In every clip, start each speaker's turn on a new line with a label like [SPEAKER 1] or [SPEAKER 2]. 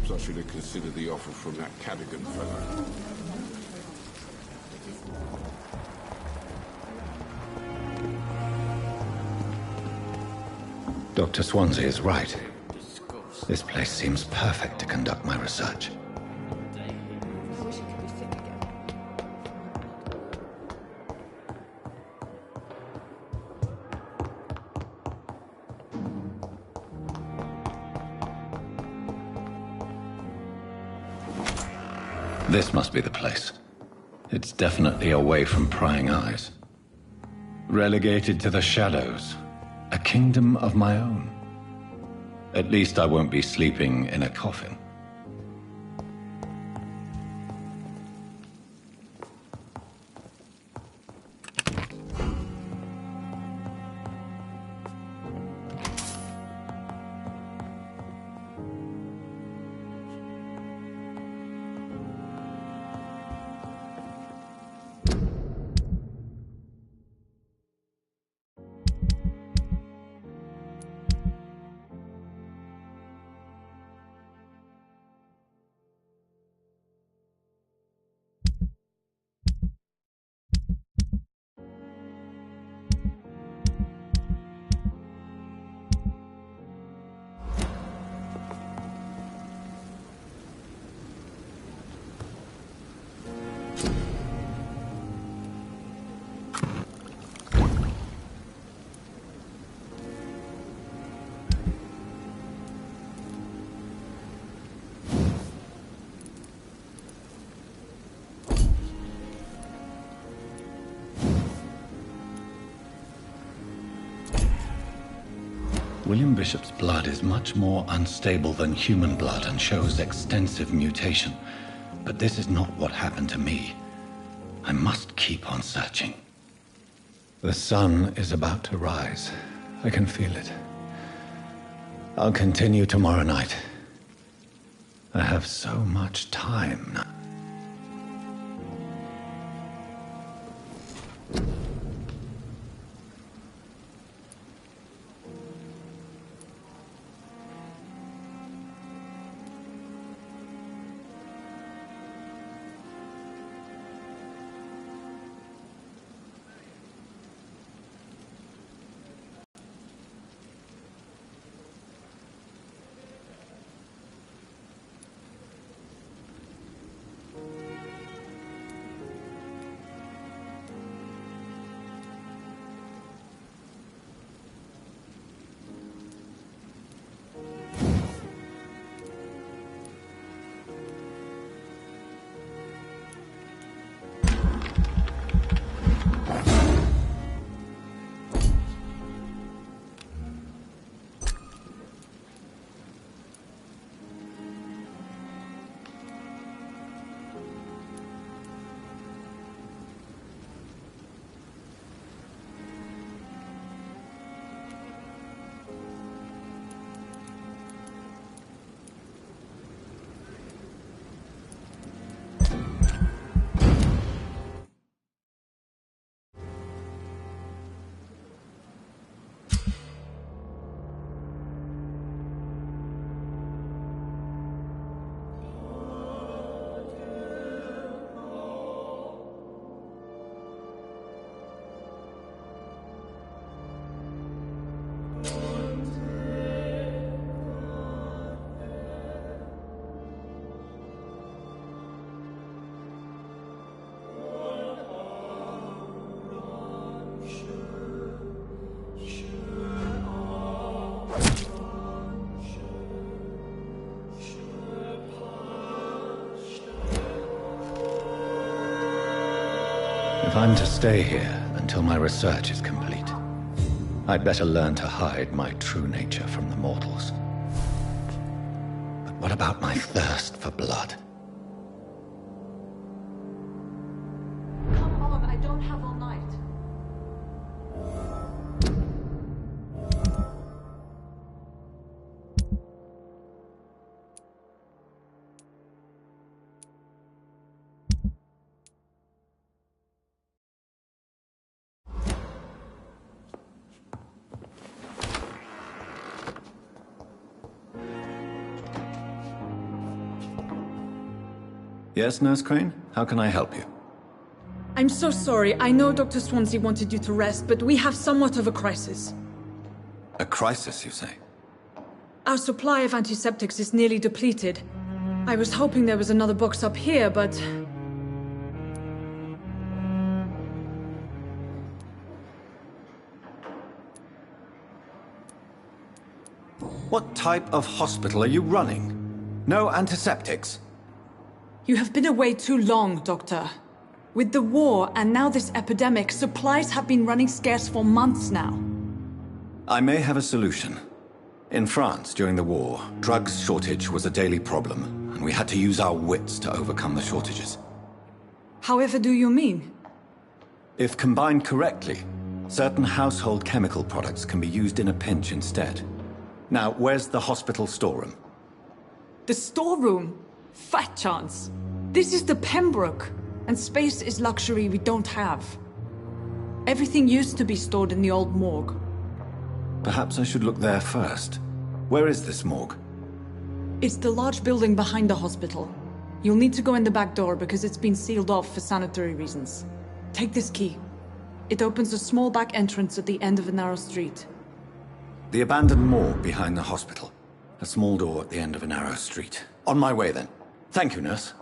[SPEAKER 1] Perhaps I should have considered the offer from that Cadogan fellow.
[SPEAKER 2] Dr. Swansea is right. This place seems perfect to conduct my research. This must be the place. It's definitely away from prying eyes. Relegated to the shadows. A kingdom of my own. At least I won't be sleeping in a coffin. William Bishop's blood is much more unstable than human blood and shows extensive mutation. But this is not what happened to me. I must keep on searching. The sun is about to rise. I can feel it. I'll continue tomorrow night. I have so much time now. If I'm to stay here until my research is complete, I'd better learn to hide my true nature from the mortals. But what about my thirst for blood?
[SPEAKER 3] Come on, I don't have all night.
[SPEAKER 2] Yes, Nurse Crane? How can I help you?
[SPEAKER 3] I'm so sorry. I know Dr. Swansea wanted you to rest, but we have somewhat of a crisis.
[SPEAKER 2] A crisis, you say?
[SPEAKER 3] Our supply of antiseptics is nearly depleted. I was hoping there was another box up here, but...
[SPEAKER 2] What type of hospital are you running? No antiseptics?
[SPEAKER 3] You have been away too long, Doctor. With the war and now this epidemic, supplies have been running scarce for months now.
[SPEAKER 2] I may have a solution. In France, during the war, drugs shortage was a daily problem, and we had to use our wits to overcome the shortages.
[SPEAKER 3] However do you mean?
[SPEAKER 2] If combined correctly, certain household chemical products can be used in a pinch instead. Now, where's the hospital storeroom?
[SPEAKER 3] The storeroom? Fat chance. This is the Pembroke, and space is luxury we don't have. Everything used to be stored in the old morgue.
[SPEAKER 2] Perhaps I should look there first. Where is this morgue?
[SPEAKER 3] It's the large building behind the hospital. You'll need to go in the back door because it's been sealed off for sanitary reasons. Take this key. It opens a small back entrance at the end of a narrow street.
[SPEAKER 2] The abandoned morgue behind the hospital. A small door at the end of a narrow street. On my way then. Thank you, nurse.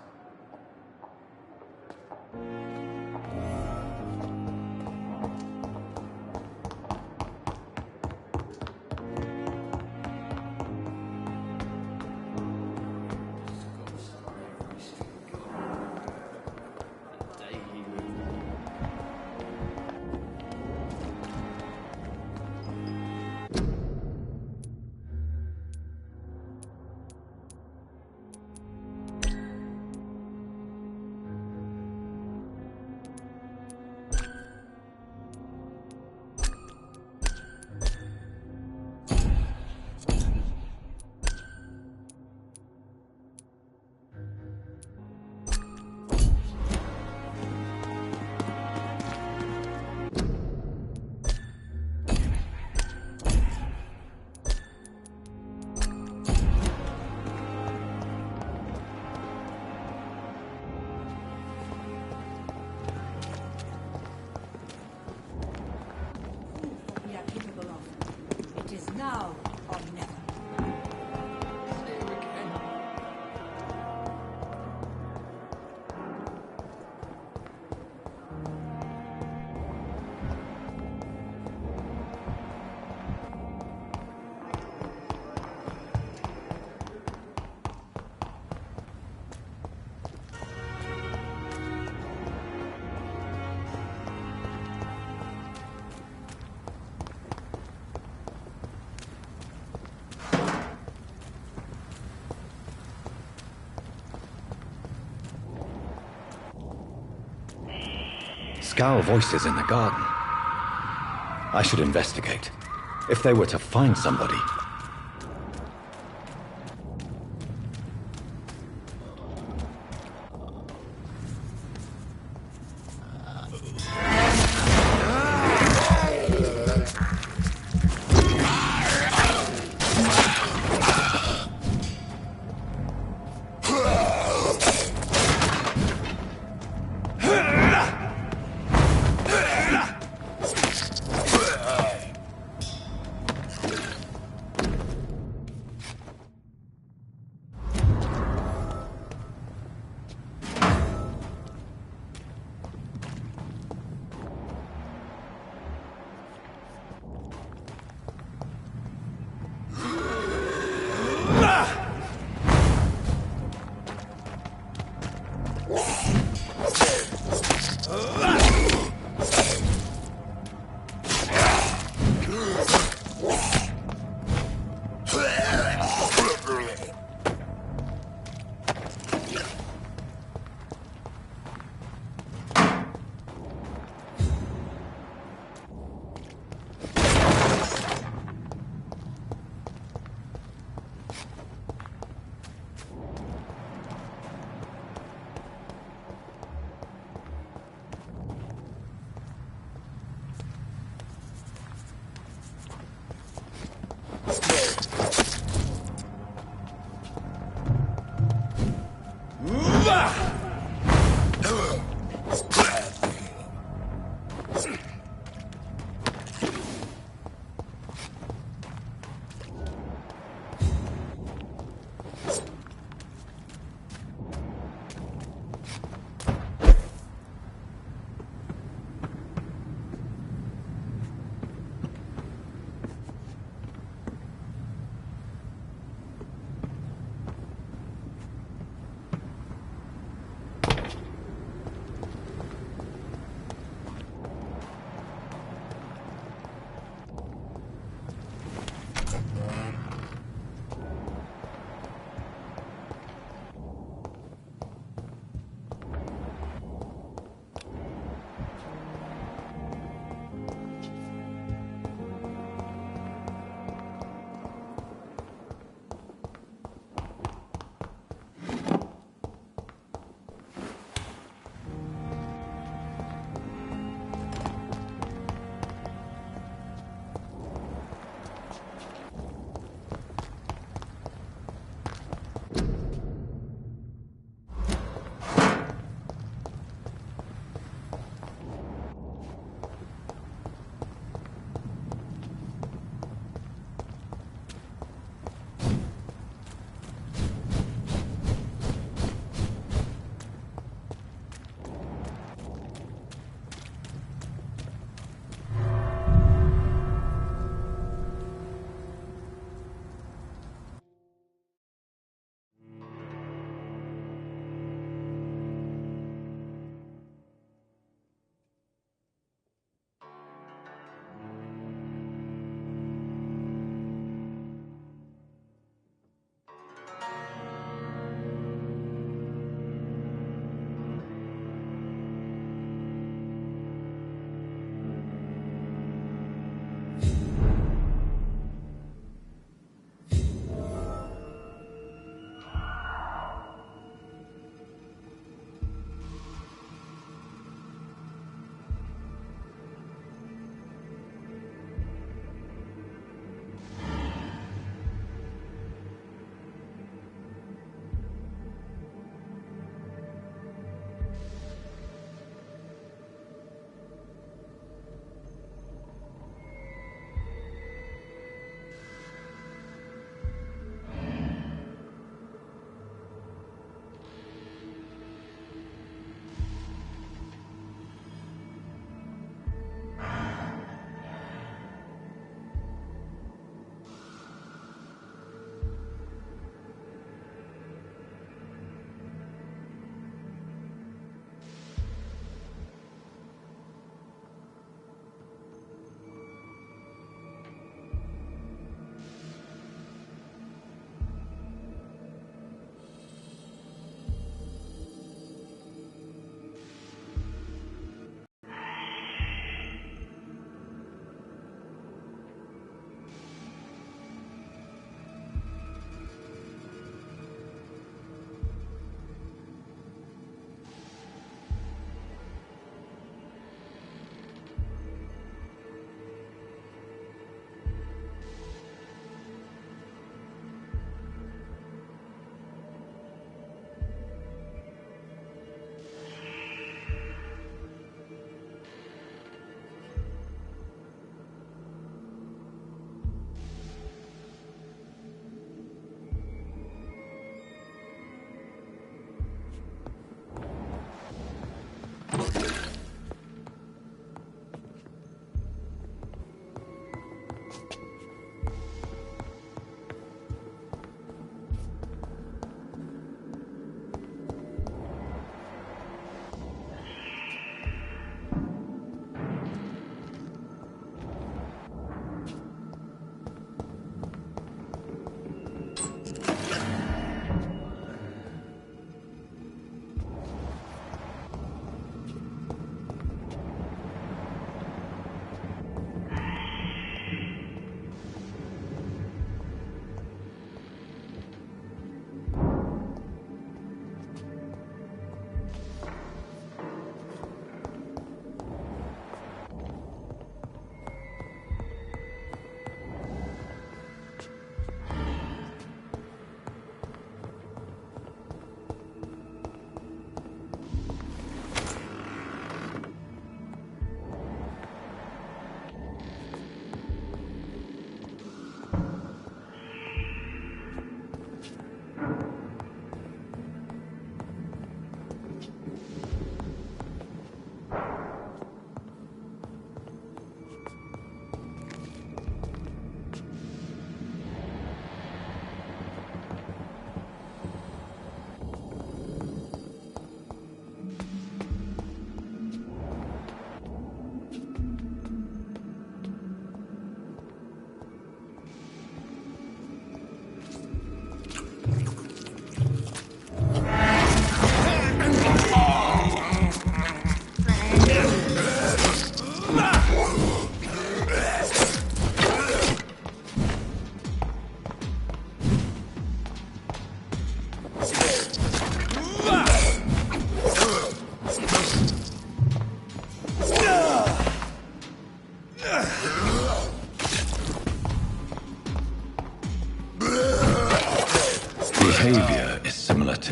[SPEAKER 4] Now or never.
[SPEAKER 2] Scowl voices in the garden. I should investigate. If they were to find somebody...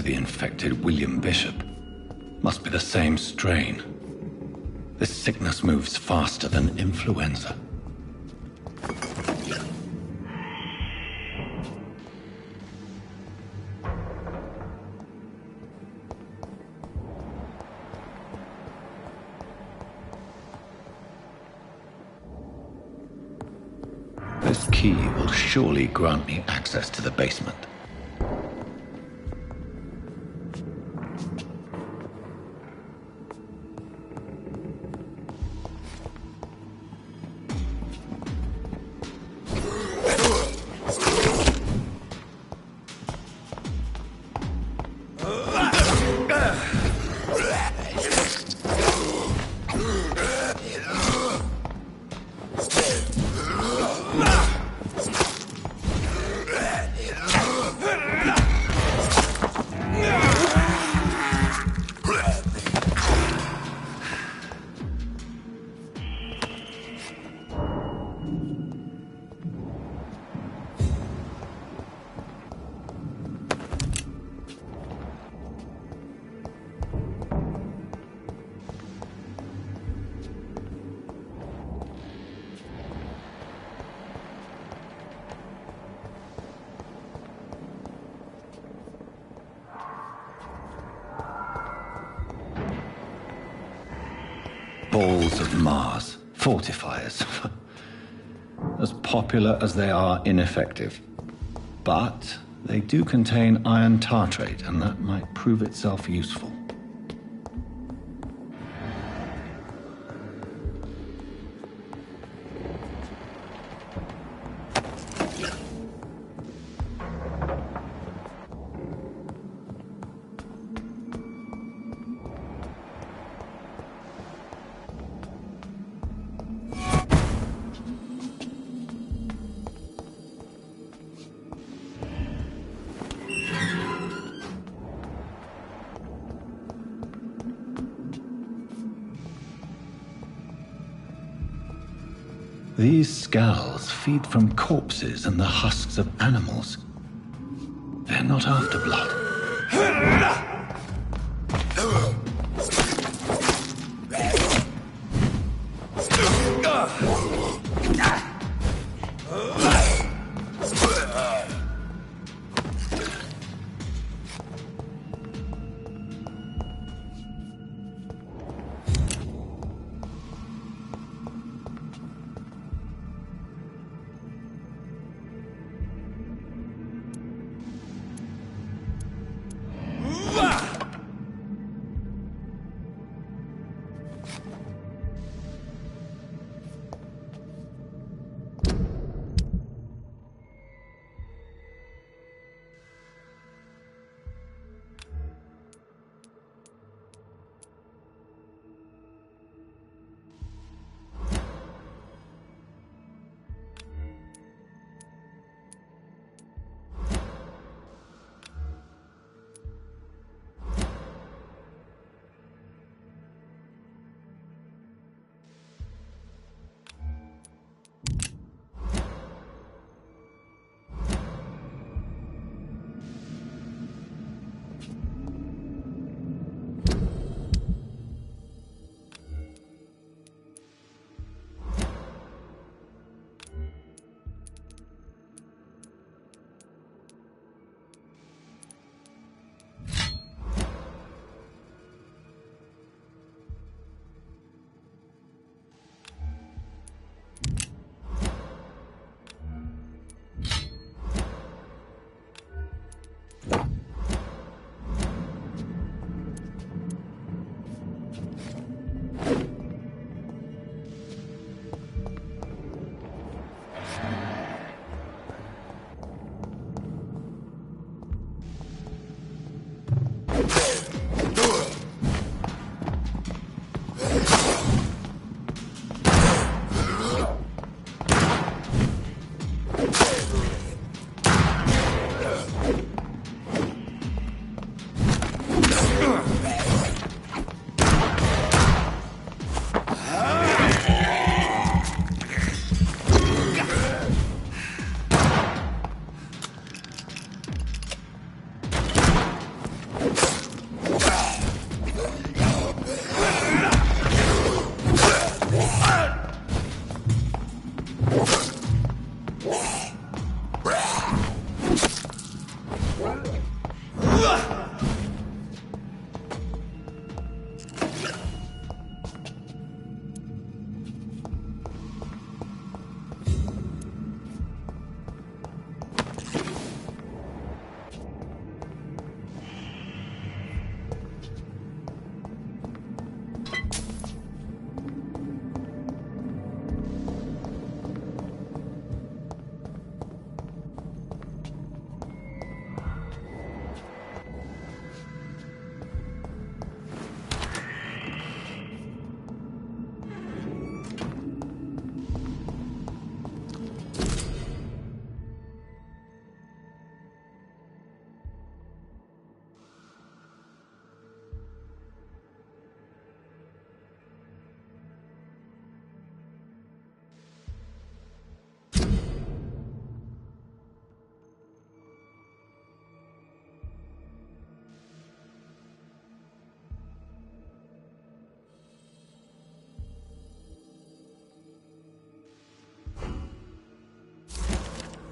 [SPEAKER 2] the infected William Bishop. Must be the same strain. This sickness moves faster than influenza. This key will surely grant me access to the basement. Balls of Mars, fortifiers. As popular as they are ineffective. But they do contain iron tartrate, and that might prove itself useful. These skulls feed from corpses and the husks of animals. They're not after blood.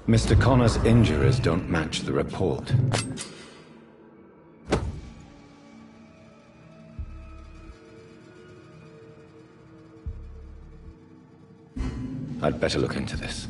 [SPEAKER 2] Mr. Connor's injuries don't match the report. I'd better look into this.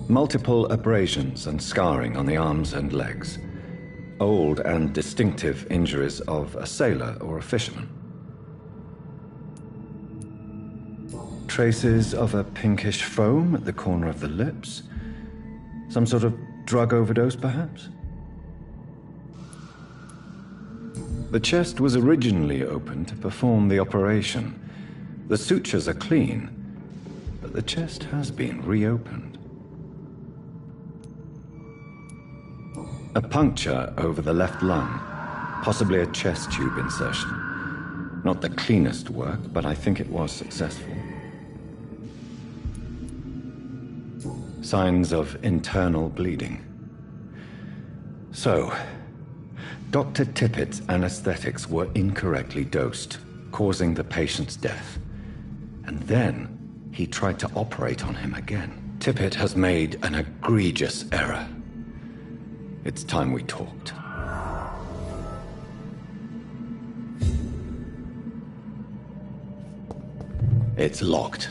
[SPEAKER 2] Multiple abrasions and scarring on the arms and legs. Old and distinctive injuries of a sailor or a fisherman. Traces of a pinkish foam at the corner of the lips. Some sort of drug overdose, perhaps? The chest was originally opened to perform the operation. The sutures are clean, but the chest has been reopened. A puncture over the left lung, possibly a chest tube insertion. Not the cleanest work, but I think it was successful. Signs of internal bleeding. So, Dr. Tippett's anesthetics were incorrectly dosed, causing the patient's death. And then he tried to operate on him again. Tippett has made an egregious error. It's time we talked. It's locked.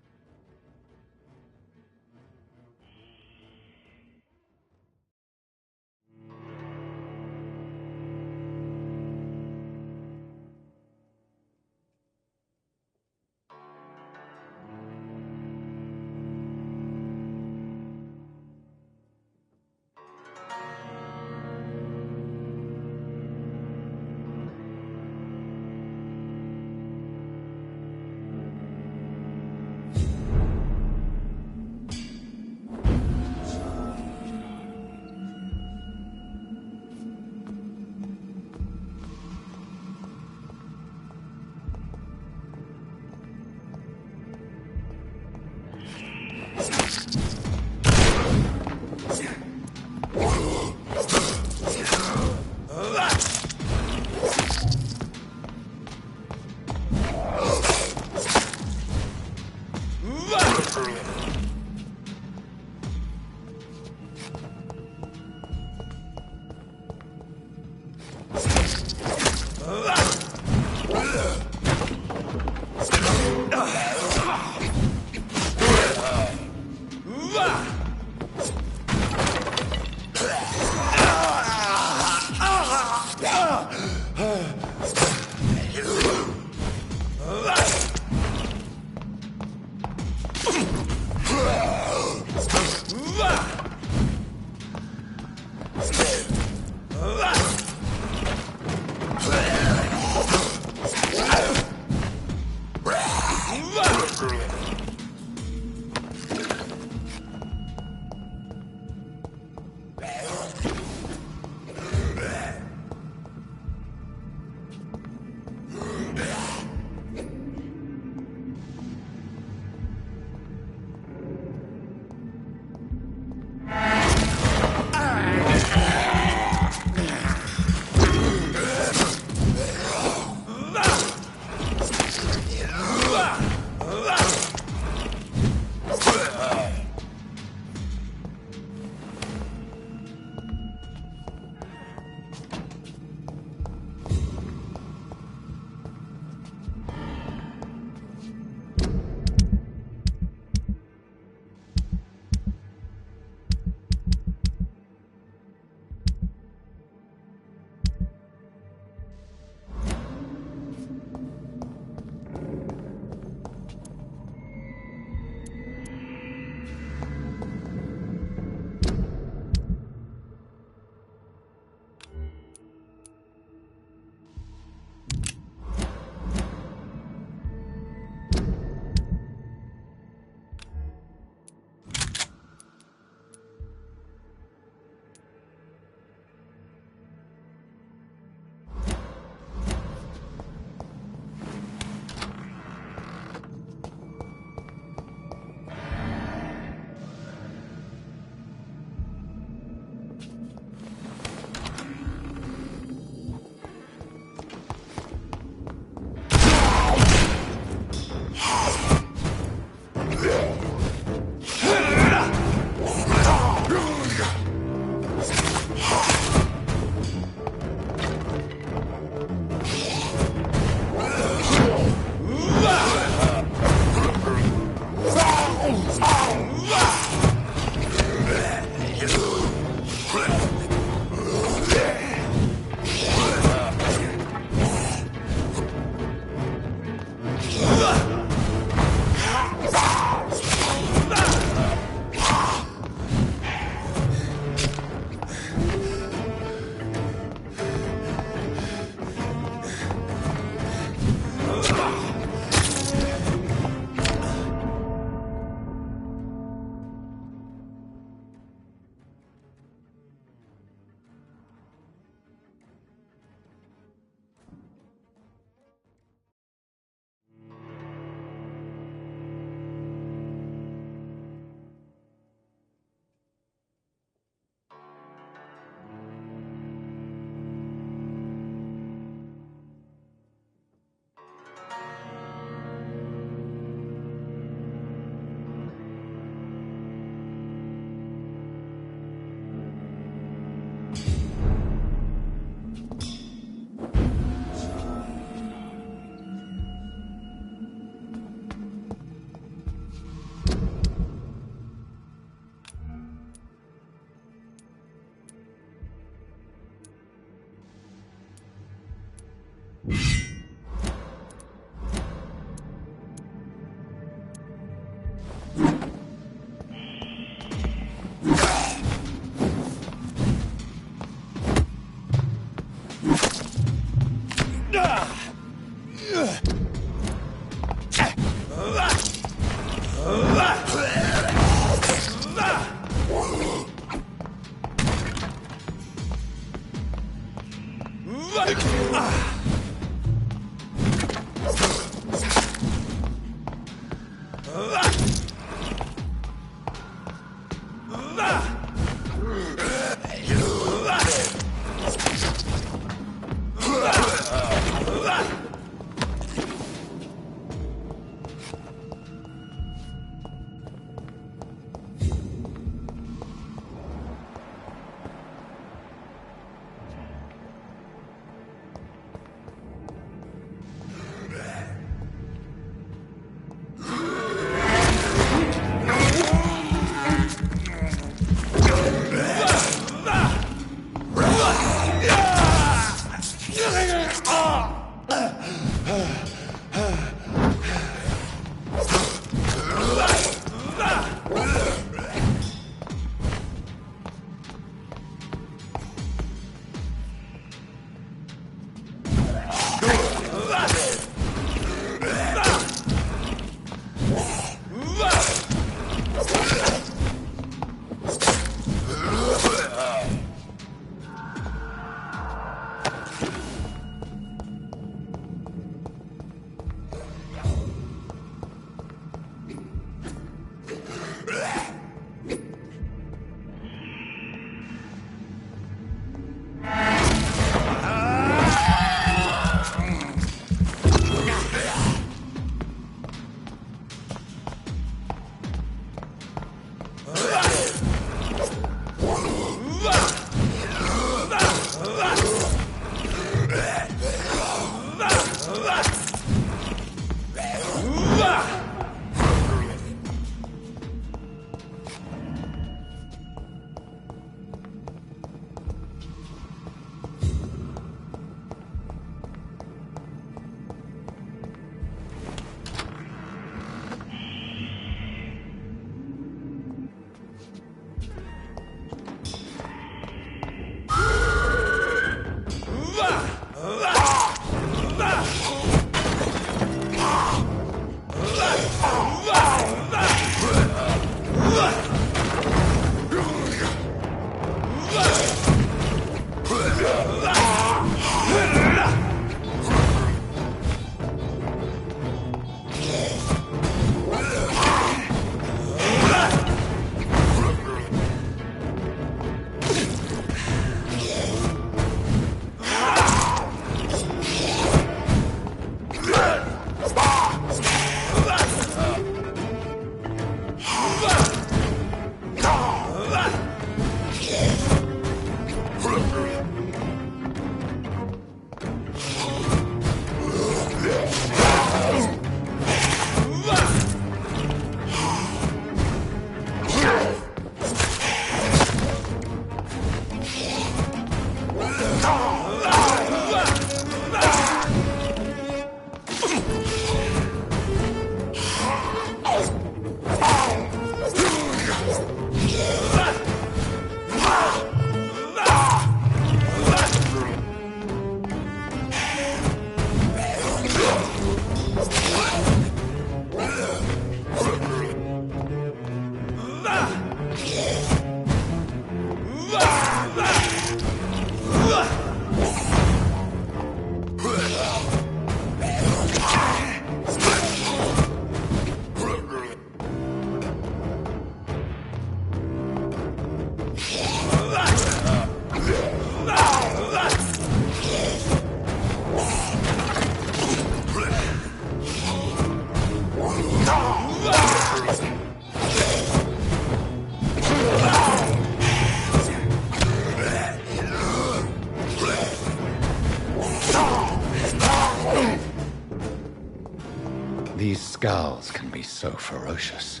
[SPEAKER 2] These scowls can be so ferocious.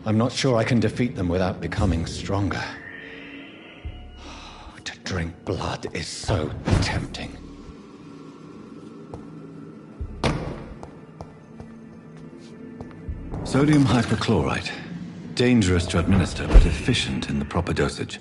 [SPEAKER 2] I'm not sure I can defeat them without becoming stronger. To drink blood is so tempting. Sodium hypochlorite. Dangerous to administer, but efficient in the proper dosage.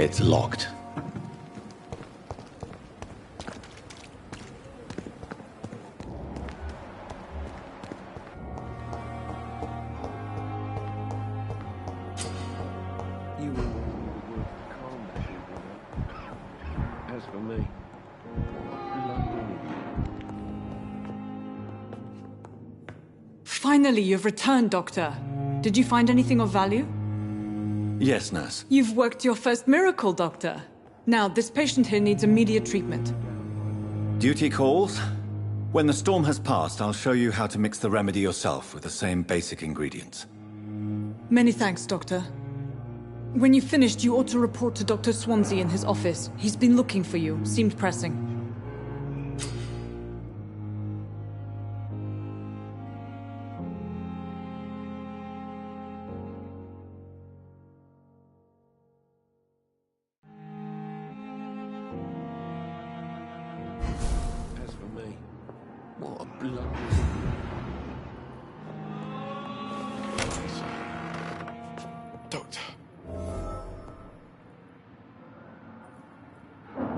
[SPEAKER 2] It's locked.
[SPEAKER 5] You were worth calm, as for me,
[SPEAKER 3] Finally, you've returned, Doctor. Did you find anything of value?
[SPEAKER 2] Yes, nurse.
[SPEAKER 3] You've worked your first miracle, Doctor. Now, this patient here needs immediate treatment.
[SPEAKER 2] Duty calls. When the storm has passed, I'll show you how to mix the remedy yourself with the same basic ingredients.
[SPEAKER 3] Many thanks, Doctor. When you've finished, you ought to report to Dr. Swansea in his office. He's been looking for you. Seemed pressing.
[SPEAKER 5] as for me, what a bloody...
[SPEAKER 1] Doctor.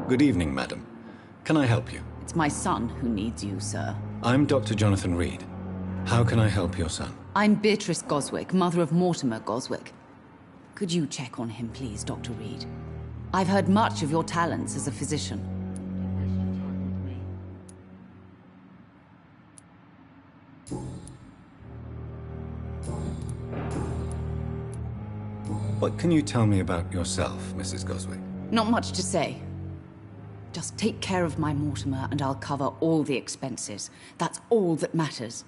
[SPEAKER 2] Good evening, madam. Can I help you?
[SPEAKER 6] It's my son who needs you, sir.
[SPEAKER 2] I'm Dr. Jonathan Reed. How can I help your son?
[SPEAKER 6] I'm Beatrice Goswick, mother of Mortimer Goswick. Could you check on him, please, Dr. Reed? I've heard much of your talents as a physician.
[SPEAKER 2] What can you tell me about yourself, Mrs. Goswick?
[SPEAKER 6] Not much to say. Just take care of my Mortimer and I'll cover all the expenses. That's all that matters.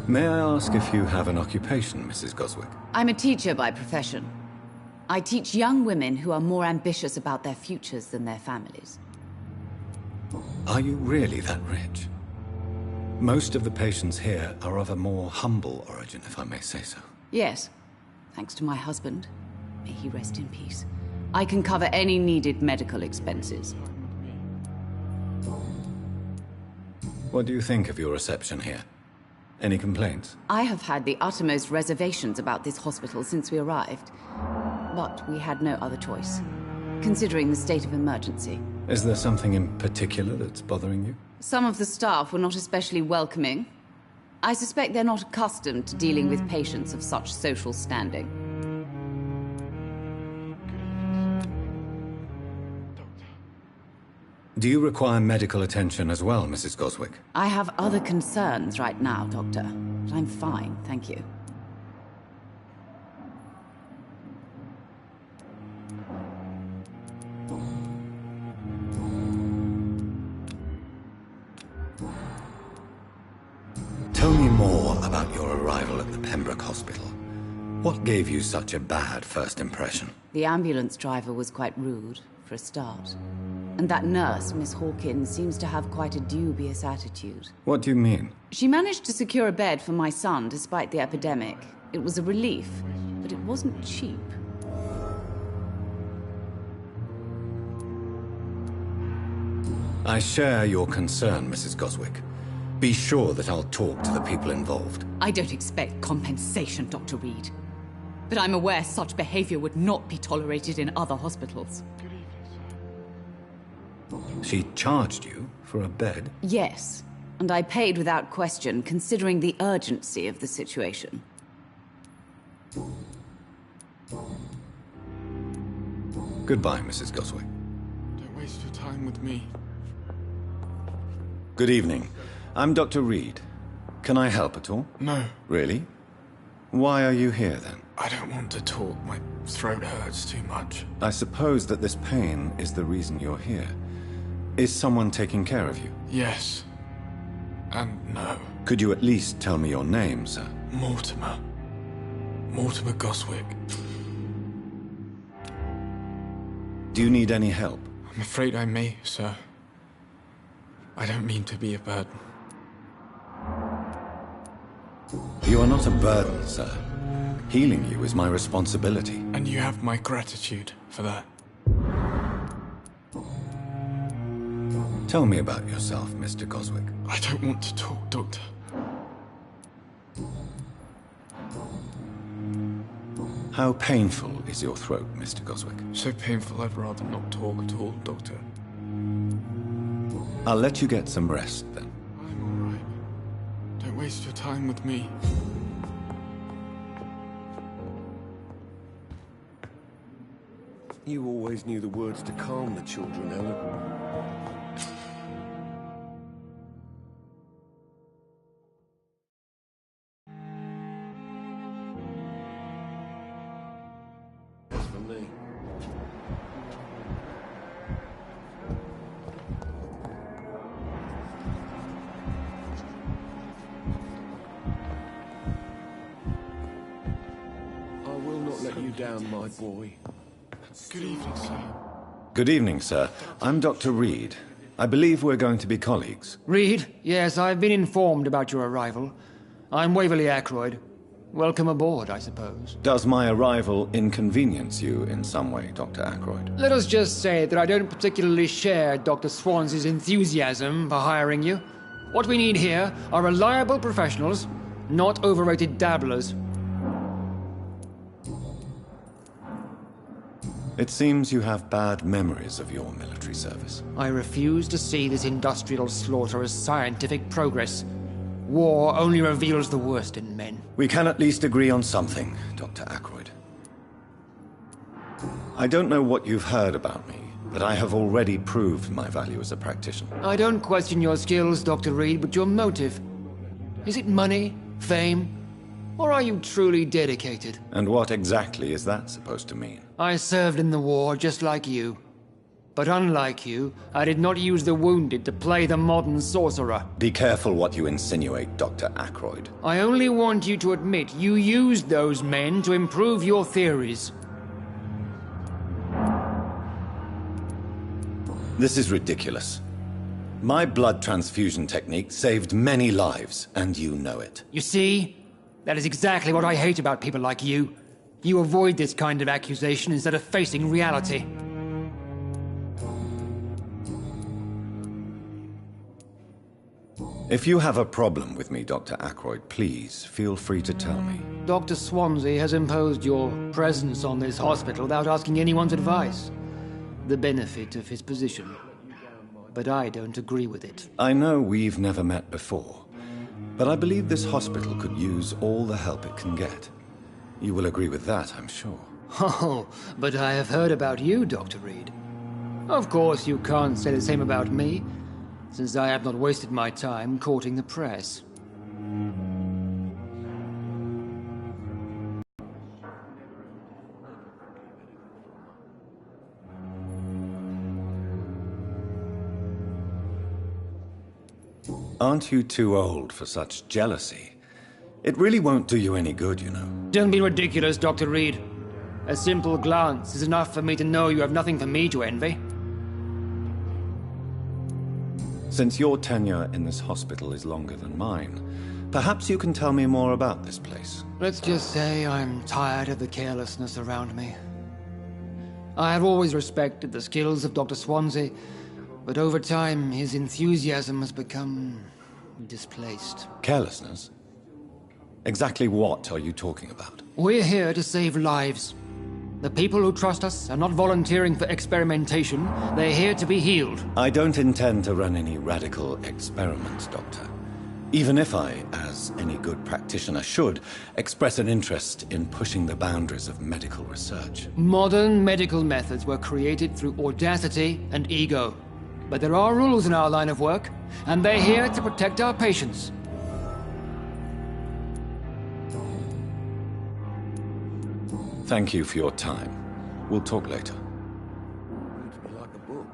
[SPEAKER 2] May I ask if you have an occupation, Mrs. Goswick?
[SPEAKER 6] I'm a teacher by profession. I teach young women who are more ambitious about their futures than their families.
[SPEAKER 2] Are you really that rich? Most of the patients here are of a more humble origin, if I may say so.
[SPEAKER 6] Yes, thanks to my husband. May he rest in peace. I can cover any needed medical expenses.
[SPEAKER 2] What do you think of your reception here? Any complaints?
[SPEAKER 6] I have had the uttermost reservations about this hospital since we arrived. But we had no other choice, considering the state of emergency.
[SPEAKER 2] Is there something in particular that's bothering you?
[SPEAKER 6] Some of the staff were not especially welcoming. I suspect they're not accustomed to dealing with patients of such social standing.
[SPEAKER 2] Do you require medical attention as well, Mrs. Goswick?
[SPEAKER 6] I have other concerns right now, Doctor. But I'm fine, thank you.
[SPEAKER 2] Tell me more about your arrival at the Pembroke Hospital. What gave you such a bad first impression?
[SPEAKER 6] The ambulance driver was quite rude, for a start. And that nurse, Miss Hawkins, seems to have quite a dubious attitude.
[SPEAKER 2] What do you mean?
[SPEAKER 6] She managed to secure a bed for my son despite the epidemic. It was a relief, but it wasn't cheap.
[SPEAKER 2] I share your concern, Mrs. Goswick. Be sure that I'll talk to the people involved.
[SPEAKER 6] I don't expect compensation, Dr. Reed. But I'm aware such behavior would not be tolerated in other hospitals.
[SPEAKER 2] She charged you for a bed?
[SPEAKER 6] Yes, and I paid without question, considering the urgency of the situation.
[SPEAKER 2] Goodbye, Mrs. Goswick.
[SPEAKER 1] Don't waste your time with me.
[SPEAKER 2] Good evening. I'm Dr. Reed. Can I help at all?
[SPEAKER 1] No,
[SPEAKER 2] Really? Why are you here, then?
[SPEAKER 1] I don't want to talk. My throat hurts too much.
[SPEAKER 2] I suppose that this pain is the reason you're here. Is someone taking care of you?
[SPEAKER 1] Yes. And no.
[SPEAKER 2] Could you at least tell me your name, sir?
[SPEAKER 1] Mortimer. Mortimer Goswick.
[SPEAKER 2] Do you need any help?
[SPEAKER 1] I'm afraid I may, sir. I don't mean to be a burden.
[SPEAKER 2] You are not a burden, sir. Healing you is my responsibility.
[SPEAKER 1] And you have my gratitude for that.
[SPEAKER 2] Tell me about yourself, Mr. Goswick.
[SPEAKER 1] I don't want to talk, Doctor.
[SPEAKER 2] How painful is your throat, Mr. Goswick?
[SPEAKER 1] So painful I'd rather not talk at all, Doctor.
[SPEAKER 2] I'll let you get some rest, then.
[SPEAKER 1] I'm all right. Don't waste your time with me.
[SPEAKER 5] You always knew the words to calm the children, Ellen. That's for me. I will not let you down, my boy.
[SPEAKER 1] Good evening, sir.
[SPEAKER 2] Good evening, sir. I'm Dr. Reed. I believe we're going to be colleagues.
[SPEAKER 7] Reed, yes, I've been informed about your arrival. I'm Waverly Ackroyd. Welcome aboard, I suppose.
[SPEAKER 2] Does my arrival inconvenience you in some way, Dr. Ackroyd?
[SPEAKER 7] Let us just say that I don't particularly share Dr. Swans's enthusiasm for hiring you. What we need here are reliable professionals, not overrated dabblers.
[SPEAKER 2] It seems you have bad memories of your military service.
[SPEAKER 7] I refuse to see this industrial slaughter as scientific progress. War only reveals the worst in men.
[SPEAKER 2] We can at least agree on something, Dr. Ackroyd. I don't know what you've heard about me, but I have already proved my value as a practitioner.
[SPEAKER 7] I don't question your skills, Dr. Reed, but your motive. Is it money? Fame? Or are you truly dedicated?
[SPEAKER 2] And what exactly is that supposed to mean?
[SPEAKER 7] I served in the war just like you. But unlike you, I did not use the wounded to play the modern sorcerer.
[SPEAKER 2] Be careful what you insinuate, Dr. Ackroyd.
[SPEAKER 7] I only want you to admit you used those men to improve your theories.
[SPEAKER 2] This is ridiculous. My blood transfusion technique saved many lives, and you know it.
[SPEAKER 7] You see? That is exactly what I hate about people like you. You avoid this kind of accusation instead of facing reality.
[SPEAKER 2] If you have a problem with me, Dr. Ackroyd, please feel free to tell me.
[SPEAKER 7] Dr. Swansea has imposed your presence on this hospital without asking anyone's advice. The benefit of his position. But I don't agree with it.
[SPEAKER 2] I know we've never met before, but I believe this hospital could use all the help it can get. You will agree with that, I'm sure.
[SPEAKER 7] Oh, but I have heard about you, Dr. Reed. Of course, you can't say the same about me, since I have not wasted my time courting the press.
[SPEAKER 2] Aren't you too old for such jealousy? It really won't do you any good, you know.
[SPEAKER 7] Don't be ridiculous, Dr. Reed. A simple glance is enough for me to know you have nothing for me to envy.
[SPEAKER 2] Since your tenure in this hospital is longer than mine, perhaps you can tell me more about this place.
[SPEAKER 7] Let's just say I'm tired of the carelessness around me. I have always respected the skills of Dr. Swansea, but over time his enthusiasm has become displaced.
[SPEAKER 2] Carelessness? Exactly what are you talking about?
[SPEAKER 7] We're here to save lives. The people who trust us are not volunteering for experimentation. They're here to be healed.
[SPEAKER 2] I don't intend to run any radical experiments, Doctor. Even if I, as any good practitioner should, express an interest in pushing the boundaries of medical research.
[SPEAKER 7] Modern medical methods were created through audacity and ego. But there are rules in our line of work, and they're here to protect our patients.
[SPEAKER 2] Thank you for your time. We'll talk later.
[SPEAKER 5] Reads me like a book.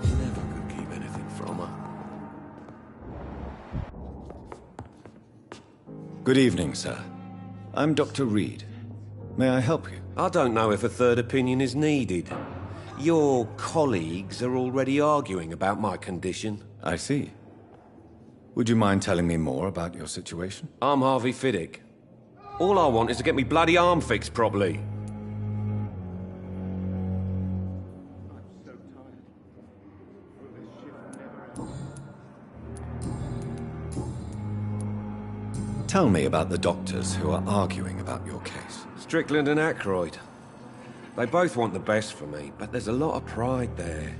[SPEAKER 5] Never could keep anything from her.
[SPEAKER 2] Good evening, sir. I'm Dr. Reed. May I help you?
[SPEAKER 5] I don't know if a third opinion is needed. Your colleagues are already arguing about my condition.
[SPEAKER 2] I see. Would you mind telling me more about your situation?
[SPEAKER 5] I'm Harvey Fiddick. All I want is to get me bloody arm fixed properly.
[SPEAKER 2] Tell me about the doctors who are arguing about your case.
[SPEAKER 5] Strickland and Ackroyd. They both want the best for me, but there's a lot of pride there.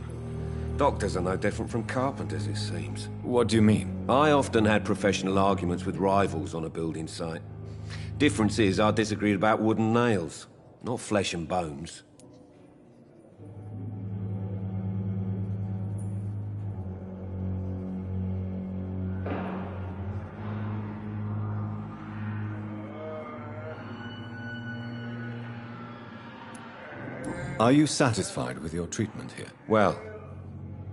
[SPEAKER 5] Doctors are no different from carpenters, it seems.
[SPEAKER 2] What do you mean?
[SPEAKER 5] I often had professional arguments with rivals on a building site. Difference is, I disagreed about wooden nails, not flesh and bones.
[SPEAKER 2] Are you satisfied with your treatment here?
[SPEAKER 5] Well,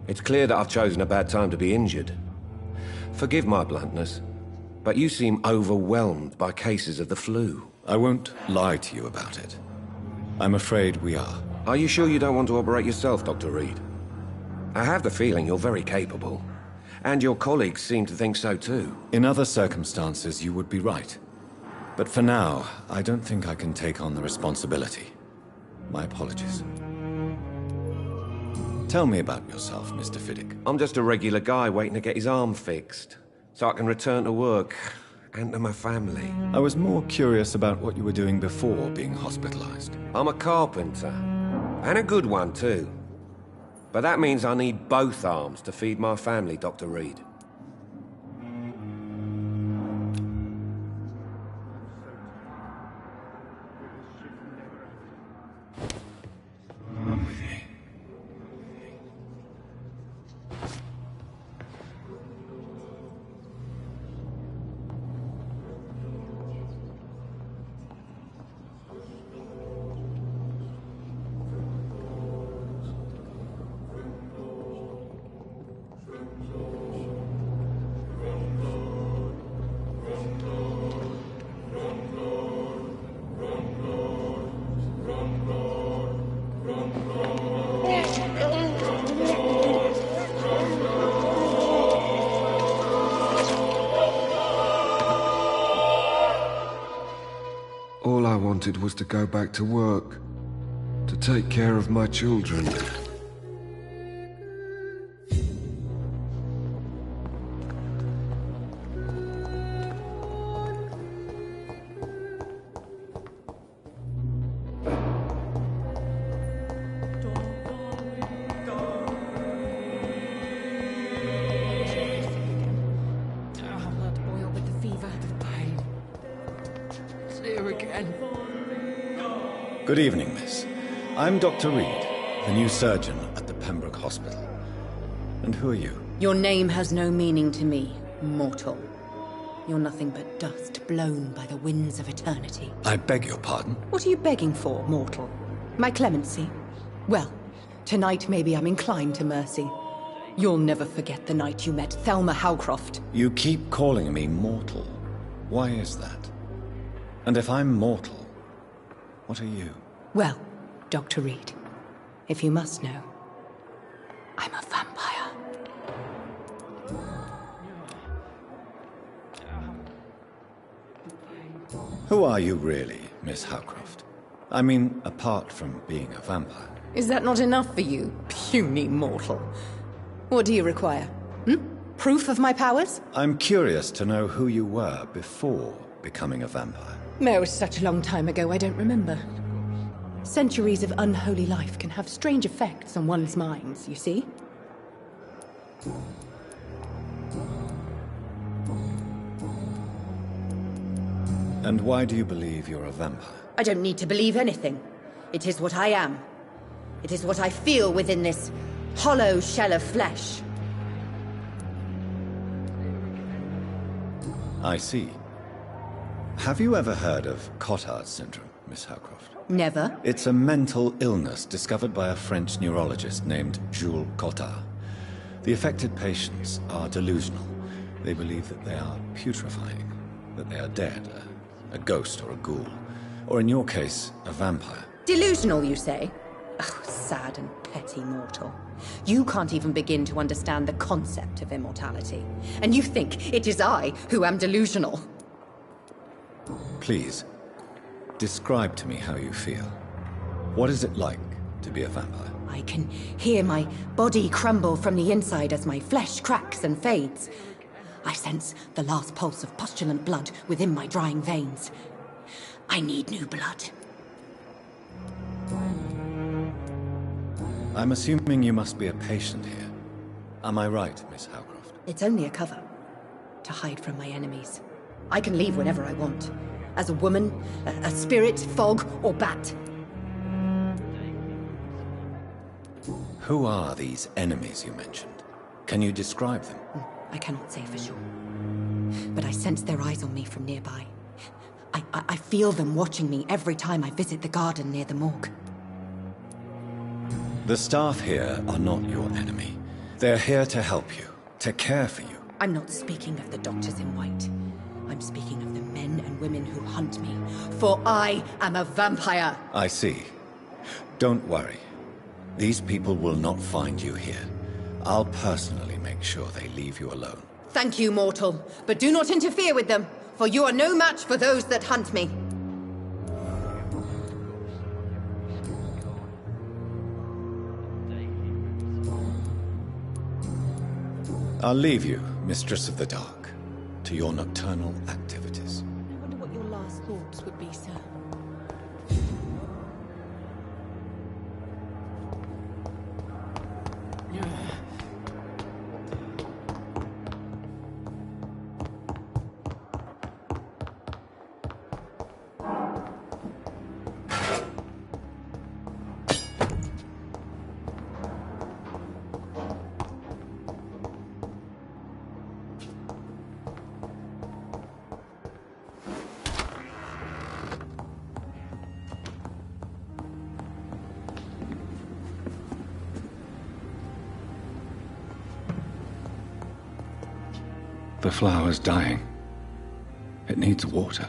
[SPEAKER 5] it's clear that I've chosen a bad time to be injured. Forgive my bluntness, but you seem overwhelmed by cases of the flu.
[SPEAKER 2] I won't lie to you about it. I'm afraid we are.
[SPEAKER 5] Are you sure you don't want to operate yourself, Dr. Reed? I have the feeling you're very capable. And your colleagues seem to think so too.
[SPEAKER 2] In other circumstances, you would be right. But for now, I don't think I can take on the responsibility. My apologies. Tell me about yourself, Mr. Fiddick.
[SPEAKER 5] I'm just a regular guy waiting to get his arm fixed, so I can return to work and to my family.
[SPEAKER 2] I was more curious about what you were doing before being hospitalized.
[SPEAKER 5] I'm a carpenter, and a good one too. But that means I need both arms to feed my family, Dr. Reed.
[SPEAKER 8] All I wanted was to go back to work, to take care of my children.
[SPEAKER 2] Good evening, miss. I'm Dr. Reed, the new surgeon at the Pembroke Hospital. And who are you?
[SPEAKER 6] Your name has no meaning to me, mortal. You're nothing but dust blown by the winds of eternity.
[SPEAKER 2] I beg your pardon?
[SPEAKER 6] What are you begging for, mortal? My clemency? Well, tonight maybe I'm inclined to mercy. You'll never forget the night you met Thelma Howcroft.
[SPEAKER 2] You keep calling me mortal. Why is that? And if I'm mortal, what are you?
[SPEAKER 6] Well, Dr. Reed, if you must know, I'm a vampire.
[SPEAKER 2] Who are you really, Miss Howcroft? I mean, apart from being a vampire.
[SPEAKER 6] Is that not enough for you, puny mortal? What do you require? Proof of my powers?
[SPEAKER 2] I'm curious to know who you were before becoming a vampire.
[SPEAKER 6] It was such a long time ago, I don't remember. Centuries of unholy life can have strange effects on one's minds, you see?
[SPEAKER 2] And why do you believe you're a vampire?
[SPEAKER 6] I don't need to believe anything. It is what I am. It is what I feel within this hollow shell of flesh.
[SPEAKER 2] I see. Have you ever heard of Cotard's syndrome, Miss Howcroft?
[SPEAKER 6] Never.
[SPEAKER 2] It's a mental illness discovered by a French neurologist named Jules Cotard. The affected patients are delusional. They believe that they are putrefying, that they are dead, a ghost or a ghoul, or in your case, a vampire.
[SPEAKER 6] Delusional, you say? Oh, sad and petty mortal. You can't even begin to understand the concept of immortality. And you think it is I who am delusional.
[SPEAKER 2] Please, describe to me how you feel. What is it like to be a vampire?
[SPEAKER 6] I can hear my body crumble from the inside as my flesh cracks and fades. I sense the last pulse of pustulant blood within my drying veins. I need new blood.
[SPEAKER 2] I'm assuming you must be a patient here. Am I right, Miss Howcroft?
[SPEAKER 6] It's only a cover. To hide from my enemies. I can leave whenever I want. As a woman, a spirit, fog, or bat.
[SPEAKER 2] Who are these enemies you mentioned? Can you describe them?
[SPEAKER 6] I cannot say for sure. But I sense their eyes on me from nearby. I feel them watching me every time I visit the garden near the morgue.
[SPEAKER 2] The staff here are not your enemy. They're here to help you, to care for you.
[SPEAKER 6] I'm not speaking of the doctors in white. I'm speaking of the men and women who hunt me. For I am a vampire!
[SPEAKER 2] I see. Don't worry. These people will not find you here. I'll personally make sure they leave you alone.
[SPEAKER 6] Thank you, mortal. But do not interfere with them, for you are no match for those that hunt me.
[SPEAKER 2] I'll leave you, Mistress of the Dark, to your nocturnal activities.
[SPEAKER 6] I wonder what your last thoughts would be, sir.
[SPEAKER 2] The flower's dying. It needs water.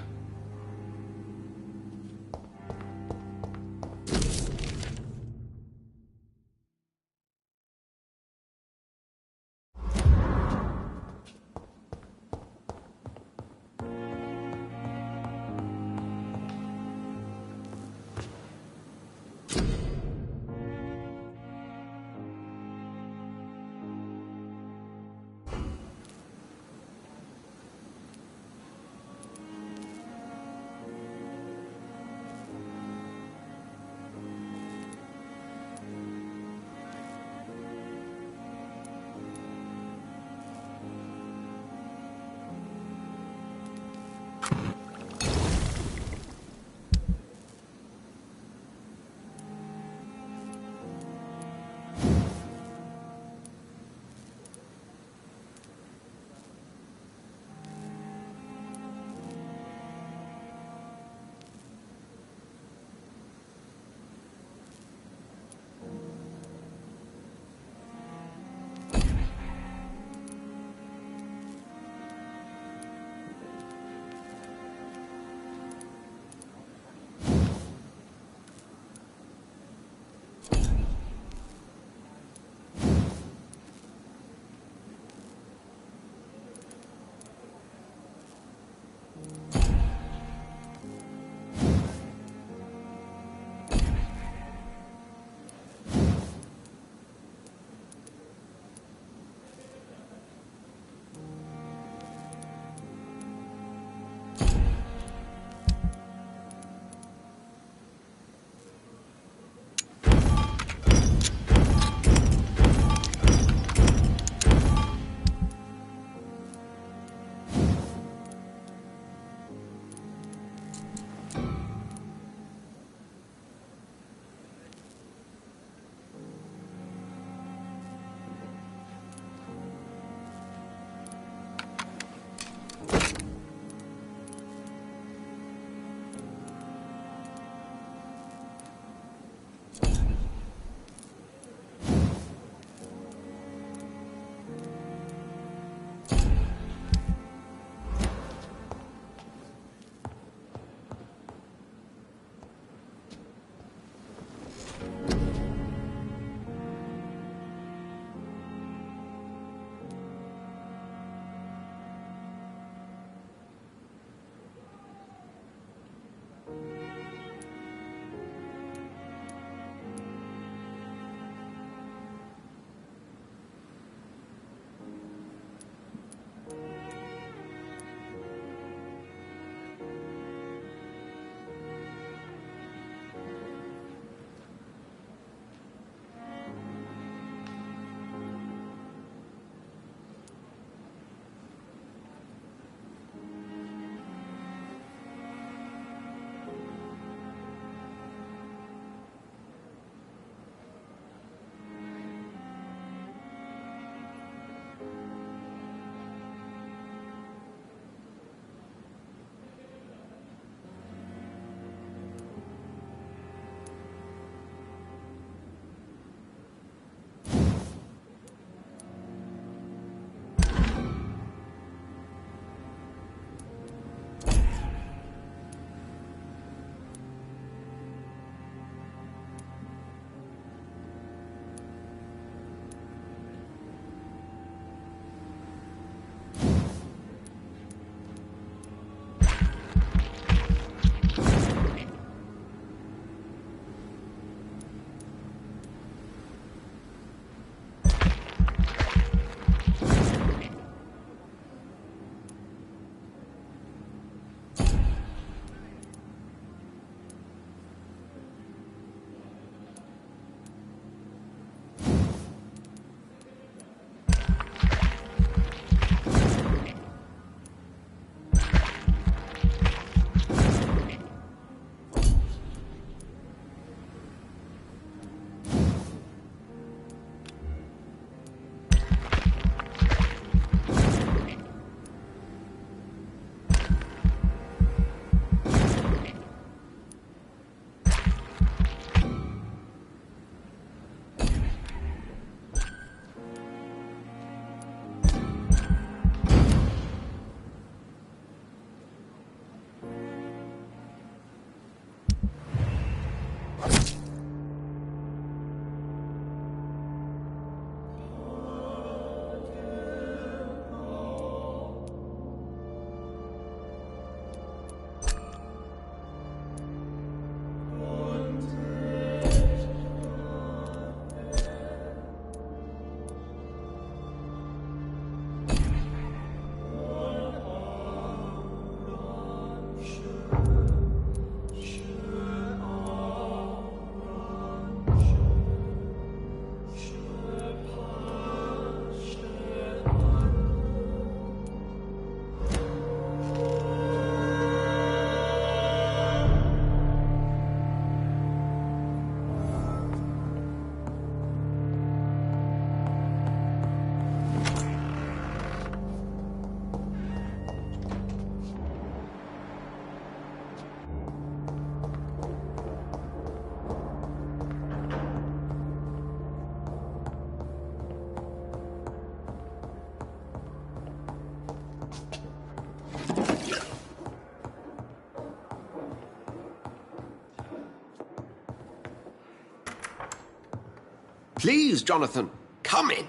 [SPEAKER 5] Please, Jonathan, come in.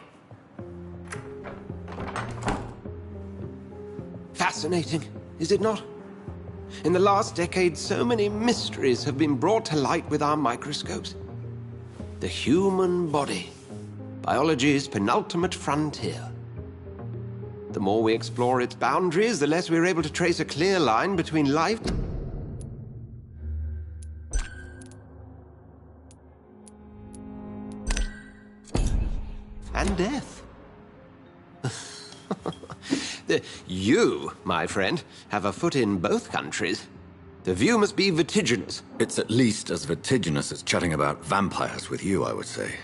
[SPEAKER 5] Fascinating, is it not? In the last decade, so many mysteries have been brought to light with our microscopes. The human body, biology's penultimate frontier. The more we explore its boundaries, the less we're able to trace a clear line between life and death. You, my friend, have a foot in both countries. The view must be vertiginous.
[SPEAKER 2] It's at least as vertiginous as chatting about vampires with you, I would say.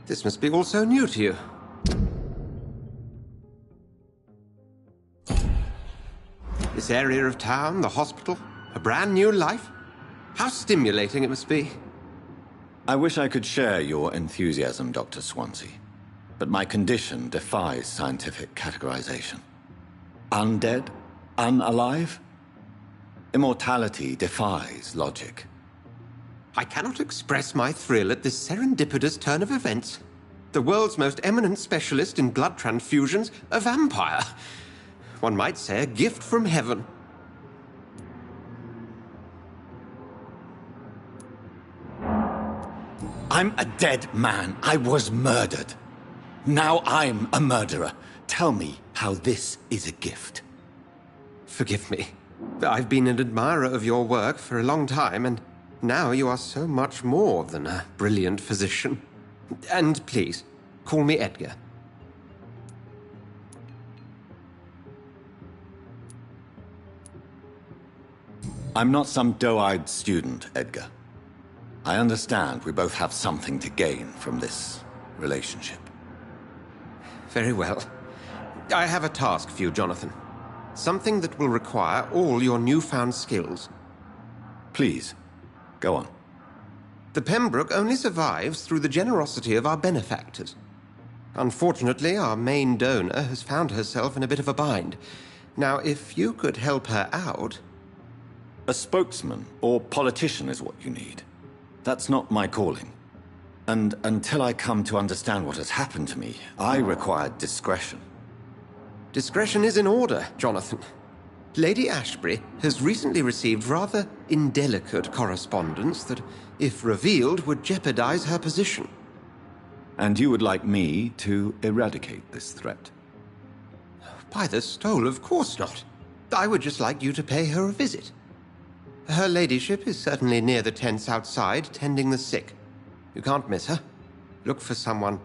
[SPEAKER 5] This must be all so new to you. This area of town, the hospital, a brand new life. How stimulating it must be.
[SPEAKER 2] I wish I could share your enthusiasm, Dr. Swansea. But my condition defies scientific categorization. Undead? Unalive? Immortality defies logic.
[SPEAKER 5] I cannot express my thrill at this serendipitous turn of events. The world's most eminent specialist in blood transfusions, a vampire. One might say a gift from heaven.
[SPEAKER 2] I'm a dead man. I was murdered. Now I'm a murderer. Tell me how this is a gift.
[SPEAKER 5] Forgive me. I've been an admirer of your work for a long time, and now you are so much more than a brilliant physician. And please, call me Edgar.
[SPEAKER 2] I'm not some doe-eyed student, Edgar. I understand we both have something to gain from this relationship.
[SPEAKER 5] Very well. I have a task for you, Jonathan. Something that will require all your newfound skills.
[SPEAKER 2] Please, go on.
[SPEAKER 5] The Pembroke only survives through the generosity of our benefactors. Unfortunately, our main donor has found herself in a bit of a bind. Now, if you could help her out...
[SPEAKER 2] A spokesman or politician is what you need. That's not my calling. And until I come to understand what has happened to me, I require discretion.
[SPEAKER 5] Discretion is in order, Jonathan. Lady Ashbury has recently received rather indelicate correspondence that, if revealed, would jeopardize her position.
[SPEAKER 2] And you would like me to eradicate this threat?
[SPEAKER 5] By the stole, of course not. I would just like you to pay her a visit. Her ladyship is certainly near the tents outside, tending the sick. You can't miss her. Look for someone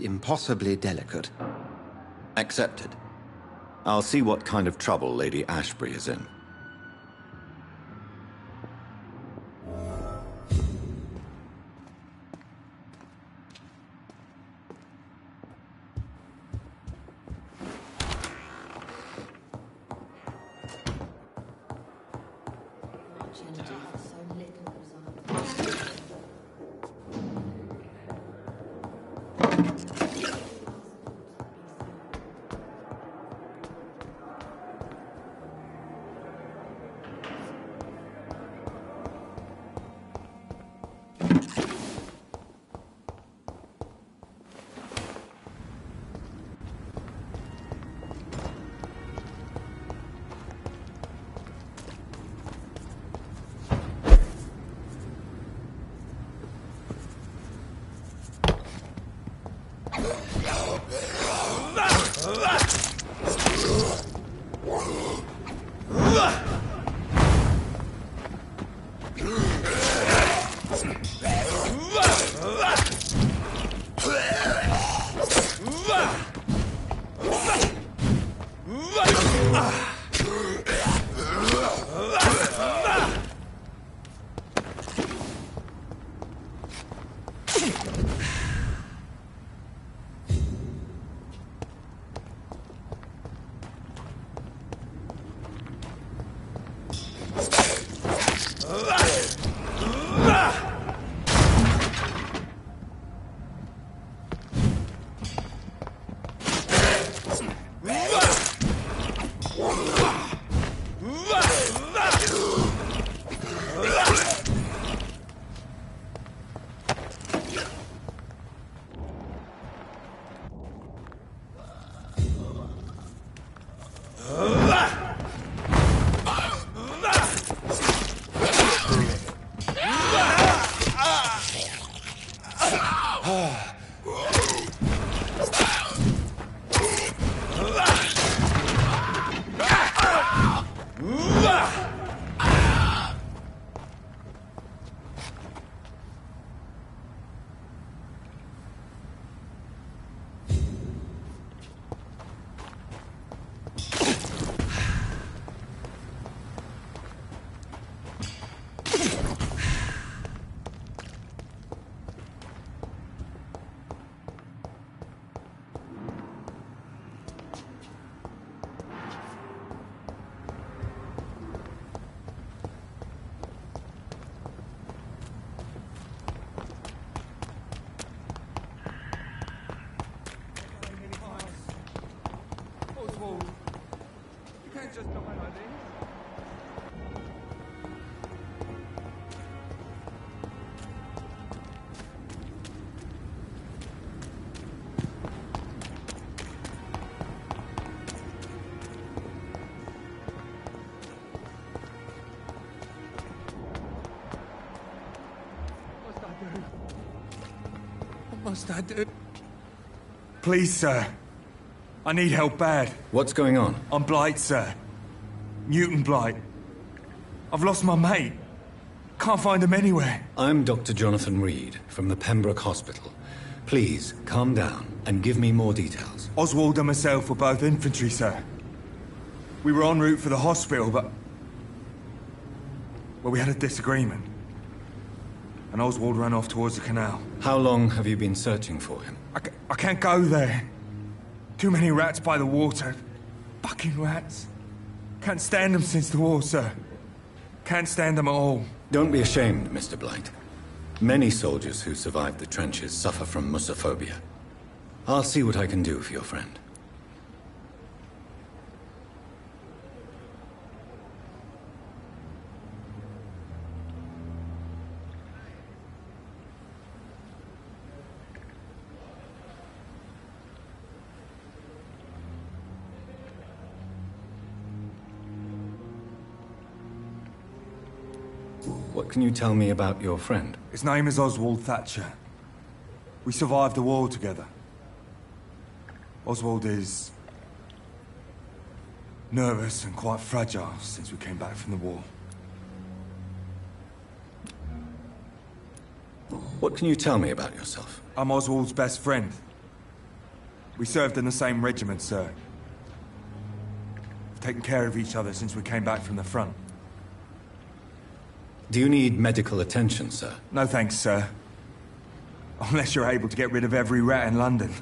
[SPEAKER 5] impossibly delicate.
[SPEAKER 2] Accepted. I'll see what kind of trouble Lady Ashbury is in.
[SPEAKER 1] What must I do? Please, sir. I need help bad.
[SPEAKER 2] What's going on?
[SPEAKER 1] I'm Blight, sir. Newton Blight. I've lost my mate. Can't find him anywhere.
[SPEAKER 2] I'm Dr. Jonathan Reed from the Pembroke Hospital. Please, calm down and give me more details.
[SPEAKER 1] Oswald and myself were both infantry, sir. We were en route for the hospital, but... well, we had a disagreement. And Oswald ran off towards the canal.
[SPEAKER 2] How long have you been searching for him?
[SPEAKER 1] I can't go there. Too many rats by the water. Fucking rats. Can't stand them since the war, sir. Can't stand them at all.
[SPEAKER 2] Don't be ashamed, Mr. Blight. Many soldiers who survived the trenches suffer from musophobia. I'll see what I can do for your friend. What can you tell me about your friend?
[SPEAKER 1] His name is Oswald Thatcher. We survived the war together. Oswald is... nervous and quite fragile since we came back from the war.
[SPEAKER 2] What can you tell me about yourself?
[SPEAKER 1] I'm Oswald's best friend. We served in the same regiment, sir. We've taken care of each other since we came back from the front.
[SPEAKER 2] Do you need medical attention, sir?
[SPEAKER 1] No thanks, sir. Unless you're able to get rid of every rat in London.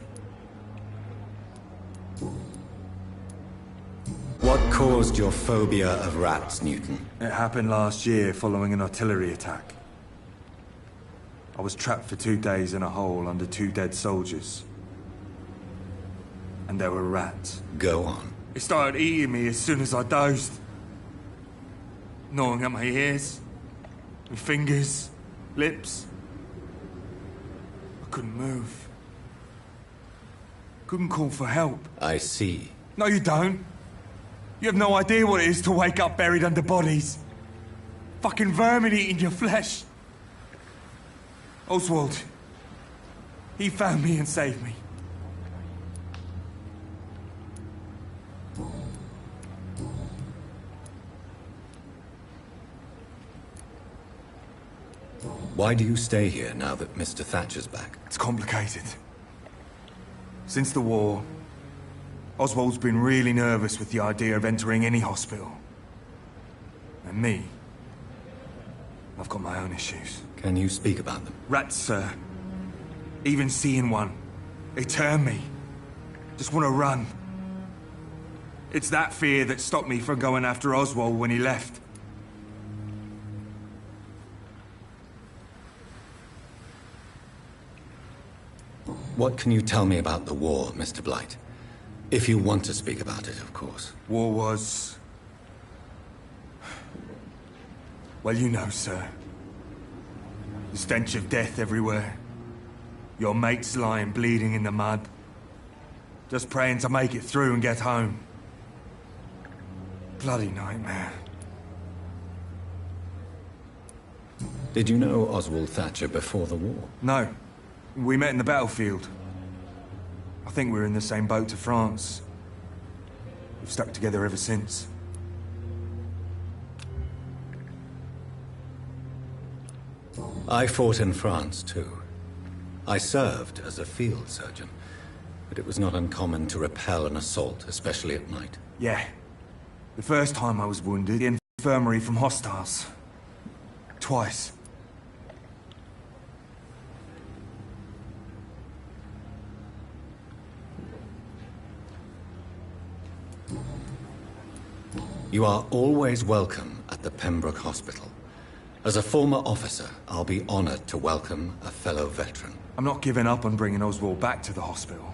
[SPEAKER 2] What caused your phobia of rats, Newton?
[SPEAKER 1] It happened last year following an artillery attack. I was trapped for 2 days in a hole under 2 dead soldiers. And there were rats.
[SPEAKER 2] Go on.
[SPEAKER 1] It started eating me as soon as I dozed. Gnawing at my ears, my fingers, lips. I couldn't move. Couldn't call for help.
[SPEAKER 2] I see.
[SPEAKER 1] No, you don't. You have no idea what it is to wake up buried under bodies. Fucking vermin eating your flesh. Oswald. He found me and saved me.
[SPEAKER 2] Why do you stay here now that Mr. Thatcher's back?
[SPEAKER 1] It's complicated. Since the war, Oswald's been really nervous with the idea of entering any hospital. And me, I've got my own issues.
[SPEAKER 2] Can you speak about them?
[SPEAKER 1] Rats, sir. Even seeing one, they turn me. Just want to run. It's that fear that stopped me from going after Oswald when he left.
[SPEAKER 2] What can you tell me about the war, Mr. Blight? If you want to speak about it, of course.
[SPEAKER 1] War was... well, you know, sir. The stench of death everywhere. Your mates lying bleeding in the mud. Just praying to make it through and get home. Bloody nightmare.
[SPEAKER 2] Did you know Oswald Thatcher before the war?
[SPEAKER 1] No. We met in the battlefield. I think we're in the same boat to France. We've stuck together ever since.
[SPEAKER 2] I fought in France, too. I served as a field surgeon, but it was not uncommon to repel an assault, especially at night.
[SPEAKER 1] Yeah. The first time I was wounded, the infirmary from hostiles. Twice.
[SPEAKER 2] You are always welcome at the Pembroke Hospital. As a former officer, I'll be honored to welcome a fellow veteran.
[SPEAKER 1] I'm not giving up on bringing Oswald back to the hospital.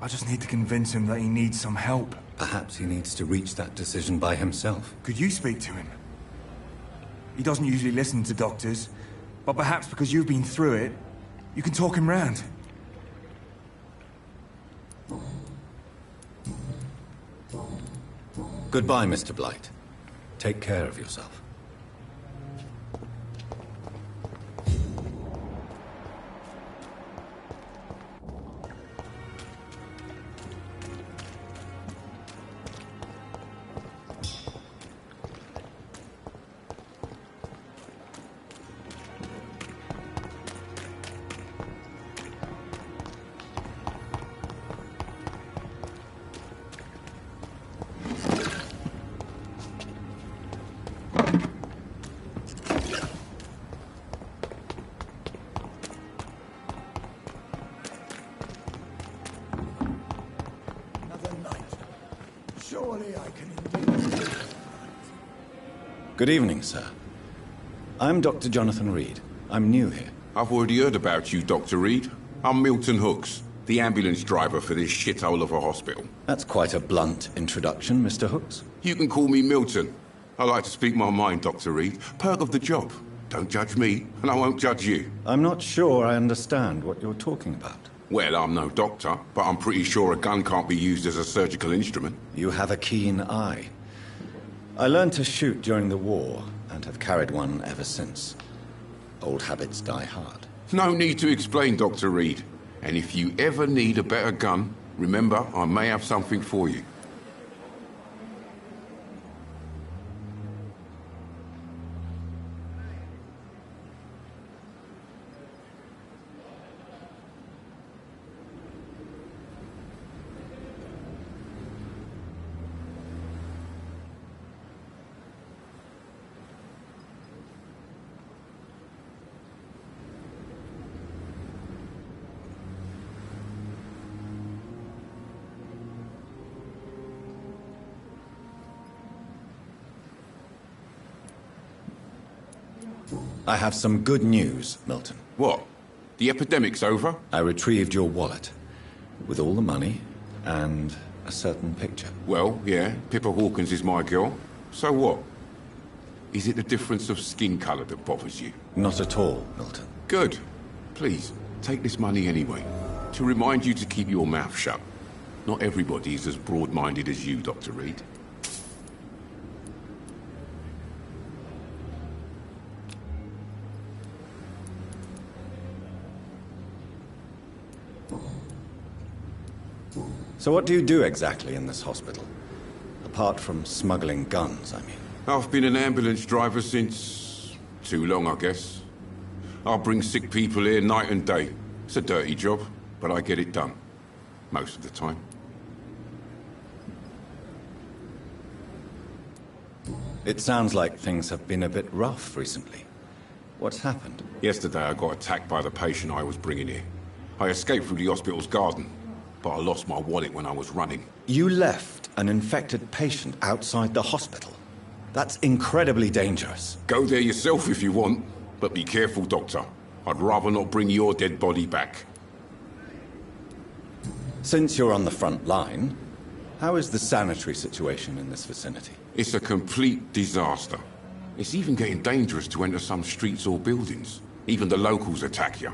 [SPEAKER 1] I just need to convince him that he needs some help.
[SPEAKER 2] Perhaps he needs to reach that decision by himself.
[SPEAKER 1] Could you speak to him? He doesn't usually listen to doctors, but perhaps because you've been through it, you can talk him round.
[SPEAKER 2] Goodbye, Mr. Blight. Take care of yourself.
[SPEAKER 9] Surely I can.
[SPEAKER 2] Good evening, sir. I'm Dr. Jonathan Reed. I'm new here.
[SPEAKER 10] I've already heard about you, Dr. Reed. I'm Milton Hooks, the ambulance driver for this shithole of a hospital.
[SPEAKER 2] That's quite a blunt introduction, Mr. Hooks.
[SPEAKER 10] You can call me Milton. I like to speak my mind, Dr. Reed. Perk of the job. Don't judge me, and I won't judge you.
[SPEAKER 2] I'm not sure I understand what you're talking about.
[SPEAKER 10] Well, I'm no doctor, but I'm pretty sure a gun can't be used as a surgical instrument.
[SPEAKER 2] You have a keen eye. I learned to shoot during the war, and have carried one ever since. Old habits die hard.
[SPEAKER 10] No need to explain, Dr. Reed. And if you ever need a better gun, remember, I may have something for you.
[SPEAKER 2] I have some good news, Milton.
[SPEAKER 10] What? The epidemic's over?
[SPEAKER 2] I retrieved your wallet, with all the money, and a certain picture.
[SPEAKER 10] Well, yeah, Pippa Hawkins is my girl. So what? Is it the difference of skin colour that bothers you?
[SPEAKER 2] Not at all, Milton.
[SPEAKER 10] Good. Please, take this money anyway. To remind you to keep your mouth shut. Not everybody is as broad-minded as you, Dr. Reed.
[SPEAKER 2] So what do you do exactly in this hospital? Apart from smuggling guns, I mean.
[SPEAKER 10] I've been an ambulance driver since... too long, I guess. I'll bring sick people here night and day. It's a dirty job, but I get it done. Most of the time.
[SPEAKER 2] It sounds like things have been a bit rough recently. What's happened?
[SPEAKER 10] Yesterday I got attacked by the patient I was bringing here. I escaped through the hospital's garden, but I lost my wallet when I was running.
[SPEAKER 2] You left an infected patient outside the hospital? That's incredibly dangerous.
[SPEAKER 10] Go there yourself if you want, but be careful, Doctor. I'd rather not bring your dead body back.
[SPEAKER 2] Since you're on the front line, how is the sanitary situation in this vicinity?
[SPEAKER 10] It's a complete disaster. It's even getting dangerous to enter some streets or buildings. Even the locals attack you.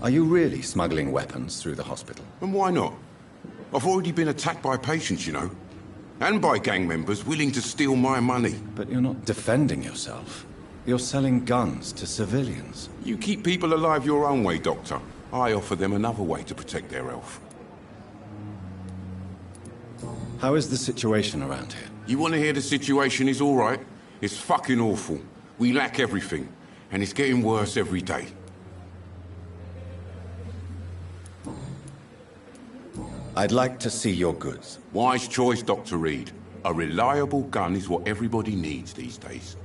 [SPEAKER 2] Are you really smuggling weapons through the hospital?
[SPEAKER 10] And why not? I've already been attacked by patients, you know. And by gang members willing to steal my money.
[SPEAKER 2] But you're not defending yourself. You're selling guns to civilians.
[SPEAKER 10] You keep people alive your own way, Doctor. I offer them another way to protect their health.
[SPEAKER 2] How is the situation around here?
[SPEAKER 10] You want to hear the situation is all right? It's fucking awful. We lack everything. And it's getting worse every day.
[SPEAKER 2] I'd like to see your goods.
[SPEAKER 10] Wise choice, Dr. Reed. A reliable gun is what everybody needs these days.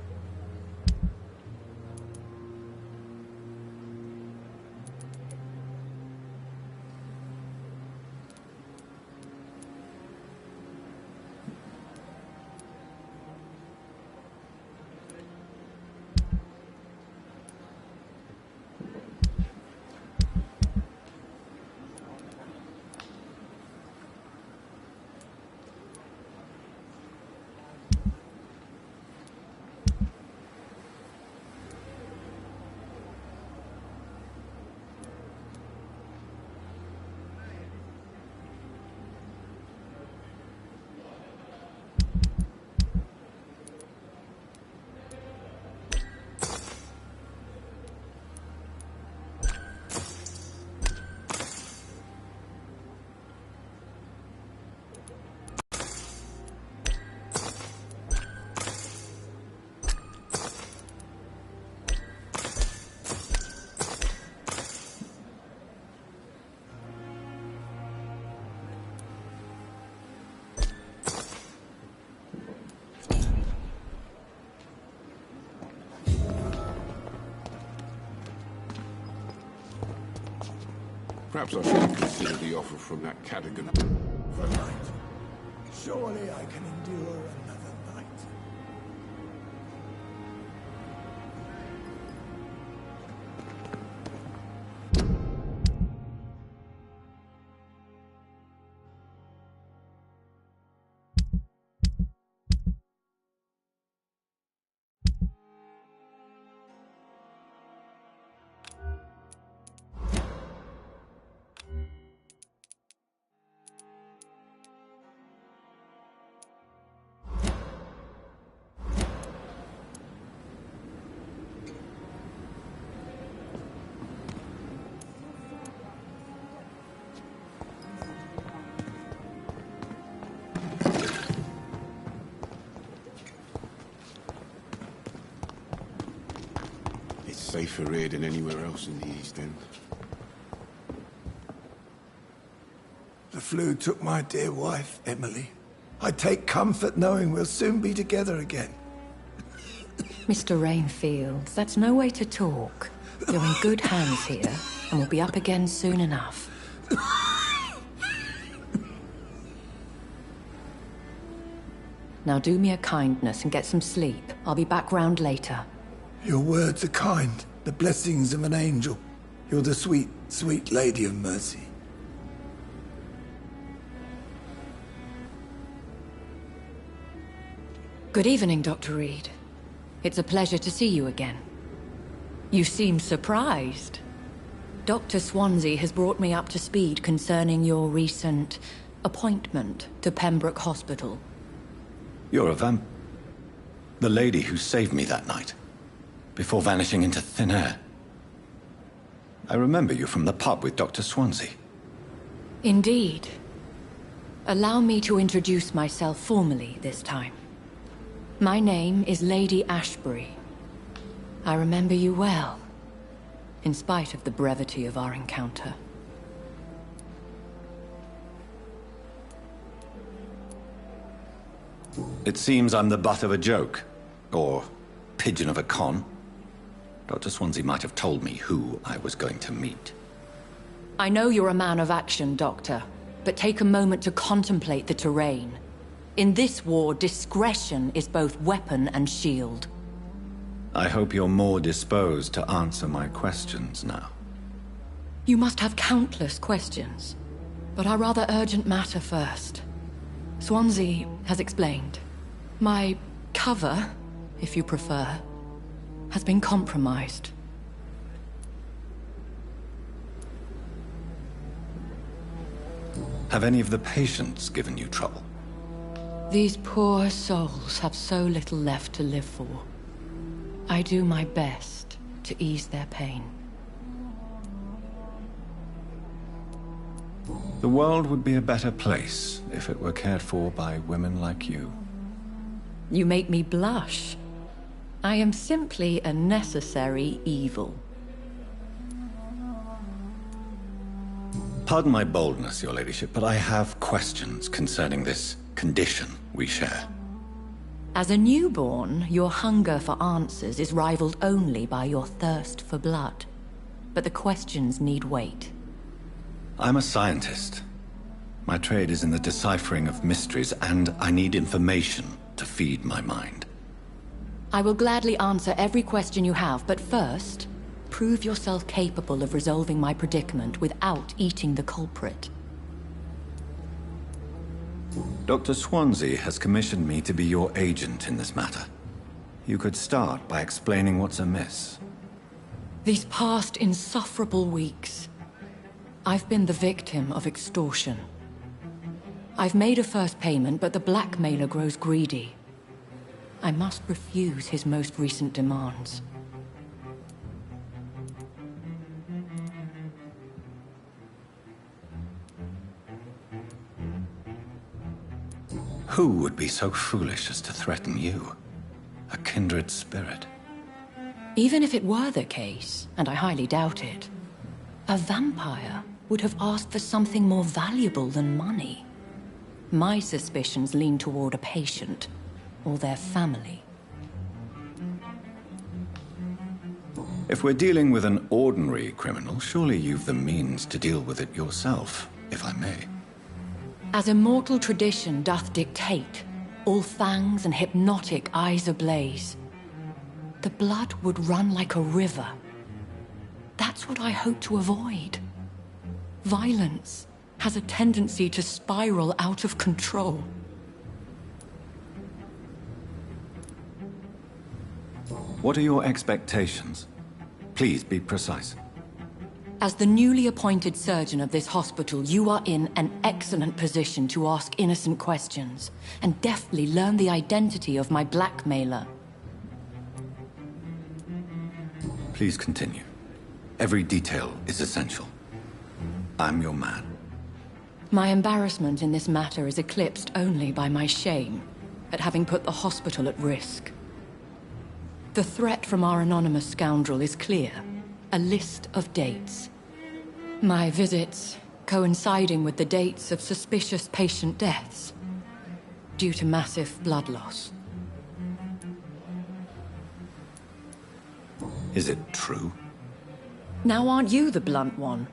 [SPEAKER 10] Perhaps I should consider the offer from that Cadogan.
[SPEAKER 9] For a night. Surely I can endure another night.
[SPEAKER 10] Safer here than anywhere else in the East End.
[SPEAKER 9] The flu took my dear wife, Emily. I take comfort knowing we'll soon be together again.
[SPEAKER 6] Mr. Rainfield, that's no way to talk. You're in good hands here, and we'll be up again soon enough. Now do me a kindness and get some sleep. I'll be back round later.
[SPEAKER 9] Your words are kind, the blessings of an angel. You're the sweet, sweet Lady of Mercy.
[SPEAKER 6] Good evening, Dr. Reed. It's a pleasure to see you again. You seem surprised. Dr. Swansea has brought me up to speed concerning your recent appointment to Pembroke Hospital.
[SPEAKER 2] You're a the lady who saved me that night, before vanishing into thin air. I remember you from the pub with Dr. Swansea.
[SPEAKER 6] Indeed. Allow me to introduce myself formally this time. My name is Lady Ashbury. I remember you well, in spite of the brevity of our encounter.
[SPEAKER 2] It seems I'm the butt of a joke, or pigeon of a con. Dr. Swansea might have told me who I was going to meet.
[SPEAKER 6] I know you're a man of action, Doctor, but take a moment to contemplate the terrain. In this war, discretion is both weapon and shield.
[SPEAKER 2] I hope you're more disposed to answer my questions now.
[SPEAKER 6] You must have countless questions, but our rather urgent matter first. Swansea has explained. My cover, if you prefer, has been compromised.
[SPEAKER 2] Have any of the patients given you trouble?
[SPEAKER 6] These poor souls have so little left to live for. I do my best to ease their pain.
[SPEAKER 2] The world would be a better place if it were cared for by women like you.
[SPEAKER 6] You make me blush. I am simply a necessary evil.
[SPEAKER 2] Pardon my boldness, your ladyship, but I have questions concerning this condition we share.
[SPEAKER 6] As a newborn, your hunger for answers is rivaled only by your thirst for blood. But the questions need wait.
[SPEAKER 2] I'm a scientist. My trade is in the deciphering of mysteries, and I need information to feed my mind.
[SPEAKER 6] I will gladly answer every question you have, but first, prove yourself capable of resolving my predicament without eating the culprit.
[SPEAKER 2] Dr. Swansea has commissioned me to be your agent in this matter. You could start by explaining what's amiss.
[SPEAKER 6] These past insufferable weeks, I've been the victim of extortion. I've made a first payment, but the blackmailer grows greedy. I must refuse his most recent demands.
[SPEAKER 2] Who would be so foolish as to threaten you? A kindred spirit.
[SPEAKER 6] Even if it were the case, and I highly doubt it, a vampire would have asked for something more valuable than money. My suspicions lean toward a patient, or their family.
[SPEAKER 2] If we're dealing with an ordinary criminal, surely you've the means to deal with it yourself, if I may.
[SPEAKER 6] As immortal tradition doth dictate, all fangs and hypnotic eyes ablaze, the blood would run like a river. That's what I hope to avoid. Violence has a tendency to spiral out of control.
[SPEAKER 2] What are your expectations? Please be precise.
[SPEAKER 6] As the newly appointed surgeon of this hospital, you are in an excellent position to ask innocent questions and deftly learn the identity of my blackmailer.
[SPEAKER 2] Please continue. Every detail is essential. I'm your man.
[SPEAKER 6] My embarrassment in this matter is eclipsed only by my shame at having put the hospital at risk. The threat from our anonymous scoundrel is clear. A list of dates. My visits coinciding with the dates of suspicious patient deaths due to massive blood loss.
[SPEAKER 2] Is it true?
[SPEAKER 6] Now aren't you the blunt one?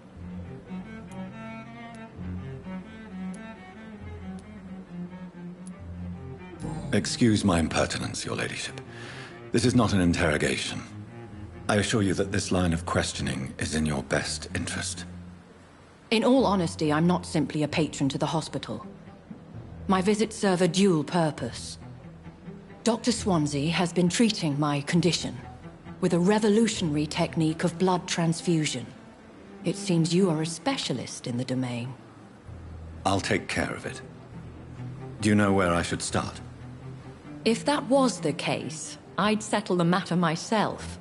[SPEAKER 2] Excuse my impertinence, your ladyship. This is not an interrogation. I assure you that this line of questioning is in your best interest.
[SPEAKER 6] In all honesty, I'm not simply a patron to the hospital. My visits serve a dual purpose. Dr. Swansea has been treating my condition with a revolutionary technique of blood transfusion. It seems you are a specialist in the domain.
[SPEAKER 2] I'll take care of it. Do you know where I should start?
[SPEAKER 6] If that was the case, I'd settle the matter myself.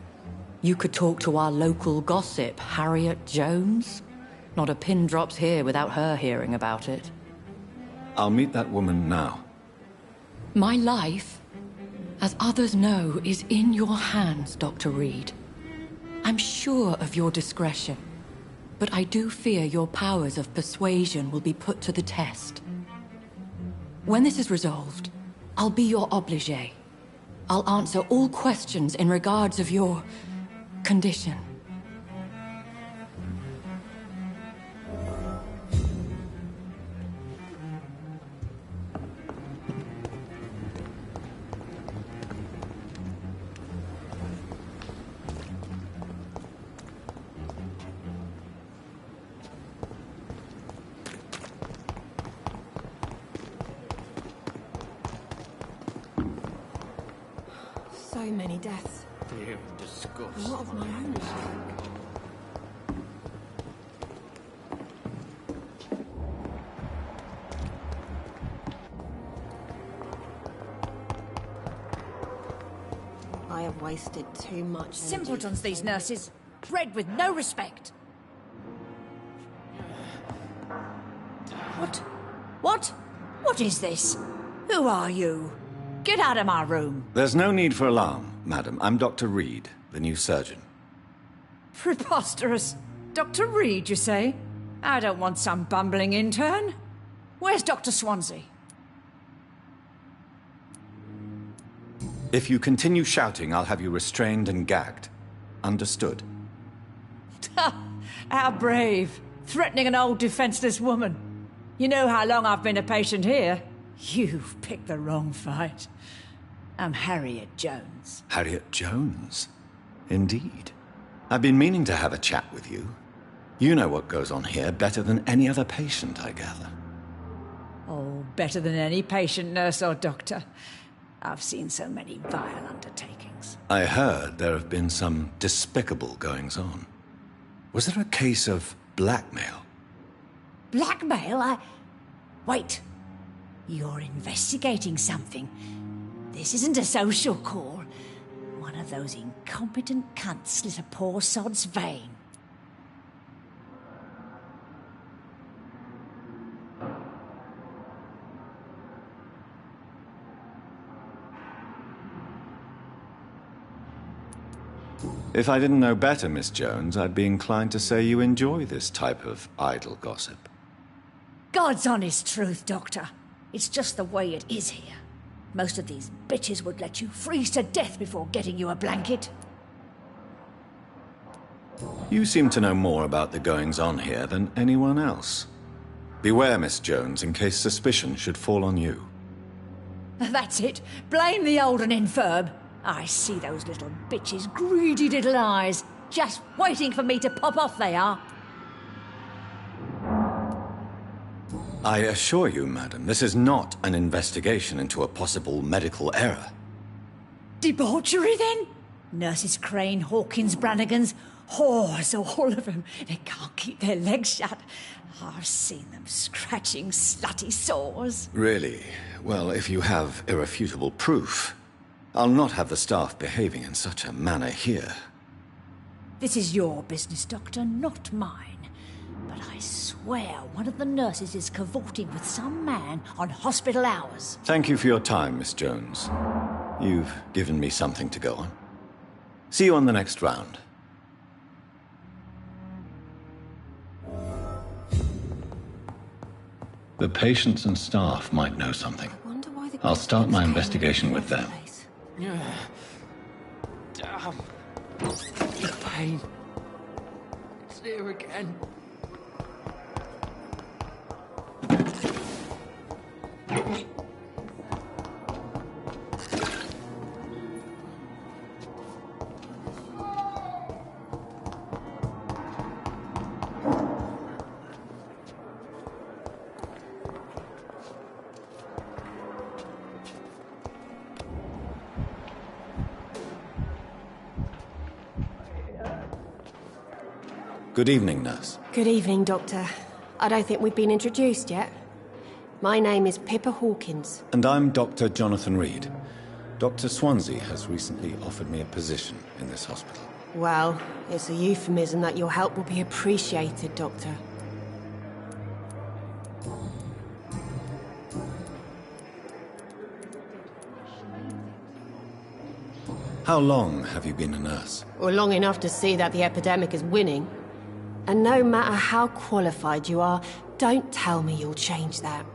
[SPEAKER 6] You could talk to our local gossip, Harriet Jones. Not a pin drops here without her hearing about it.
[SPEAKER 2] I'll meet that woman now.
[SPEAKER 6] My life, as others know, is in your hands, Dr. Reed. I'm sure of your discretion, but I do fear your powers of persuasion will be put to the test. When this is resolved, I'll be your obligé. I'll answer all questions in regards of your condition.
[SPEAKER 4] So many deaths.
[SPEAKER 7] Fear and disgust.
[SPEAKER 4] A lot of my own. I have wasted too much.
[SPEAKER 11] Simpletons, these nurses. Bred with no respect. What? What? What is this? Who are you? Get out of my room.
[SPEAKER 2] There's no need for alarm, madam. I'm Dr. Reed, the new surgeon.
[SPEAKER 11] Preposterous. Dr. Reed, you say? I don't want some bumbling intern. Where's Dr. Swansea?
[SPEAKER 2] If you continue shouting, I'll have you restrained and gagged. Understood?
[SPEAKER 11] How brave. Threatening an old defenseless woman. You know how long I've been a patient here. You've picked the wrong fight. I'm Harriet Jones.
[SPEAKER 2] Harriet Jones? Indeed. I've been meaning to have a chat with you. You know what goes on here better than any other patient, I gather.
[SPEAKER 11] Oh, better than any patient, nurse or doctor. I've seen so many vile undertakings.
[SPEAKER 2] I heard there have been some despicable goings-on. Was there a case of blackmail?
[SPEAKER 11] Blackmail? Wait. You're investigating something. This isn't a social call. One of those incompetent cunts slit a poor sod's vein.
[SPEAKER 2] If I didn't know better, Miss Jones, I'd be inclined to say you enjoy this type of idle gossip.
[SPEAKER 11] God's honest truth, Doctor. It's just the way it is here. Most of these bitches would let you freeze to death before getting you a blanket.
[SPEAKER 2] You seem to know more about the goings-on here than anyone else. Beware, Miss Jones, in case suspicion should fall on you.
[SPEAKER 11] That's it. Blame the old and infirm. I see those little bitches' greedy little eyes. Just waiting for me to pop off, they are.
[SPEAKER 2] I assure you, madam, this is not an investigation into a possible medical error.
[SPEAKER 11] Debauchery, then? Nurses Crane, Hawkins, Brannigans, whores, all of them. They can't keep their legs shut. I've seen them scratching slutty sores.
[SPEAKER 2] Really? Well, if you have irrefutable proof, I'll not have the staff behaving in such a manner here.
[SPEAKER 11] This is your business, Doctor, not mine. But I swear one of the nurses is cavorting with some man on hospital hours.
[SPEAKER 2] Thank you for your time, Miss Jones. You've given me something to go on. See you on the next round. The patients and staff might know something. I'll start my investigation with them.
[SPEAKER 7] The pain. It's there again.
[SPEAKER 2] Good evening, nurse.
[SPEAKER 4] Good evening, Doctor. I don't think we've been introduced yet. My name is Pippa Hawkins.
[SPEAKER 2] And I'm Dr. Jonathan Reed. Dr. Swansea has recently offered me a position in this hospital.
[SPEAKER 4] Well, it's a euphemism that your help will be appreciated, Doctor.
[SPEAKER 2] How long have you been a nurse?
[SPEAKER 4] Well, long enough to see that the epidemic is winning. And no matter how qualified you are, don't tell me you'll change that.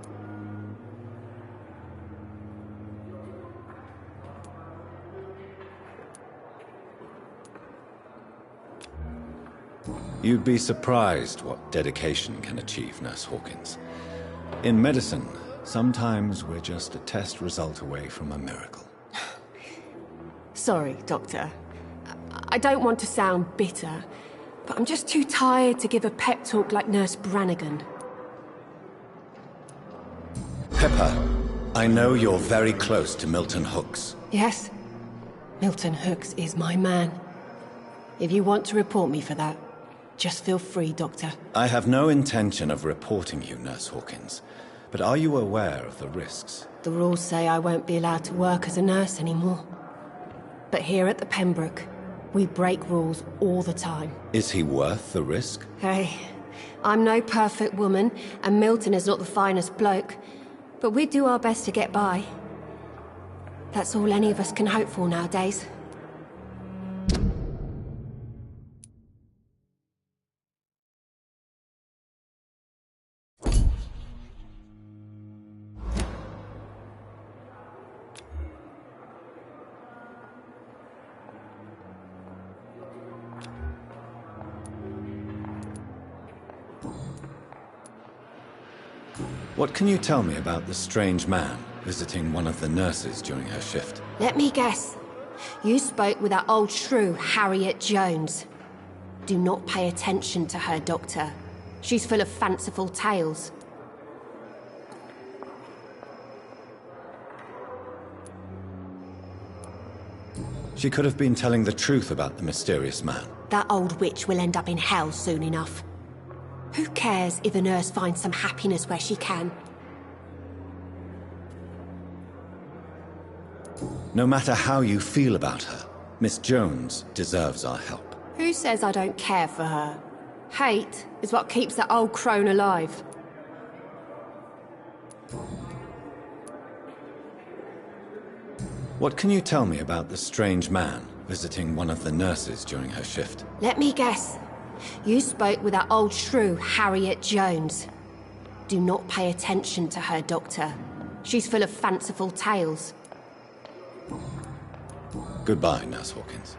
[SPEAKER 2] You'd be surprised what dedication can achieve, Nurse Hawkins. In medicine, sometimes we're just a test result away from a miracle.
[SPEAKER 4] Sorry, Doctor. I don't want to sound bitter, but I'm just too tired to give a pep talk like Nurse Brannigan.
[SPEAKER 2] Pepper, I know you're very close to Milton Hooks.
[SPEAKER 4] Yes? Milton Hooks is my man. If you want to report me for that, just feel free, Doctor.
[SPEAKER 2] I have no intention of reporting you, Nurse Hawkins. But are you aware of the risks?
[SPEAKER 4] The rules say I won't be allowed to work as a nurse anymore. But here at the Pembroke, we break rules all the time.
[SPEAKER 2] Is he worth the risk?
[SPEAKER 4] Hey, I'm no perfect woman, and Milton is not the finest bloke. But we do our best to get by. That's all any of us can hope for nowadays.
[SPEAKER 2] What can you tell me about the strange man visiting one of the nurses during her shift?
[SPEAKER 4] Let me guess. You spoke with that old shrew, Harriet Jones. Do not pay attention to her, Doctor. She's full of fanciful tales.
[SPEAKER 2] She could have been telling the truth about the mysterious man.
[SPEAKER 4] That old witch will end up in hell soon enough. Who cares if a nurse finds some happiness where she can?
[SPEAKER 2] No matter how you feel about her, Miss Jones deserves our help.
[SPEAKER 4] Who says I don't care for her? Hate is what keeps that old crone alive.
[SPEAKER 2] What can you tell me about the strange man visiting one of the nurses during her shift?
[SPEAKER 4] Let me guess. You spoke with that old shrew, Harriet Jones. Do not pay attention to her, Doctor. She's full of fanciful tales.
[SPEAKER 2] Goodbye, Nurse Hawkins.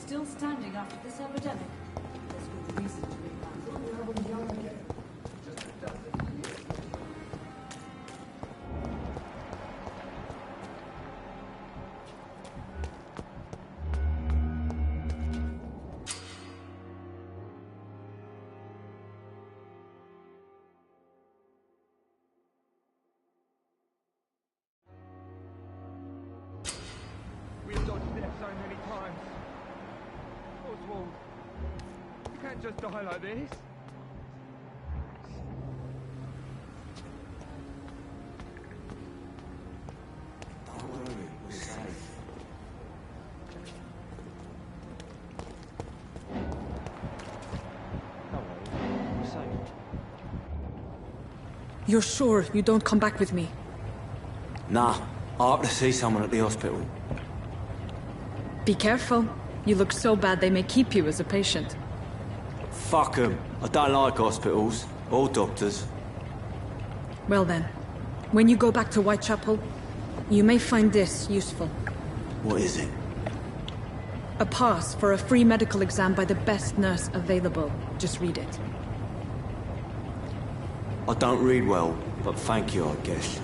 [SPEAKER 11] still standing after this epidemic. There's good reason to be glad.
[SPEAKER 12] We've dodged death so many times. Oswald, you can't just die like this.
[SPEAKER 13] Don't worry, we're safe. Don't worry, we're safe.
[SPEAKER 3] You're sure you don't come back with me?
[SPEAKER 13] Nah, I have to see someone at the hospital.
[SPEAKER 3] Be careful. You look so bad they may keep you as a patient.
[SPEAKER 13] Fuck 'em. I don't like hospitals. Or doctors.
[SPEAKER 3] Well then, when you go back to Whitechapel, you may find this useful.
[SPEAKER 13] What is it?
[SPEAKER 3] A pass for a free medical exam by the best nurse available. Just read it.
[SPEAKER 13] I don't read well, but thank you, I guess.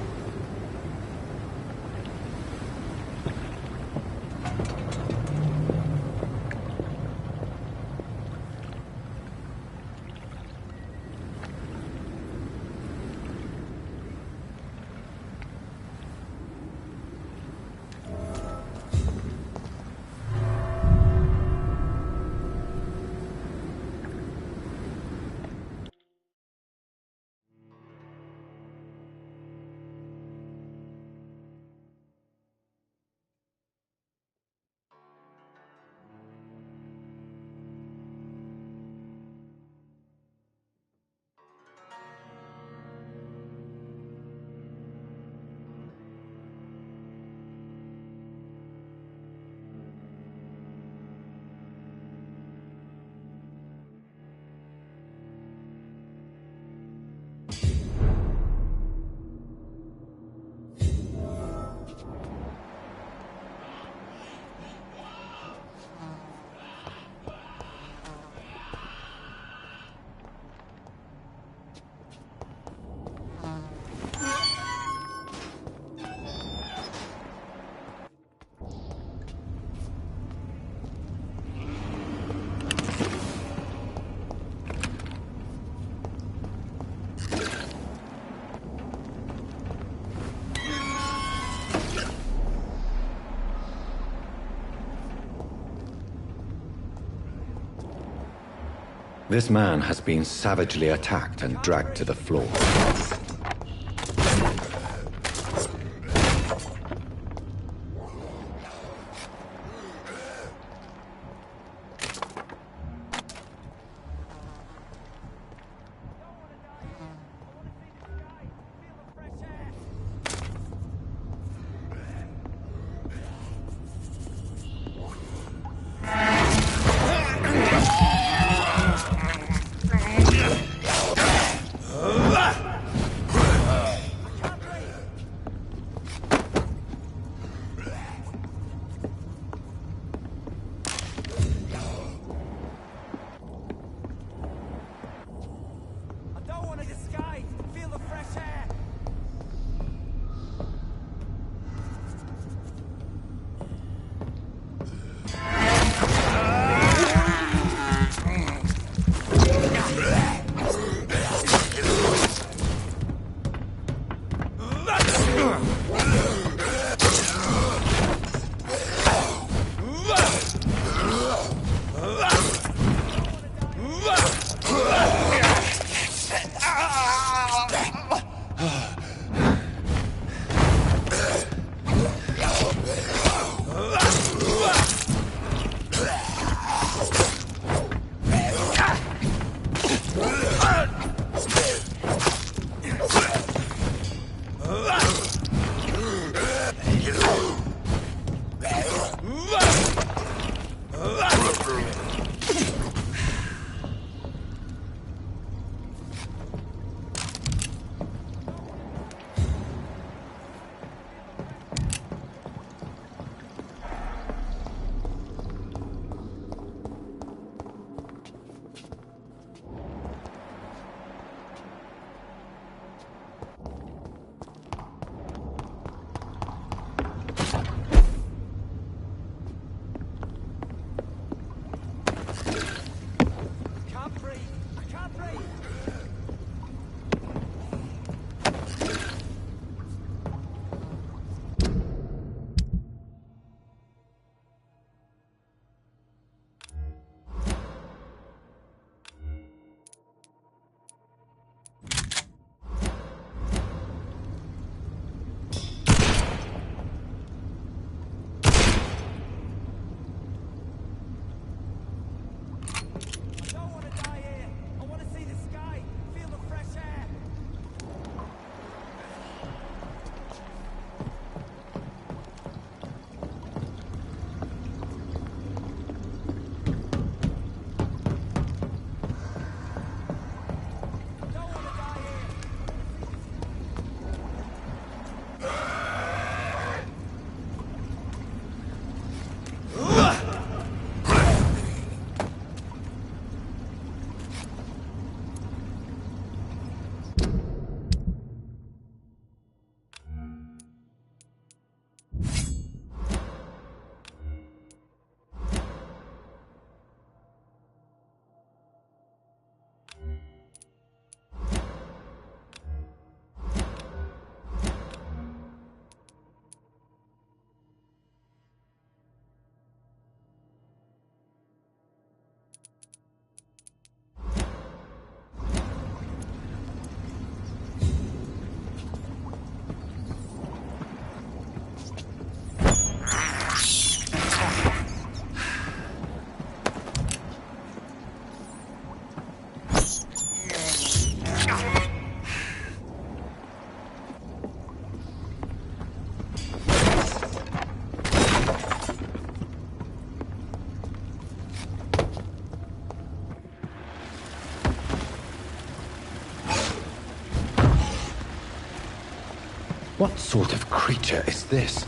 [SPEAKER 2] This man has been savagely attacked and dragged to the floor. What sort of creature is this?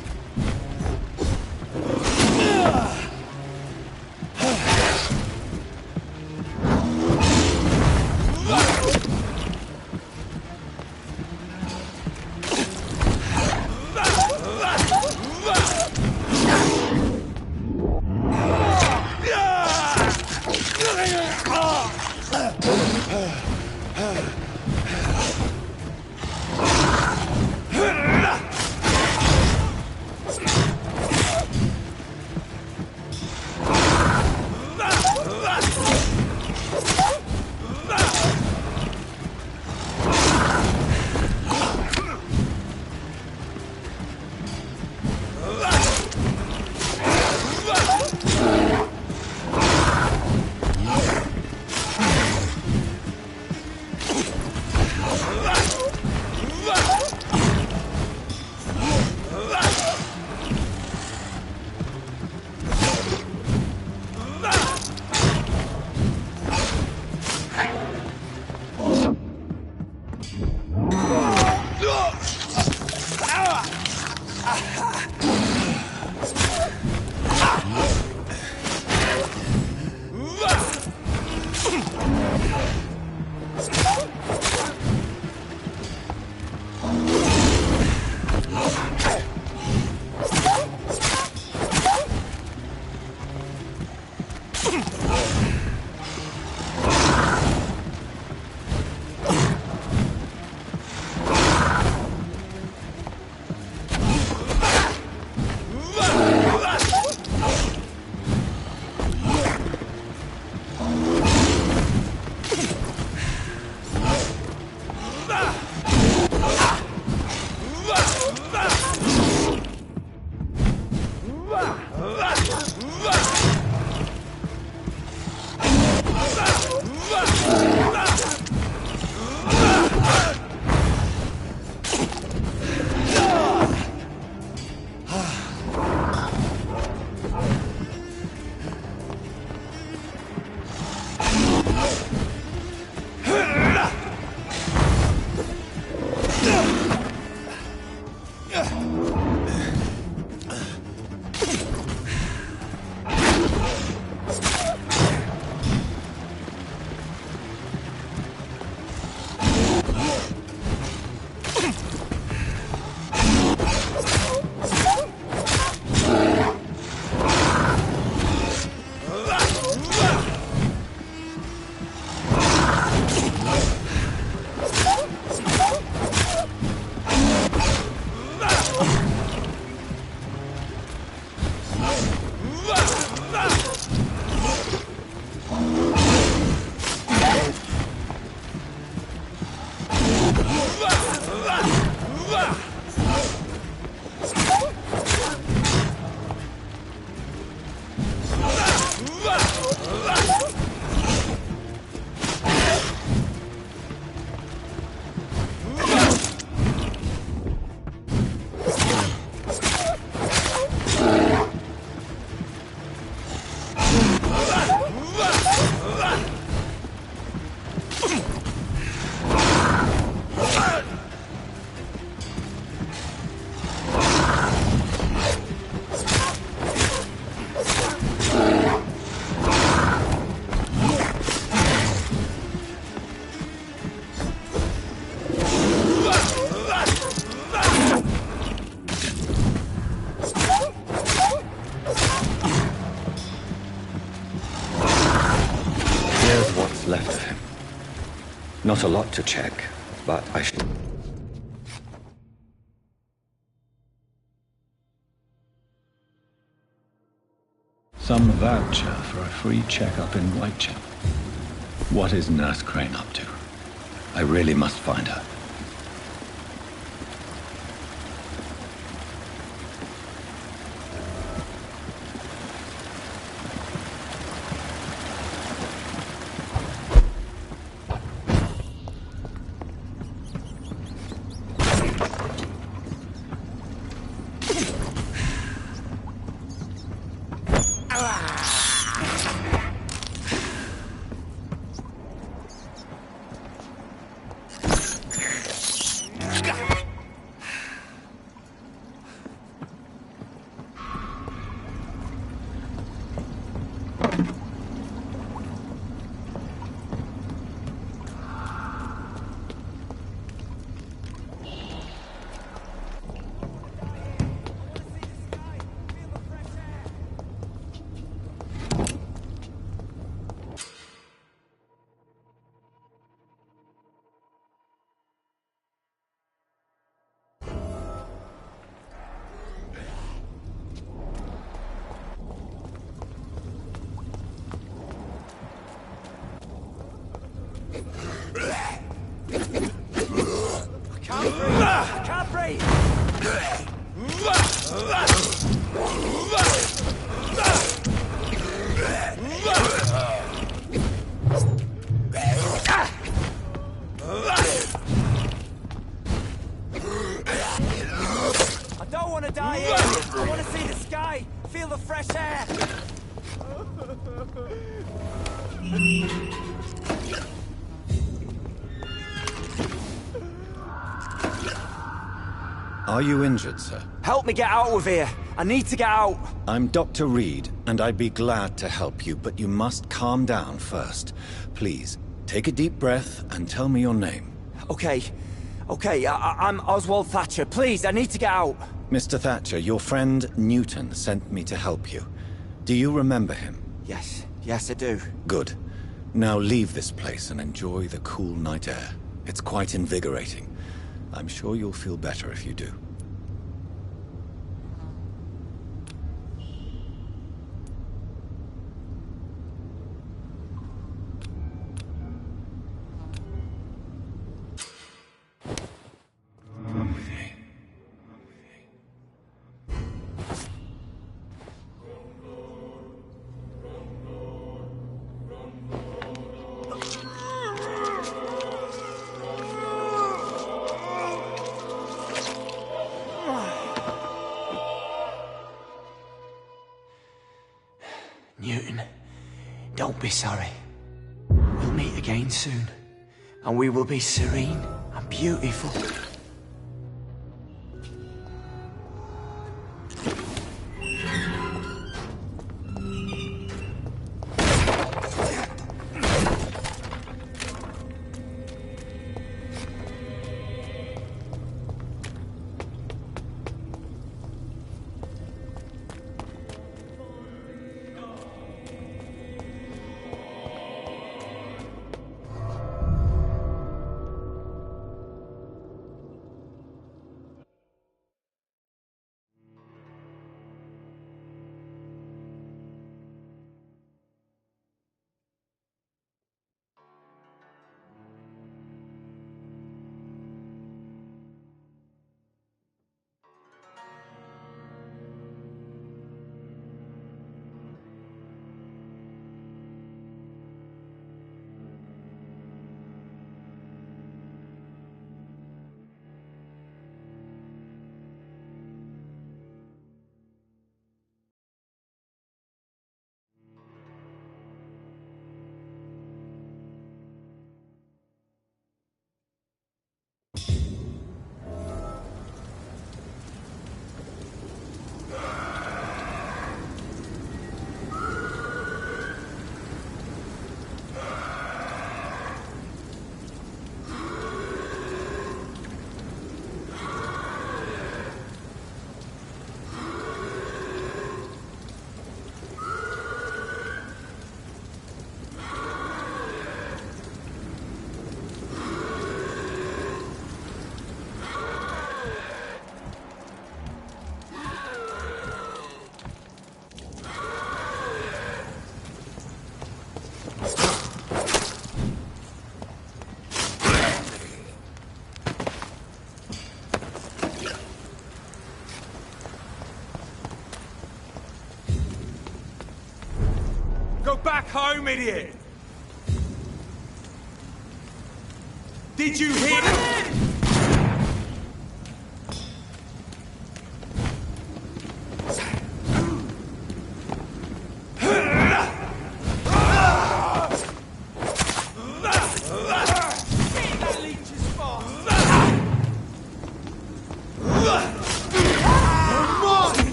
[SPEAKER 2] Left of him. Not a lot to check, but I should... Some voucher for a free checkup in Whitechapel. What is Nurse Crane up to? I really must find her. Are you injured, sir?
[SPEAKER 13] Help me get out of here. I need to get out.
[SPEAKER 2] I'm Dr. Reed, and I'd be glad to help you, but you must calm down first. Please, take a deep breath and tell me your name.
[SPEAKER 13] Okay. I'm Oswald Thatcher. Please, I need to get out.
[SPEAKER 2] Mr. Thatcher, your friend Newton sent me to help you. Do you remember him?
[SPEAKER 13] Yes, I do.
[SPEAKER 2] Good. Now leave this place and enjoy the cool night air. It's quite invigorating. I'm sure you'll feel better if you do.
[SPEAKER 13] Newton, don't be sorry. We'll meet again soon, and we will be serene and beautiful.
[SPEAKER 1] Go back home, idiot! Did you hear it?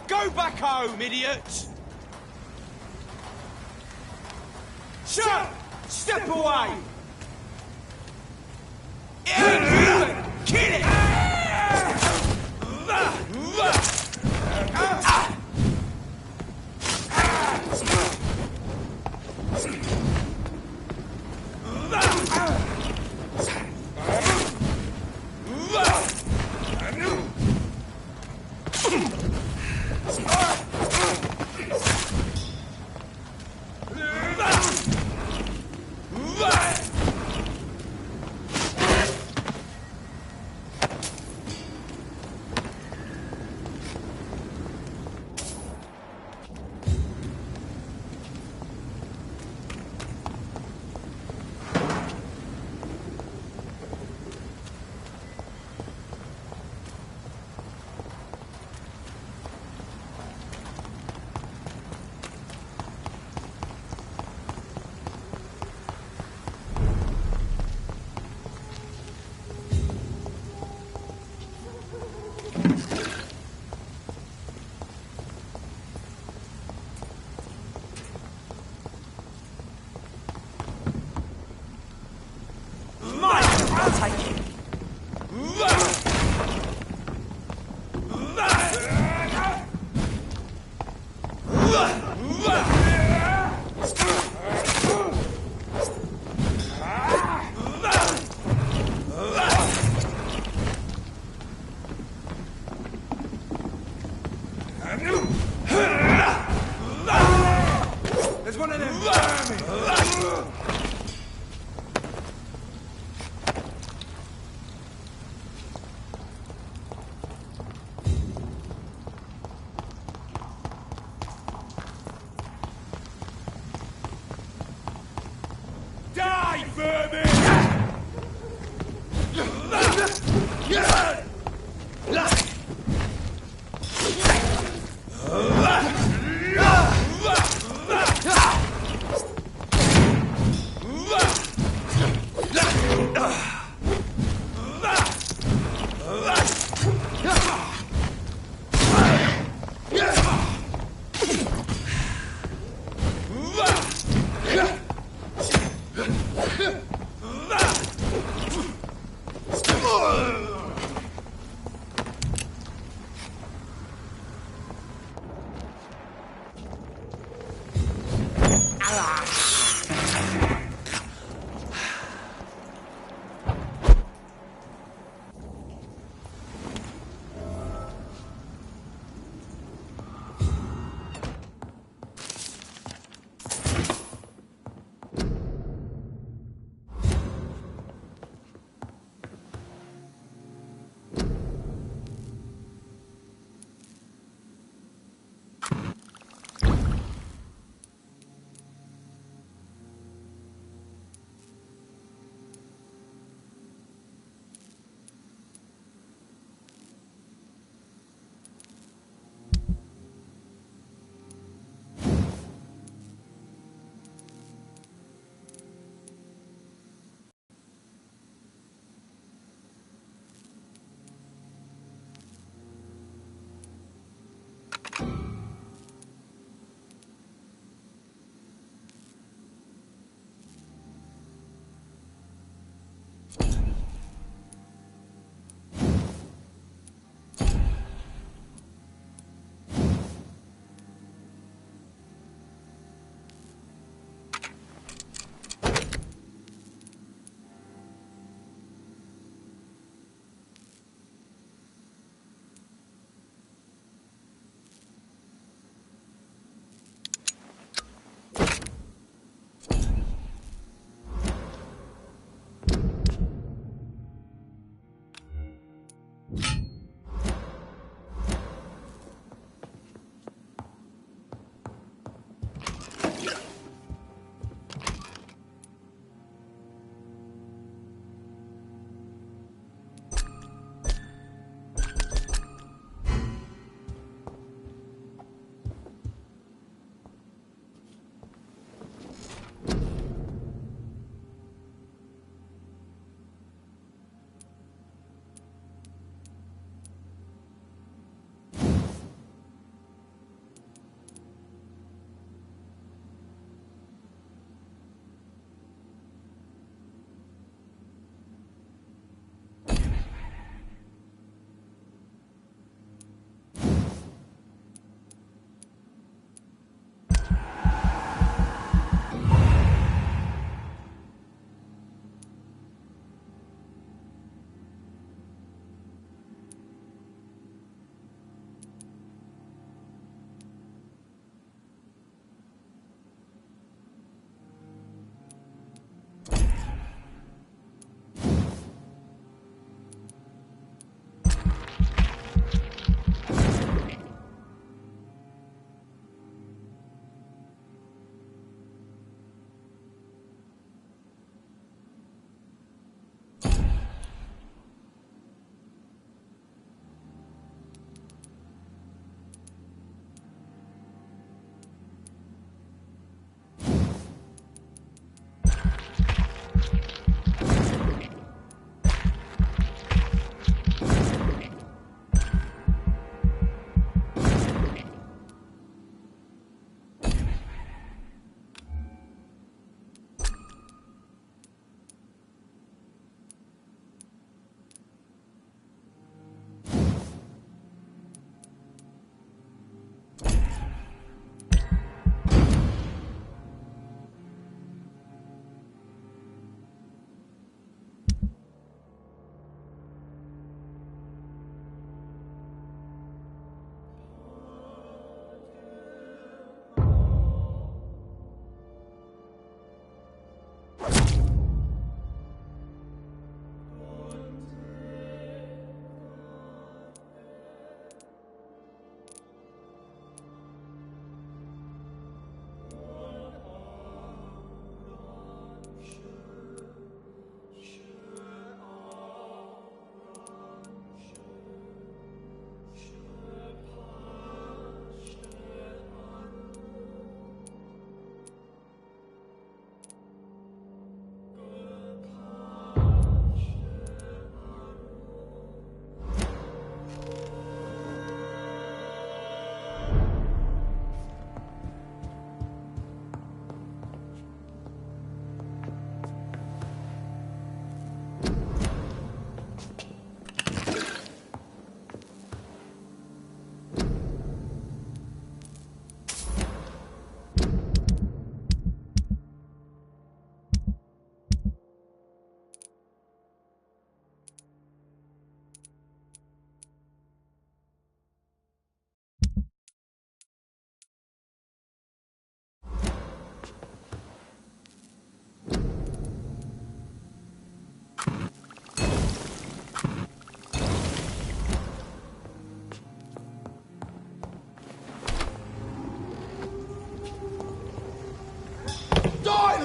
[SPEAKER 1] Go back home, idiot! Shut! Step away! It ain't human! Kill it! one of them vermin! Die, vermin!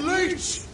[SPEAKER 9] Leech!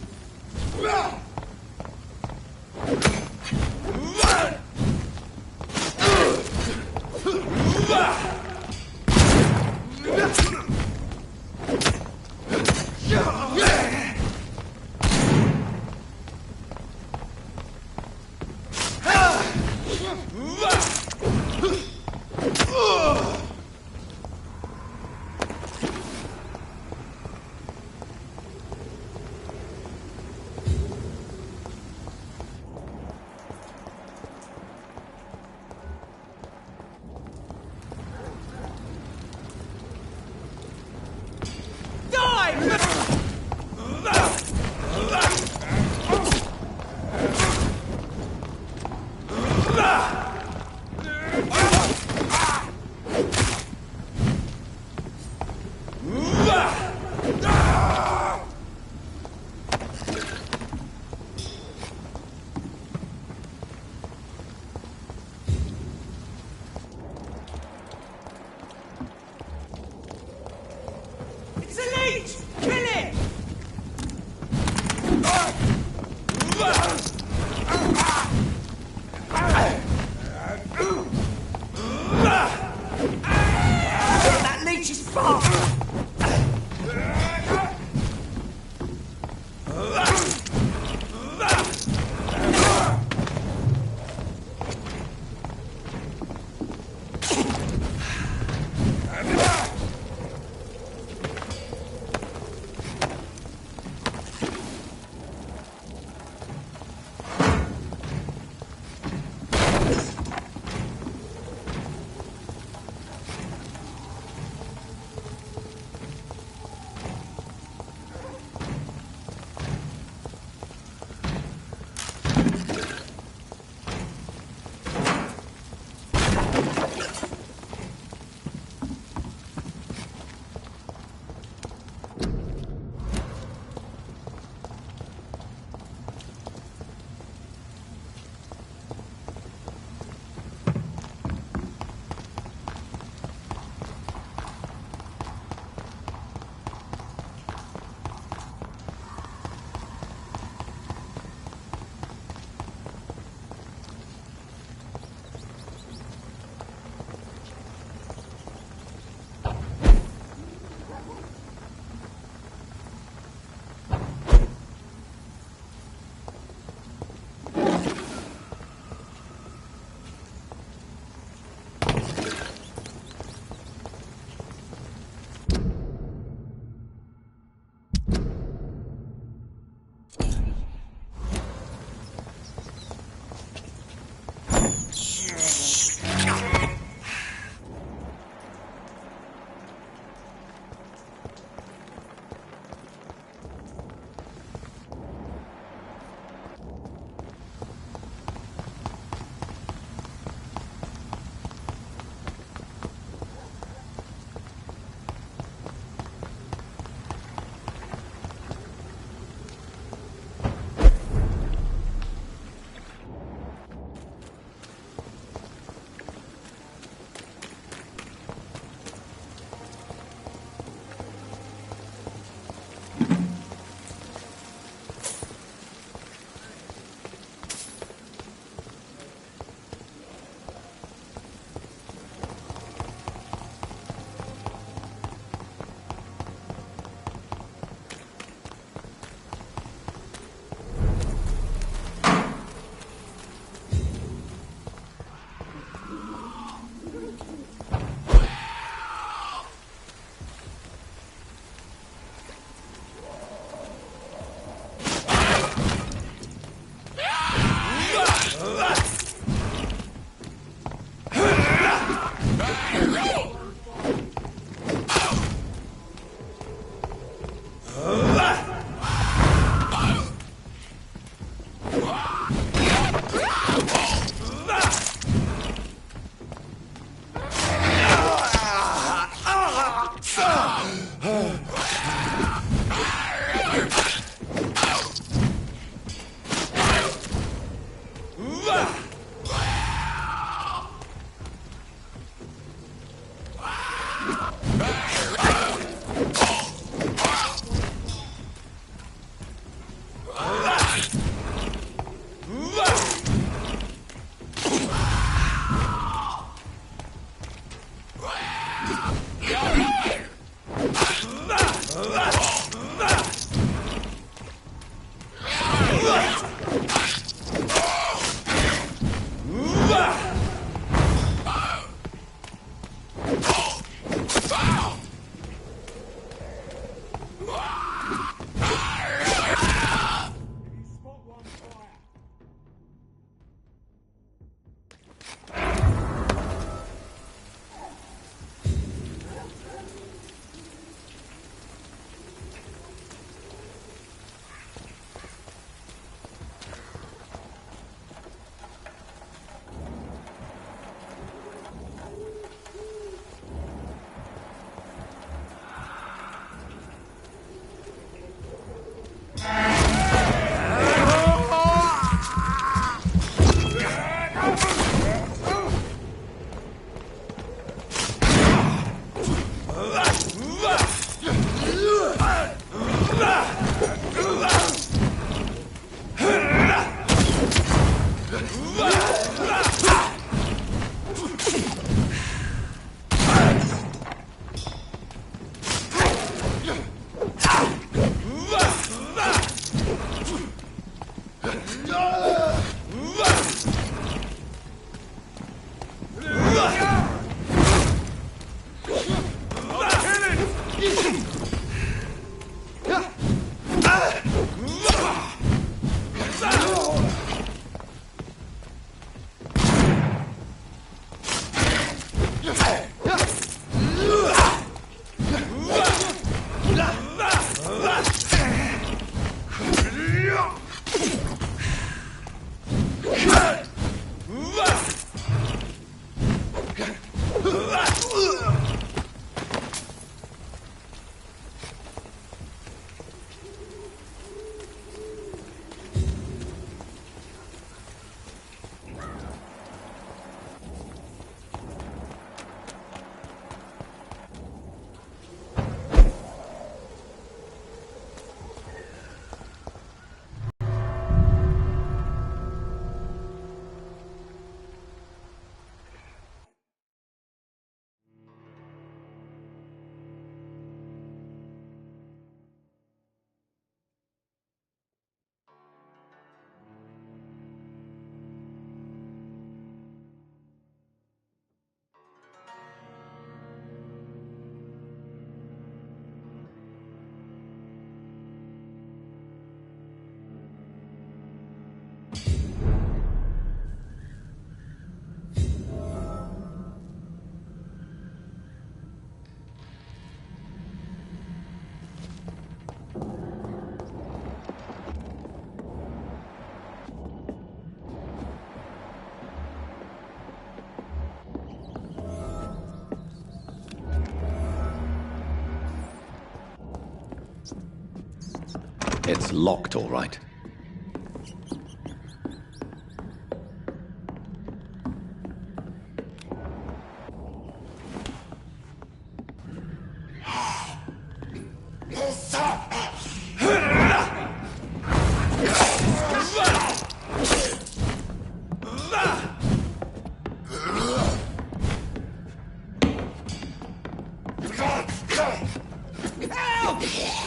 [SPEAKER 2] It's locked, all right.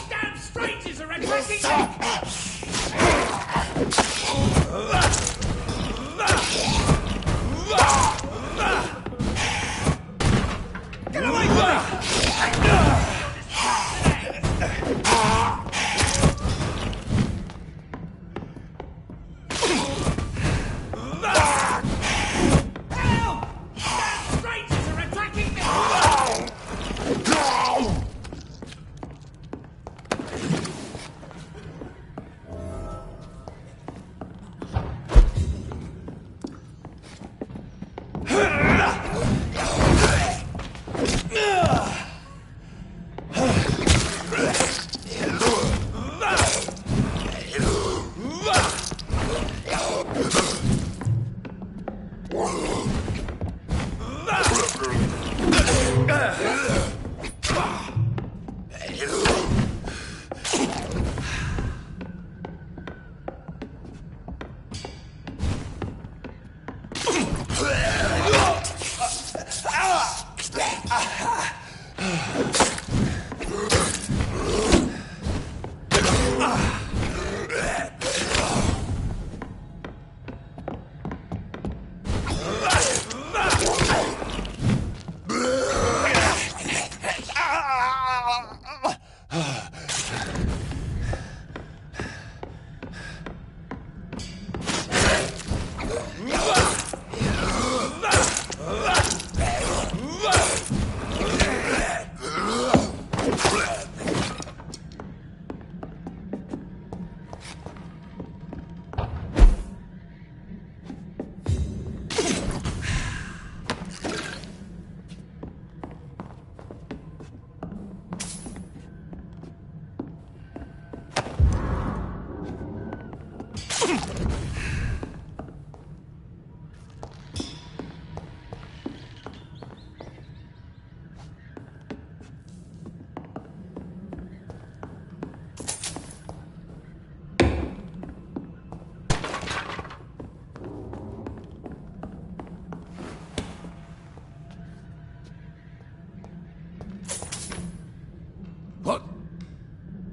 [SPEAKER 12] Damn strangers are attacking me! Get away from me! Help! Damn strangers are attacking me!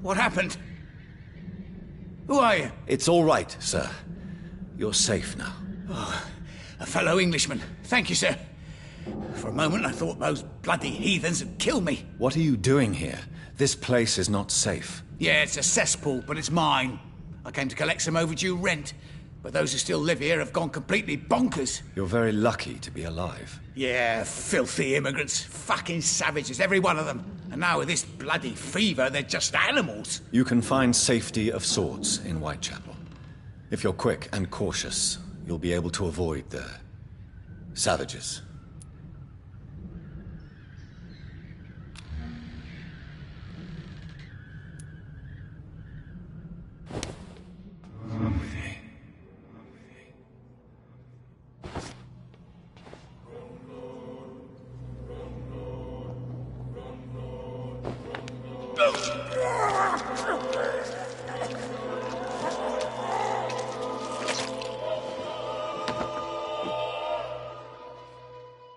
[SPEAKER 14] What happened? Who are you?
[SPEAKER 2] It's all right, sir. You're safe now.
[SPEAKER 14] Oh, a fellow Englishman. Thank you, sir. For a moment I thought those bloody heathens had killed me.
[SPEAKER 2] What are you doing here? This place is not safe.
[SPEAKER 14] Yeah, it's a cesspool, but it's mine. I came to collect some overdue rent, but those who still live here have gone completely bonkers.
[SPEAKER 2] You're very lucky to be alive.
[SPEAKER 14] Yeah, filthy immigrants. Fucking savages, every one of them. And now with this bloody fever, they're just animals.
[SPEAKER 2] You can find safety of sorts in Whitechapel. If you're quick and cautious, you'll be able to avoid the savages.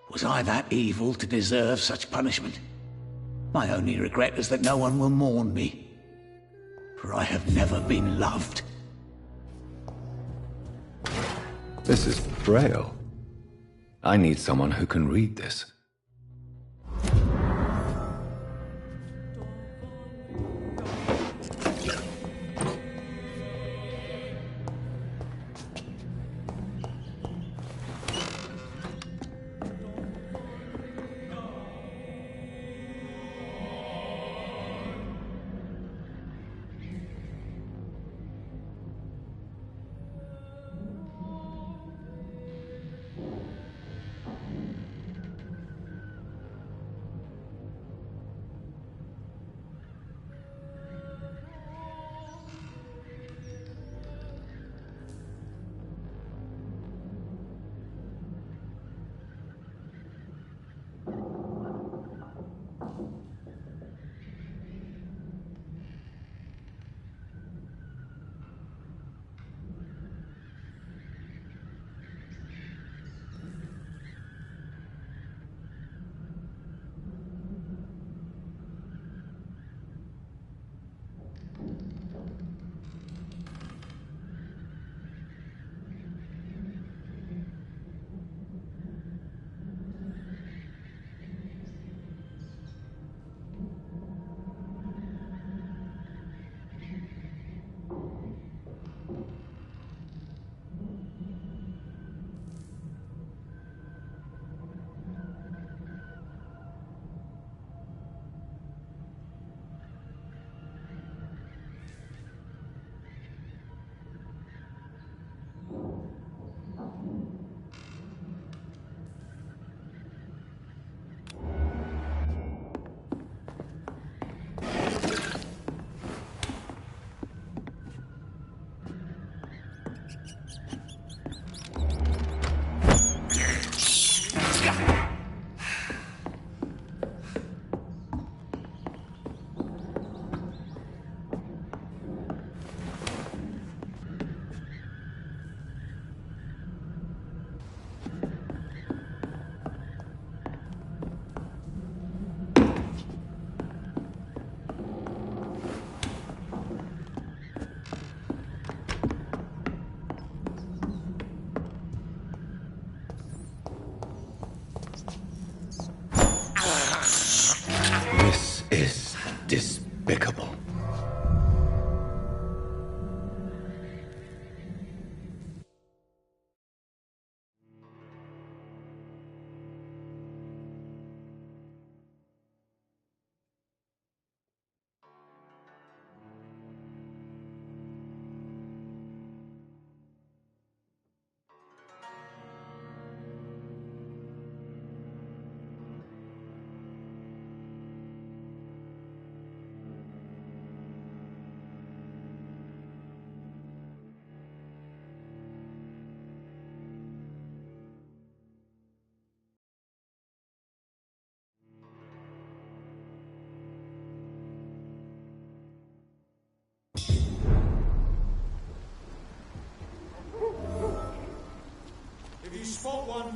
[SPEAKER 14] Was I that evil to deserve such punishment? My only regret is that no one will mourn me, for I have never been loved.
[SPEAKER 2] This is Braille. I need someone who can read this.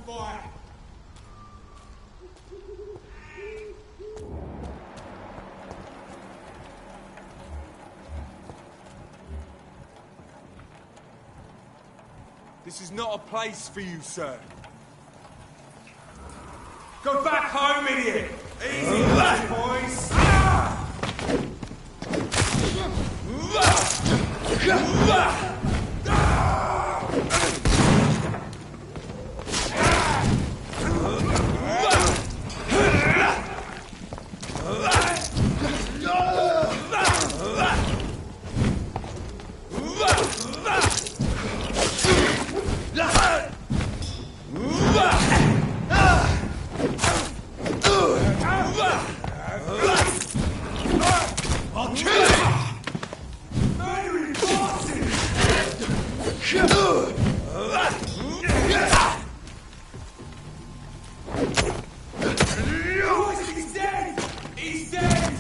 [SPEAKER 1] on fire! This is not a place for you, sir. Go back home, idiot! Easy, boys!
[SPEAKER 12] I'll kill you! Murdering bosses! He's dead! He's dead!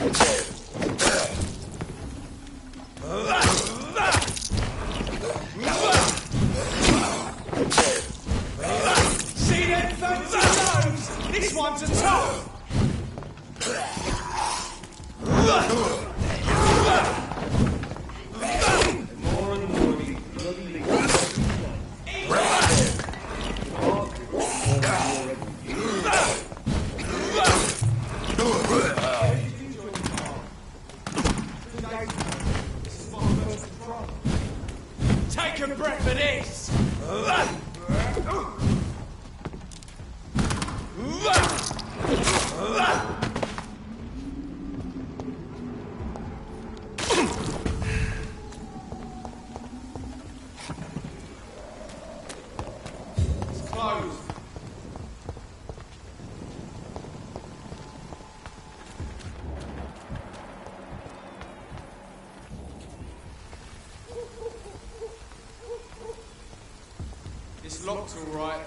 [SPEAKER 15] See them fancy nose? This one's a top! Take a breath for this! It's closed. It's locked all right.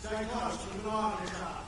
[SPEAKER 15] Stay close, keep an eye on this up.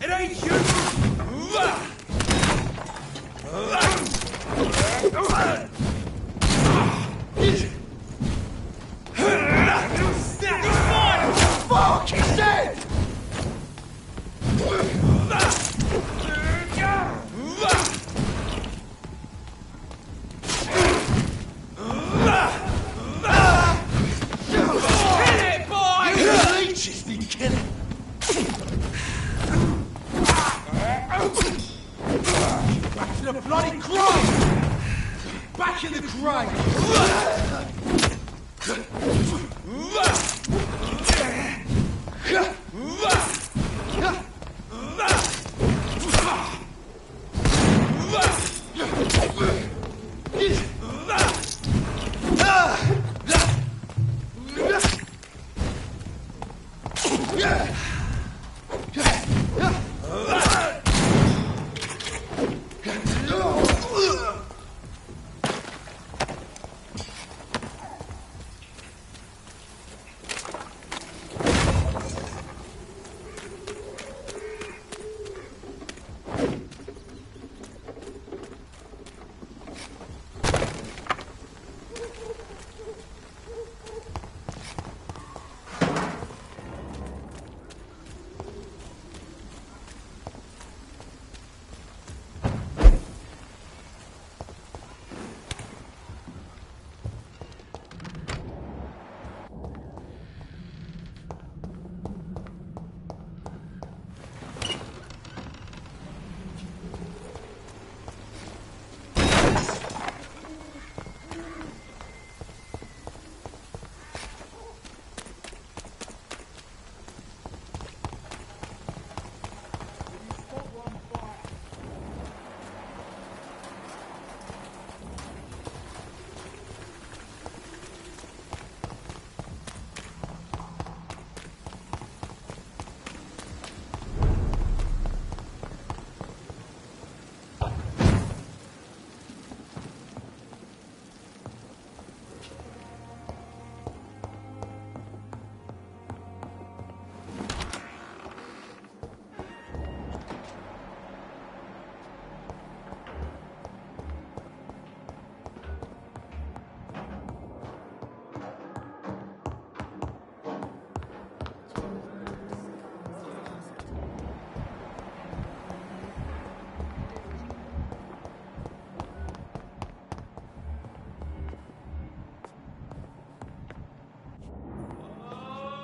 [SPEAKER 15] It ain't you! Fuck! He's dead! Kill it, boy! You leeches need killing! Back to the bloody grave! Back in the grave!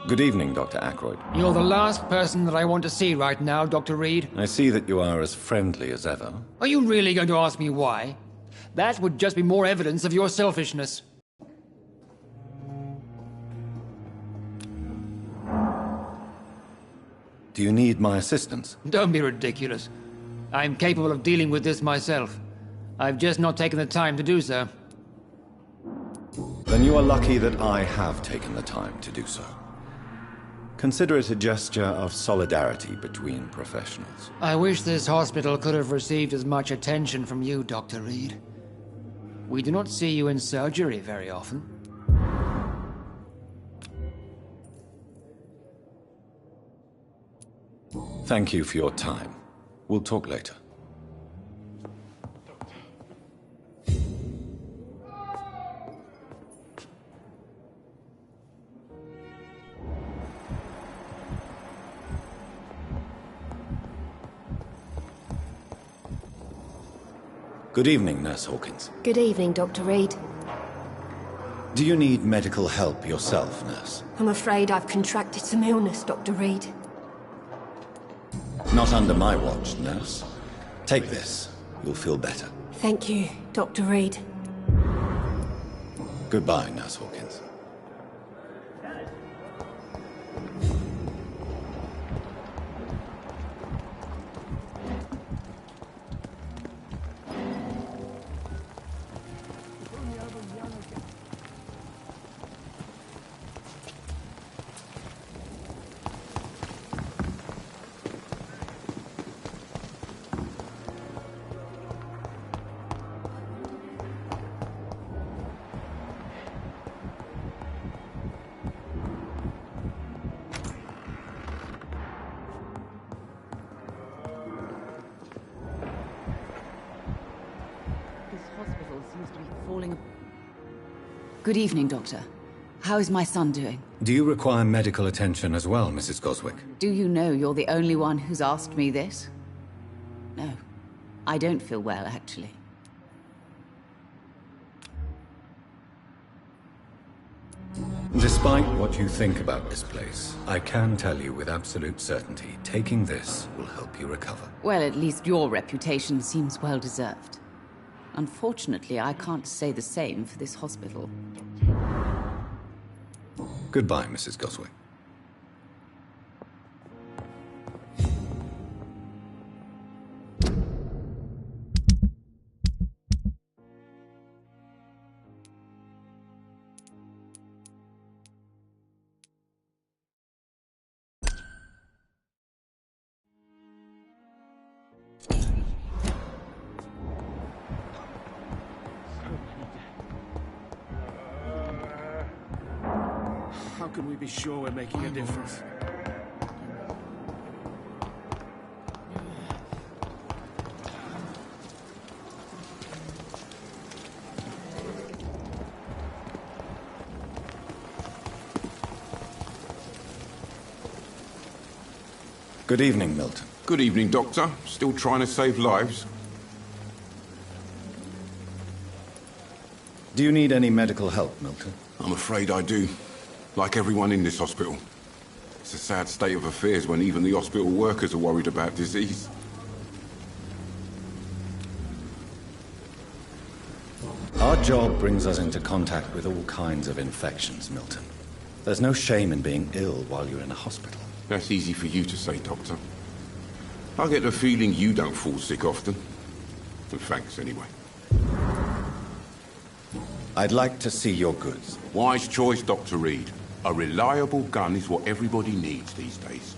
[SPEAKER 2] Good evening, Dr. Ackroyd.
[SPEAKER 7] You're the last person that I want to see right now, Dr. Reed.
[SPEAKER 2] I see that you are as friendly as ever.
[SPEAKER 7] Are you really going to ask me why? That would just be more evidence of your selfishness.
[SPEAKER 2] Do you need my assistance?
[SPEAKER 7] Don't be ridiculous. I'm capable of dealing with this myself. I've just not taken the time to do so.
[SPEAKER 2] Then you are lucky that I have taken the time to do so. Consider it a gesture of solidarity between professionals.
[SPEAKER 7] I wish this hospital could have received as much attention from you, Dr. Reed. We do not see you in surgery very often.
[SPEAKER 2] Thank you for your time. We'll talk later. Good evening, Nurse Hawkins.
[SPEAKER 4] Good evening, Dr. Reed.
[SPEAKER 2] Do you need medical help yourself, Nurse?
[SPEAKER 4] I'm afraid I've contracted some illness, Dr. Reed.
[SPEAKER 2] Not under my watch, Nurse. Take this. You'll feel better.
[SPEAKER 4] Thank you, Dr. Reed.
[SPEAKER 2] Goodbye, Nurse Hawkins.
[SPEAKER 6] Good evening, Doctor. How is my son doing?
[SPEAKER 2] Do you require medical attention as well, Mrs. Goswick?
[SPEAKER 6] Do you know you're the only one who's asked me this? No. I don't feel well, actually.
[SPEAKER 2] Despite what you think about this place, I can tell you with absolute certainty, taking this will help you recover.
[SPEAKER 6] Well, at least your reputation seems well-deserved. Unfortunately, I can't say the same for this hospital.
[SPEAKER 2] Goodbye, Mrs. Goswick.
[SPEAKER 15] How can we be sure we're making a difference?
[SPEAKER 2] Good evening, Milton.
[SPEAKER 10] Good evening, Doctor. Still trying to save lives?
[SPEAKER 2] Do you need any medical help, Milton?
[SPEAKER 10] I'm afraid I do. Like everyone in this hospital. It's a sad state of affairs when even the hospital workers are worried about disease.
[SPEAKER 2] Our job brings us into contact with all kinds of infections, Milton. There's no shame in being ill while you're in a hospital.
[SPEAKER 10] That's easy for you to say, Doctor. I get the feeling you don't fall sick often. And thanks, anyway.
[SPEAKER 2] I'd like to see your goods.
[SPEAKER 10] Wise choice, Dr. Reed. A reliable gun is what everybody needs these days.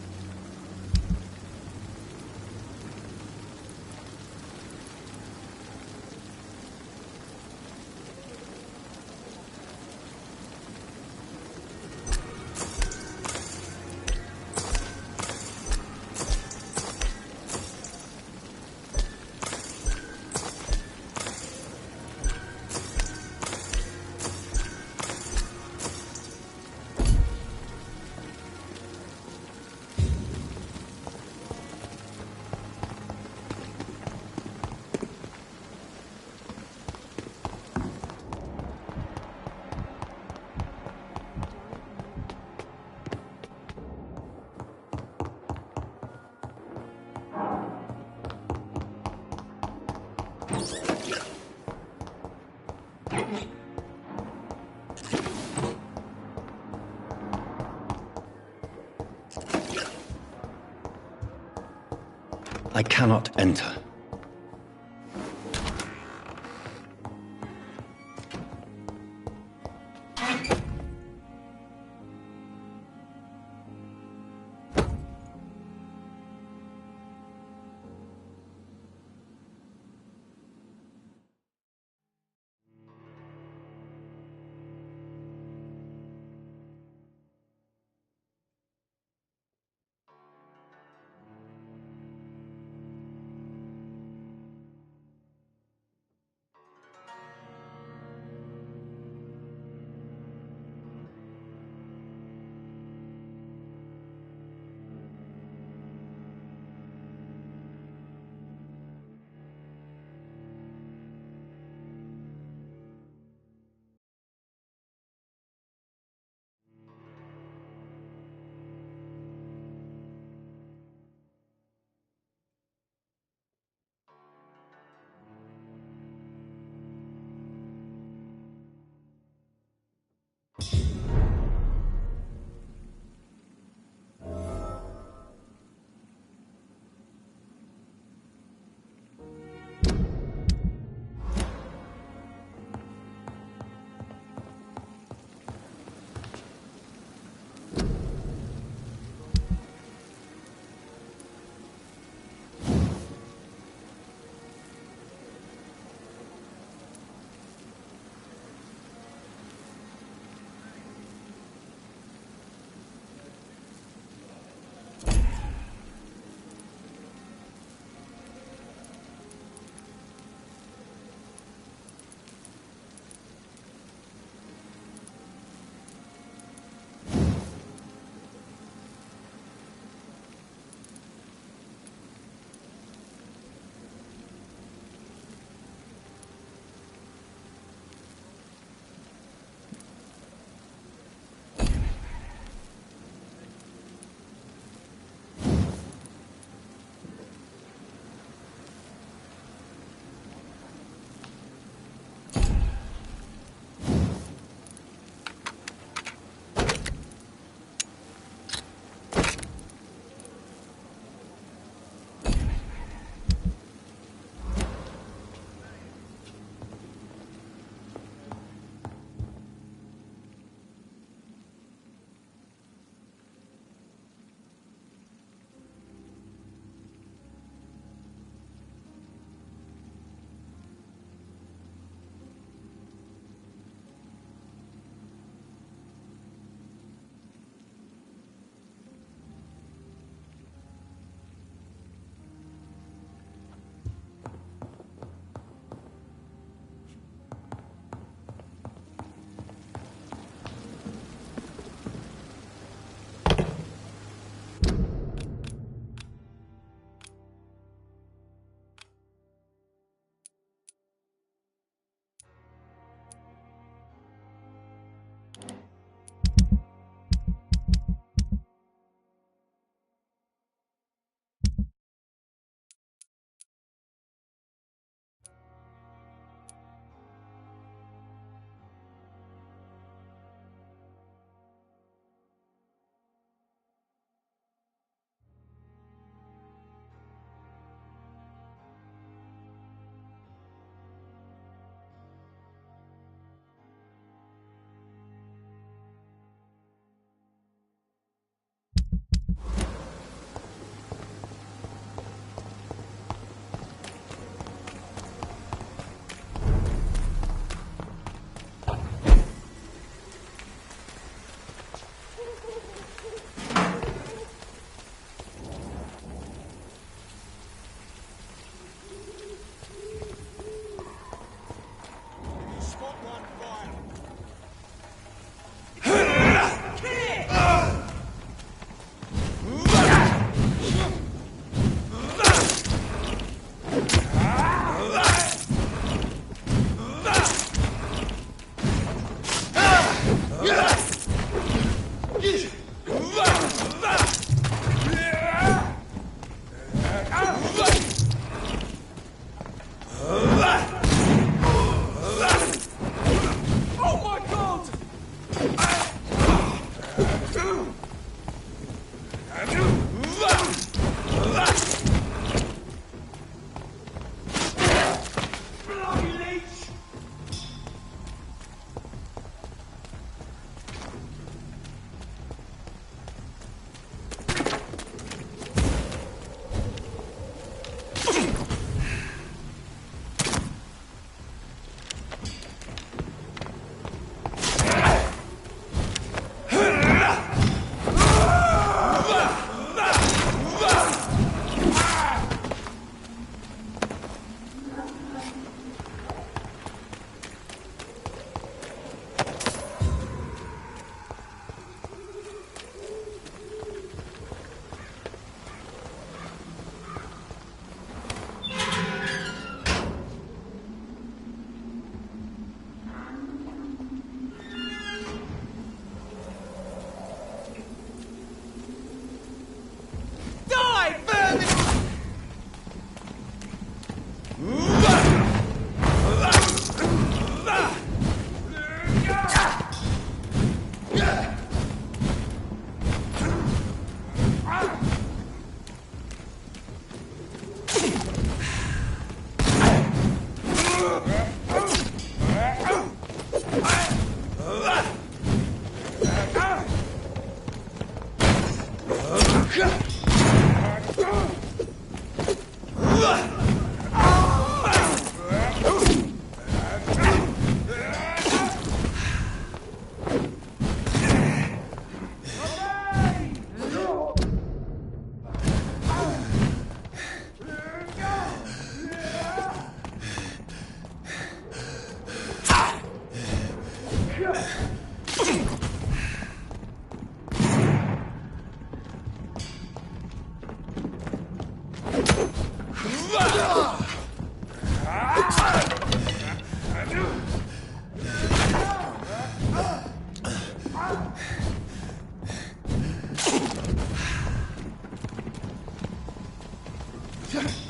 [SPEAKER 2] I cannot enter.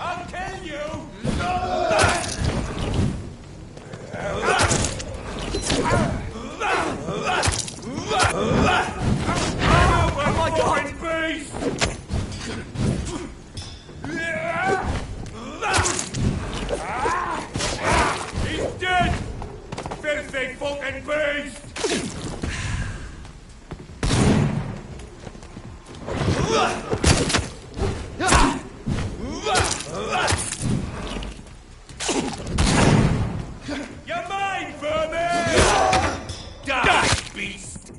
[SPEAKER 15] I'll kill you! Oh my God! Beast! He's dead! Filthy fucking beast! You're mine, vermin! Die, beast!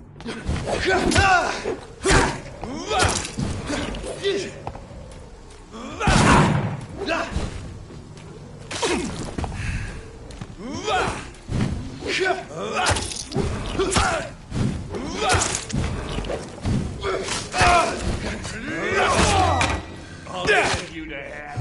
[SPEAKER 15] I'll take you to hell.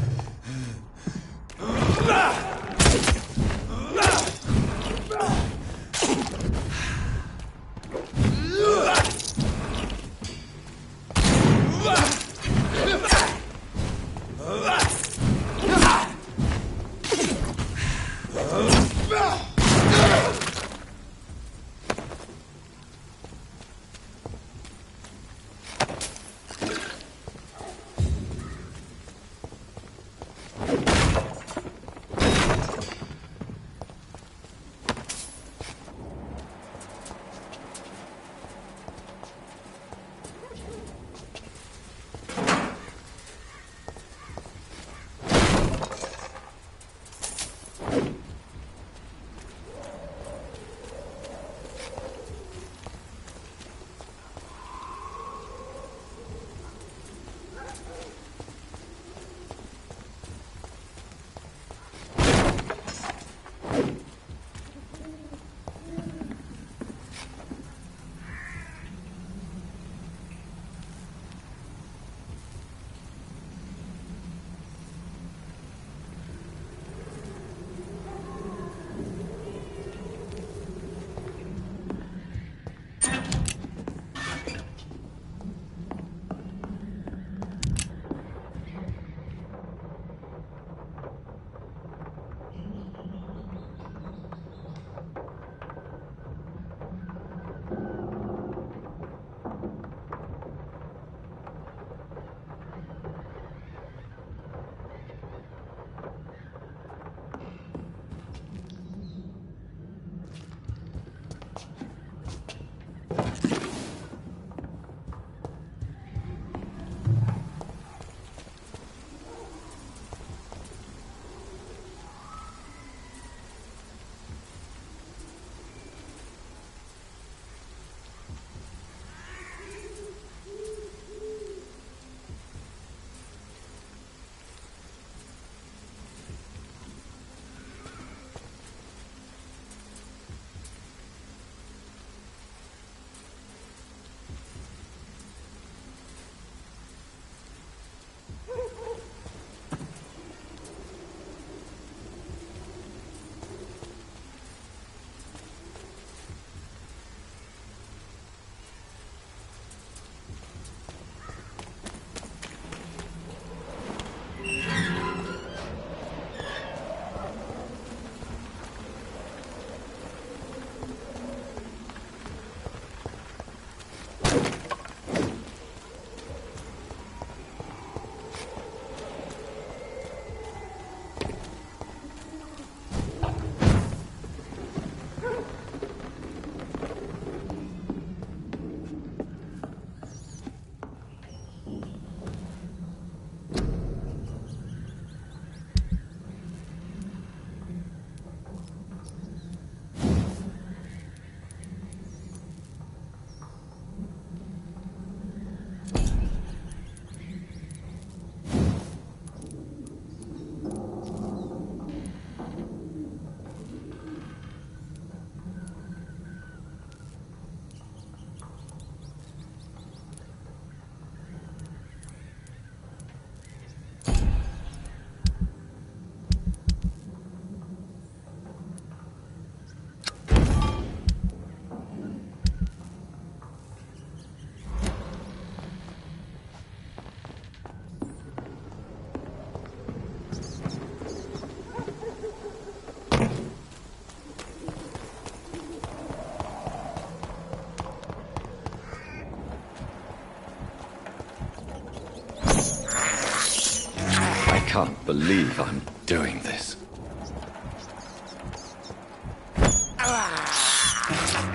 [SPEAKER 2] can't believe I'm doing this.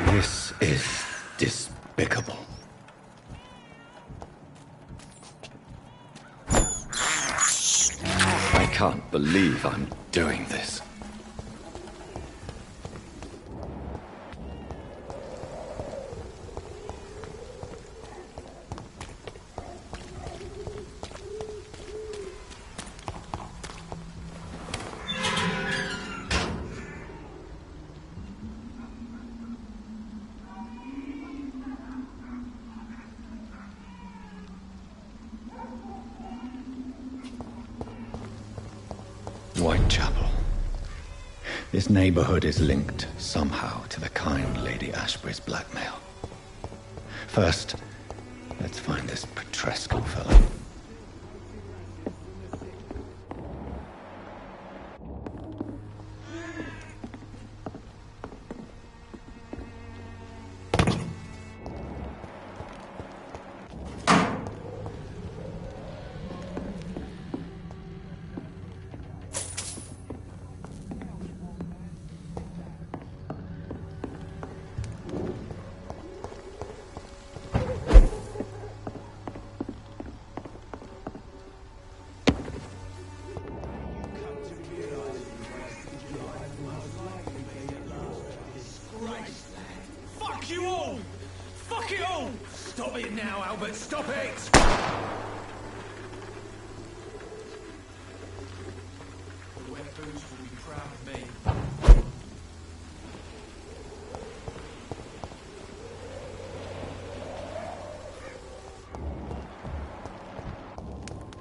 [SPEAKER 2] This is despicable. I can't believe I'm doing this. Whitechapel. This neighborhood is linked somehow to the kind Lady Ashbury's blackmail. First, let's find this Petrescu fellow.
[SPEAKER 15] Fuck you all! Fuck it all! Stop it now, Albert, stop it! The wet boots will be proud of me.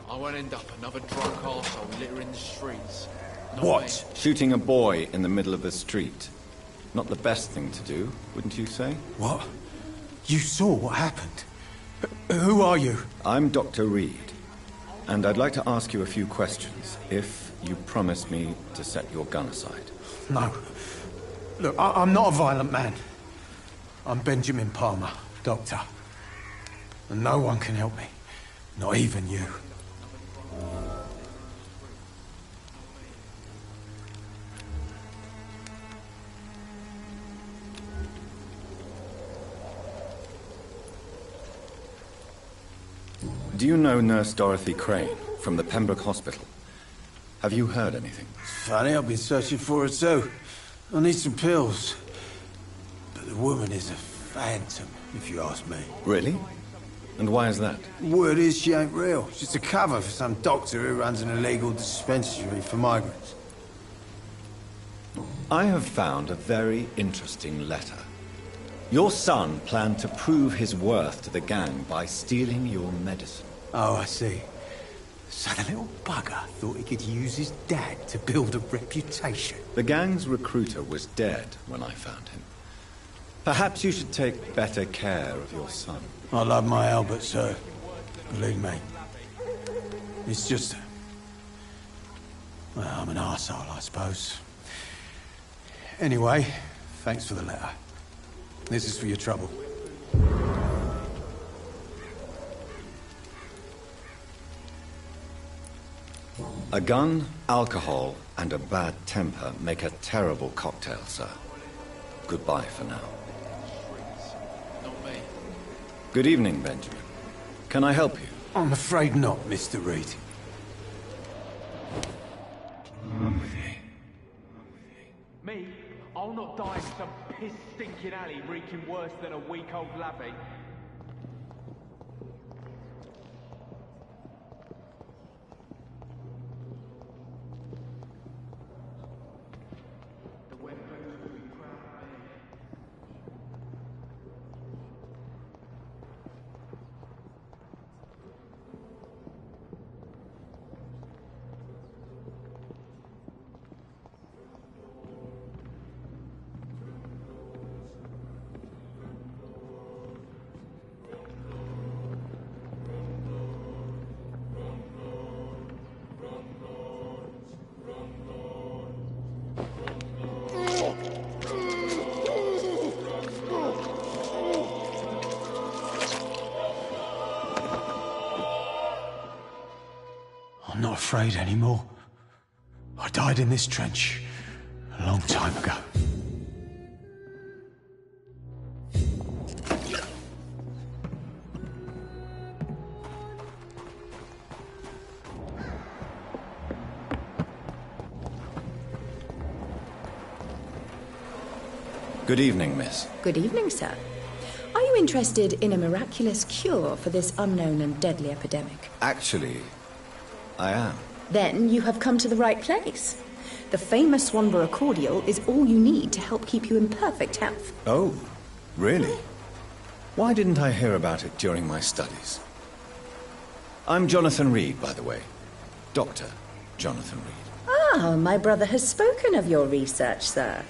[SPEAKER 15] I won't end up another drunk arsehole littering the streets. Not
[SPEAKER 2] What?
[SPEAKER 15] me.
[SPEAKER 2] Shooting a boy in the middle of the street. Not the best thing to do, wouldn't you say?
[SPEAKER 16] What? You saw what happened? Who are you?
[SPEAKER 2] I'm Dr. Reed, and I'd like to ask you a few questions, if you promise me to set your gun aside.
[SPEAKER 16] No. Look, I'm not a violent man. I'm Benjamin Palmer, doctor. And no one can help me. Not even you.
[SPEAKER 2] Do you know Nurse Dorothy Crane from the Pembroke Hospital? Have you heard anything?
[SPEAKER 16] Funny, I've been searching for her too. I need some pills. But the woman is a phantom, if you ask me.
[SPEAKER 2] Really? And why is that?
[SPEAKER 16] Word is she ain't real. She's a cover for some doctor who runs an illegal dispensary for migrants.
[SPEAKER 2] I have found a very interesting letter. Your son planned to prove his worth to the gang by stealing your medicine.
[SPEAKER 16] Oh, I see. So the little bugger thought he could use his dad to build a reputation.
[SPEAKER 2] The gang's recruiter was dead when I found him. Perhaps you should take better care of your son.
[SPEAKER 16] I love my Albert, sir. Believe me. It's just... well, I'm an arsehole, I suppose. Anyway, thanks for the letter. This is for your trouble.
[SPEAKER 2] A gun, alcohol, and a bad temper make a terrible cocktail, sir. Goodbye for now.
[SPEAKER 15] Not me.
[SPEAKER 2] Good evening, Benjamin. Can I help you?
[SPEAKER 16] I'm afraid not, Mr. Reed.
[SPEAKER 12] Me? I'll not die in some piss-stinking alley reeking worse than a week-old lavvy.
[SPEAKER 16] I'm not afraid anymore. I died in this trench a long time ago.
[SPEAKER 2] Good evening, miss.
[SPEAKER 6] Good evening, sir. Are you interested in a miraculous cure for this unknown and deadly epidemic?
[SPEAKER 2] Actually, I am.
[SPEAKER 6] Then you have come to the right place. The famous Swanborough cordial is all you need to help keep you in perfect health.
[SPEAKER 2] Oh, really? Why didn't I hear about it during my studies? I'm Jonathan Reed, by the way. Dr. Jonathan Reed.
[SPEAKER 6] Ah, my brother has spoken of your research, sir.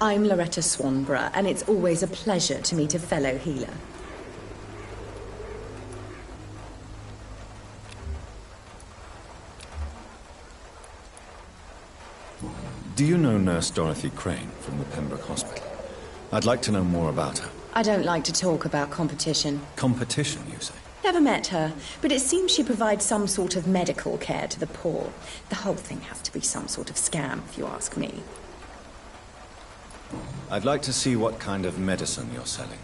[SPEAKER 6] I'm Loretta Swanborough, and it's always a pleasure to meet a fellow healer.
[SPEAKER 2] Do you know Nurse Dorothy Crane from the Pembroke Hospital? I'd like to know more about her.
[SPEAKER 6] I don't like to talk about competition.
[SPEAKER 2] Competition, you say?
[SPEAKER 6] Never met her, but it seems she provides some sort of medical care to the poor. The whole thing has to be some sort of scam, if you ask me.
[SPEAKER 2] I'd like to see what kind of medicine you're selling.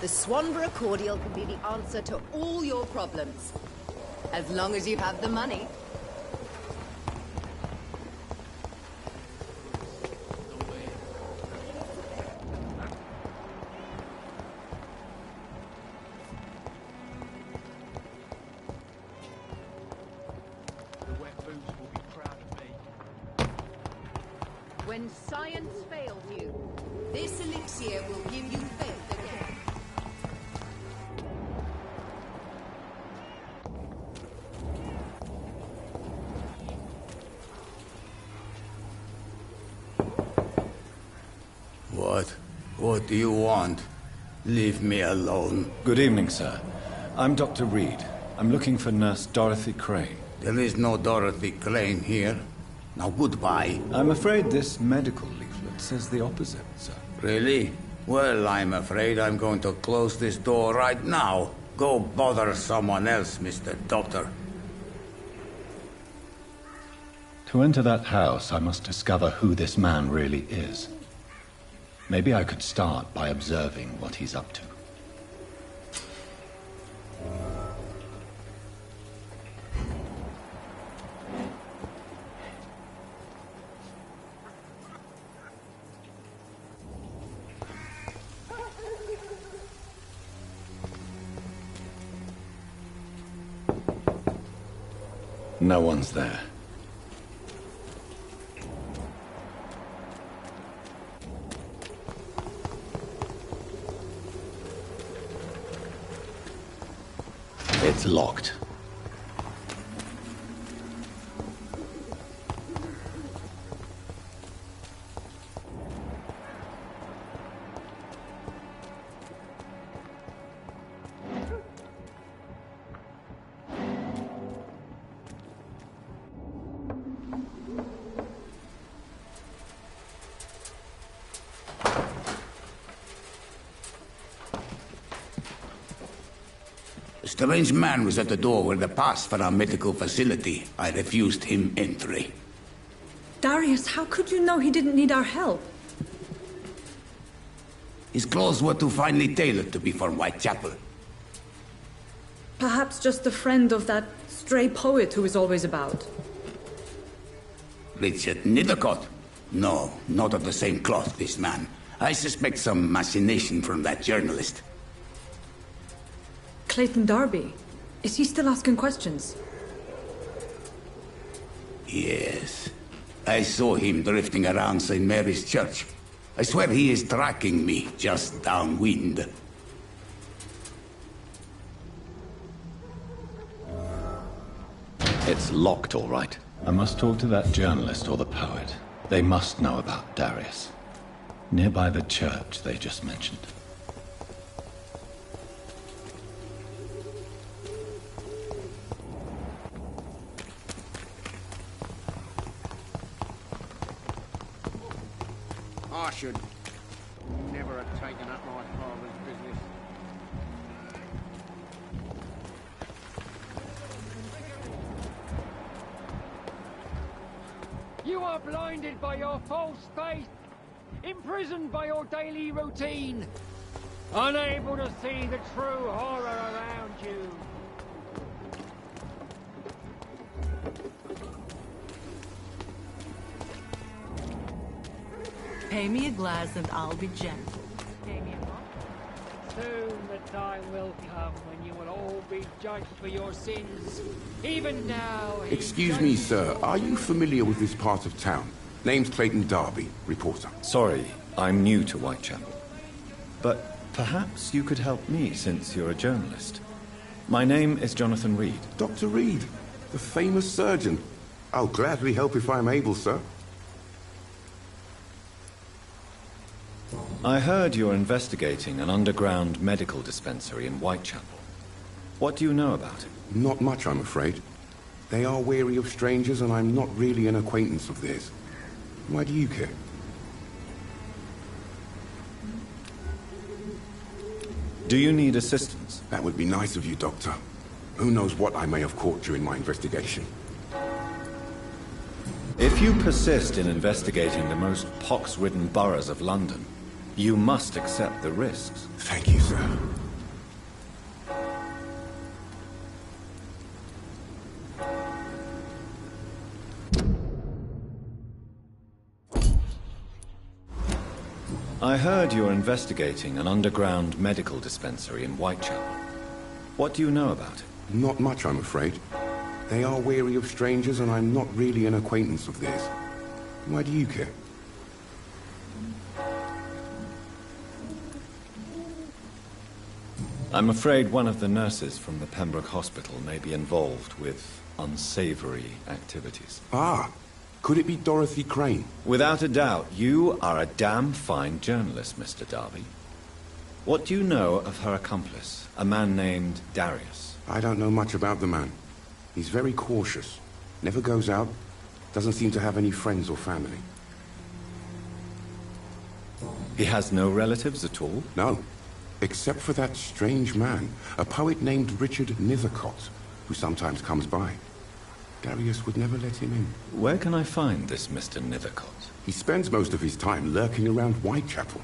[SPEAKER 6] The Swanborough cordial can be the answer to all your problems. As long as you have the money. When science failed you, this elixir will give you faith again.
[SPEAKER 14] What do you want? Leave me alone.
[SPEAKER 2] Good evening, sir. I'm Dr. Reed. I'm looking for Nurse Dorothy Crane.
[SPEAKER 14] There is no Dorothy Crane here. Now, goodbye.
[SPEAKER 2] I'm afraid this medical leaflet says the opposite, sir.
[SPEAKER 14] Really? Well, I'm afraid I'm going to close this door right now. Go bother someone else, Mr. Doctor.
[SPEAKER 2] To enter that house, I must discover who this man really is. Maybe I could start by observing what he's up to. No one's there. It's locked.
[SPEAKER 14] strange man was at the door with a pass for our medical facility. I refused him entry.
[SPEAKER 3] Darius, how could you know he didn't need our help?
[SPEAKER 14] His clothes were too finely tailored to be from Whitechapel.
[SPEAKER 3] Perhaps just a friend of that stray poet who is always about.
[SPEAKER 14] Richard Nethercott? No, not of the same cloth, this man. I suspect some machination from that journalist.
[SPEAKER 3] Clayton Darby. Is he still asking questions?
[SPEAKER 14] Yes. I saw him drifting around St. Mary's Church. I swear he is tracking me, just downwind.
[SPEAKER 2] It's locked, all right. I must talk to that journalist or the poet. They must know about Darius. Nearby the church they just mentioned.
[SPEAKER 17] I should never have taken up my father's business.
[SPEAKER 15] You are blinded by your false faith, imprisoned by your daily routine, unable to see the true horror around you.
[SPEAKER 18] Pay me a glass and I'll be gentle.
[SPEAKER 15] Pay me a what? Soon the time will come when you will all be judged for your sins. Even now...
[SPEAKER 10] Excuse me, sir. Are you familiar with this part of town? Name's Clayton Darby, reporter.
[SPEAKER 2] Sorry, I'm new to Whitechapel. But perhaps you could help me, since you're a journalist. My name is Jonathan Reed.
[SPEAKER 10] Dr. Reed, the famous surgeon. I'll gladly help if I'm able, sir.
[SPEAKER 2] I heard you're investigating an underground medical dispensary in Whitechapel. What do you know about it?
[SPEAKER 10] Not much, I'm afraid. They are wary of strangers, and I'm not really an acquaintance of theirs. Why do you care?
[SPEAKER 2] Do you need assistance?
[SPEAKER 10] That would be nice of you, Doctor. Who knows what I may have caught during my investigation.
[SPEAKER 2] If you persist in investigating the most pox-ridden boroughs of London, you must accept the risks.
[SPEAKER 10] Thank you, sir.
[SPEAKER 2] I heard you're investigating an underground medical dispensary in Whitechapel. What do you know about it?
[SPEAKER 10] Not much, I'm afraid. They are wary of strangers, and I'm not really an acquaintance of theirs. Why do you care?
[SPEAKER 2] I'm afraid one of the nurses from the Pembroke Hospital may be involved with unsavory activities.
[SPEAKER 10] Ah, could it be Dorothy Crane?
[SPEAKER 2] Without a doubt, you are a damn fine journalist, Mr. Darby. What do you know of her accomplice, a man named Darius?
[SPEAKER 10] I don't know much about the man. He's very cautious. Never goes out. Doesn't seem to have any friends or family.
[SPEAKER 2] He has no relatives at all?
[SPEAKER 10] No. Except for that strange man, a poet named Richard Nethercott, who sometimes comes by. Darius would never let him in.
[SPEAKER 2] Where can I find this Mr. Nethercott?
[SPEAKER 10] He spends most of his time lurking around Whitechapel,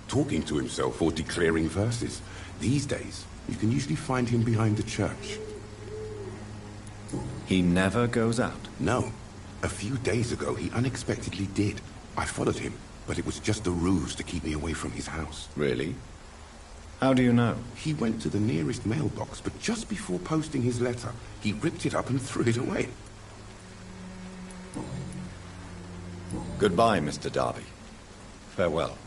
[SPEAKER 10] talking to himself or declaring verses. These days, you can usually find him behind the church.
[SPEAKER 2] He never goes out?
[SPEAKER 10] No. A few days ago, he unexpectedly did. I followed him, but it was just a ruse to keep me away from his house.
[SPEAKER 2] Really? How do you know?
[SPEAKER 10] He went to the nearest mailbox, but just before posting his letter, he ripped it up and threw it away.
[SPEAKER 2] Goodbye, Mr. Darby. Farewell.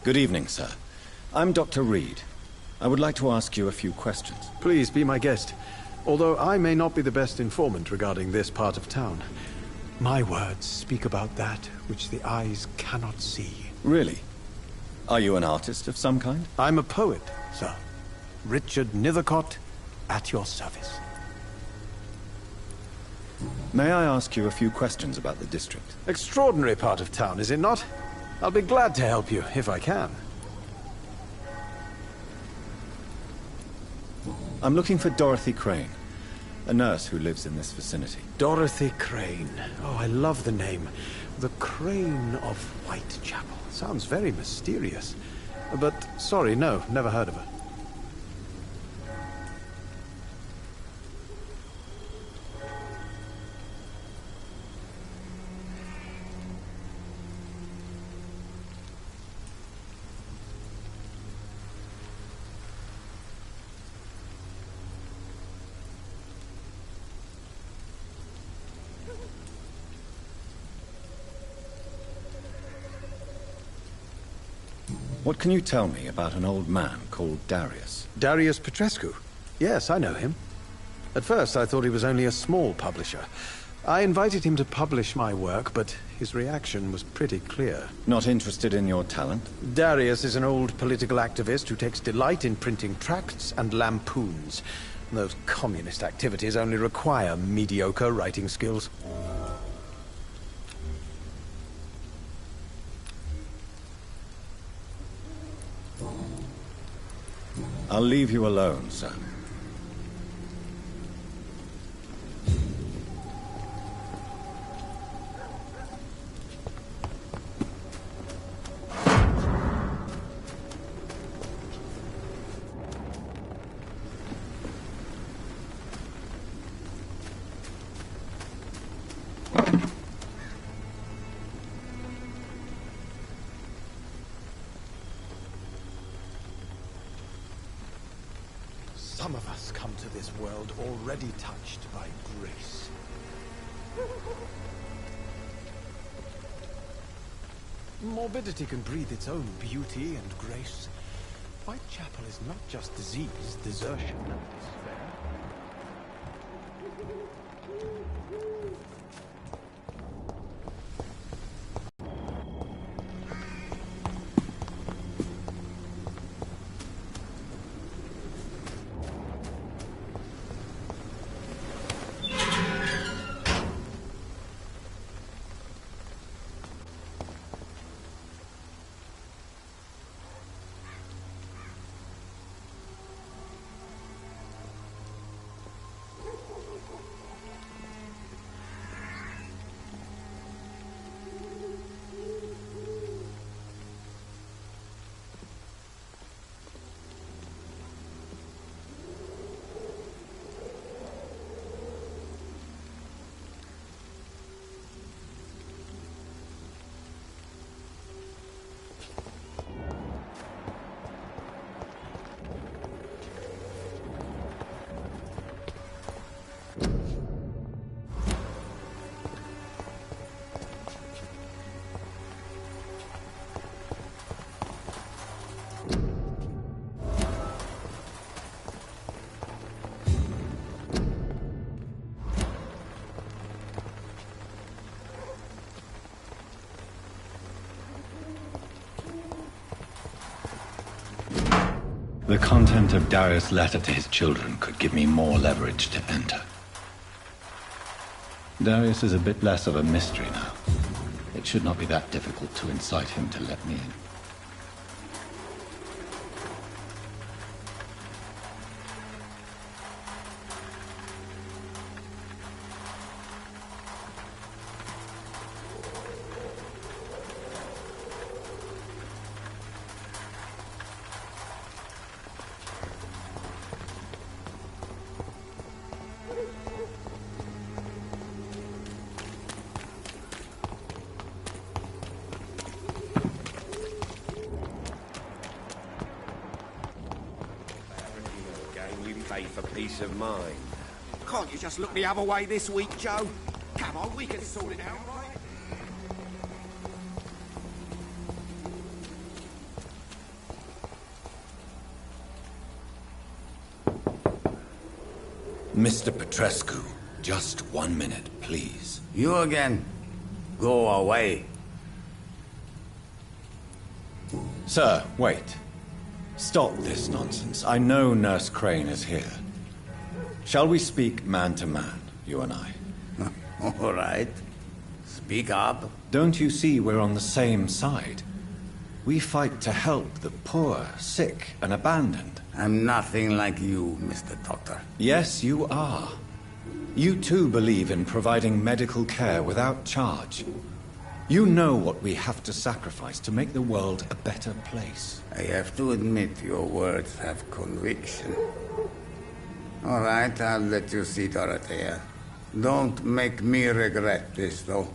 [SPEAKER 2] Good evening, sir. I'm Dr. Reed. I would like to ask you a few questions.
[SPEAKER 19] Please be my guest. Although I may not be the best informant regarding this part of town, my words speak about that which the eyes cannot see.
[SPEAKER 2] Really? Are you an artist of some kind?
[SPEAKER 19] I'm a poet, sir. Richard Nethercott, at your service.
[SPEAKER 2] May I ask you a few questions about the district?
[SPEAKER 19] Extraordinary part of town, is it not? I'll be glad to help you, if I can.
[SPEAKER 2] I'm looking for Dorothy Crane, a nurse who lives in this vicinity.
[SPEAKER 19] Dorothy Crane. Oh, I love the name. The Crane of Whitechapel. Sounds very mysterious. But, sorry, no, never heard of her.
[SPEAKER 2] What can you tell me about an old man called Darius?
[SPEAKER 19] Darius Petrescu? Yes, I know him. At first, I thought he was only a small publisher. I invited him to publish my work, but his reaction was pretty clear.
[SPEAKER 2] Not interested in your talent?
[SPEAKER 19] Darius is an old political activist who takes delight in printing tracts and lampoons. Those communist activities only require mediocre writing skills.
[SPEAKER 2] I'll leave you alone, sir.
[SPEAKER 19] Some of us come to this world already touched by grace. Morbidity can breathe its own beauty and grace. Whitechapel is not just disease, desertion, and despair.
[SPEAKER 2] The content of Darius' letter to his children could give me more leverage to enter. Darius is a bit less of a mystery now. It should not be that difficult to incite him to let me in.
[SPEAKER 5] For peace of mind. Can't you just look the other way this week, Joe? Come on, we can sort it out, right?
[SPEAKER 2] Mr. Petrescu, just 1 minute, please.
[SPEAKER 14] You again? Go away.
[SPEAKER 2] Sir, wait. Stop this nonsense. I know Nurse Crane is here. Shall we speak man to man, you and I?
[SPEAKER 14] All right. Speak up.
[SPEAKER 2] Don't you see we're on the same side? We fight to help the poor, sick, and abandoned.
[SPEAKER 14] I'm nothing like you, Mr. Doctor.
[SPEAKER 2] Yes, you are. You too believe in providing medical care without charge. You know what we have to sacrifice to make the world a better place.
[SPEAKER 14] I have to admit your words have conviction. All right, I'll let you see Dorothea. Don't make me regret this, though.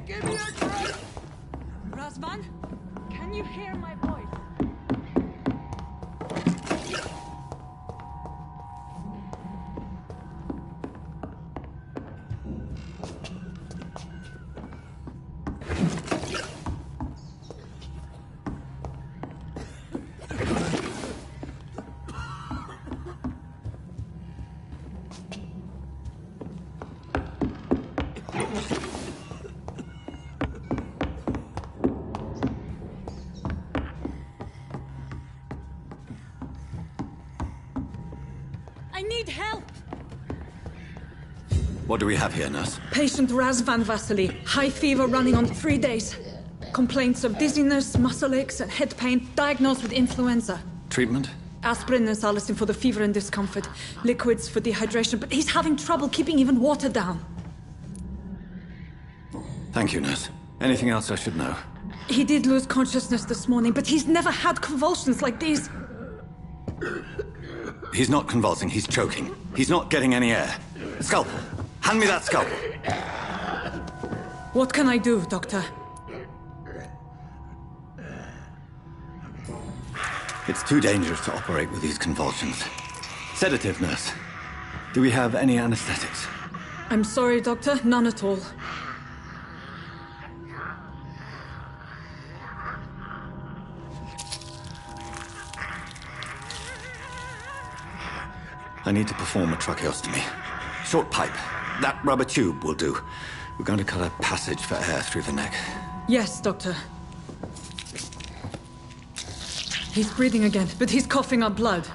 [SPEAKER 3] Give me a drink! Razvan, can you hear my voice?
[SPEAKER 2] What do we have here, nurse?
[SPEAKER 3] Patient Razvan Vasily. High fever running on 3 days. Complaints of dizziness, muscle aches, and head pain. Diagnosed with influenza.
[SPEAKER 2] Treatment?
[SPEAKER 3] Aspirin and salicin for the fever and discomfort. Liquids for dehydration, but he's having trouble keeping even water down.
[SPEAKER 2] Thank you, nurse. Anything else I should know?
[SPEAKER 3] He did lose consciousness this morning, but he's never had convulsions like these.
[SPEAKER 2] He's not convulsing, he's choking. He's not getting any air. Scalpel! Hand me that scalpel!
[SPEAKER 3] What can I do, Doctor?
[SPEAKER 2] It's too dangerous to operate with these convulsions. Sedative, nurse. Do we have any anesthetics?
[SPEAKER 3] I'm sorry, Doctor. None at all.
[SPEAKER 2] I need to perform a tracheostomy. Short pipe. That rubber tube will do. We're going to cut a passage for air through the neck.
[SPEAKER 3] Yes, Doctor. He's breathing again, but he's coughing up blood.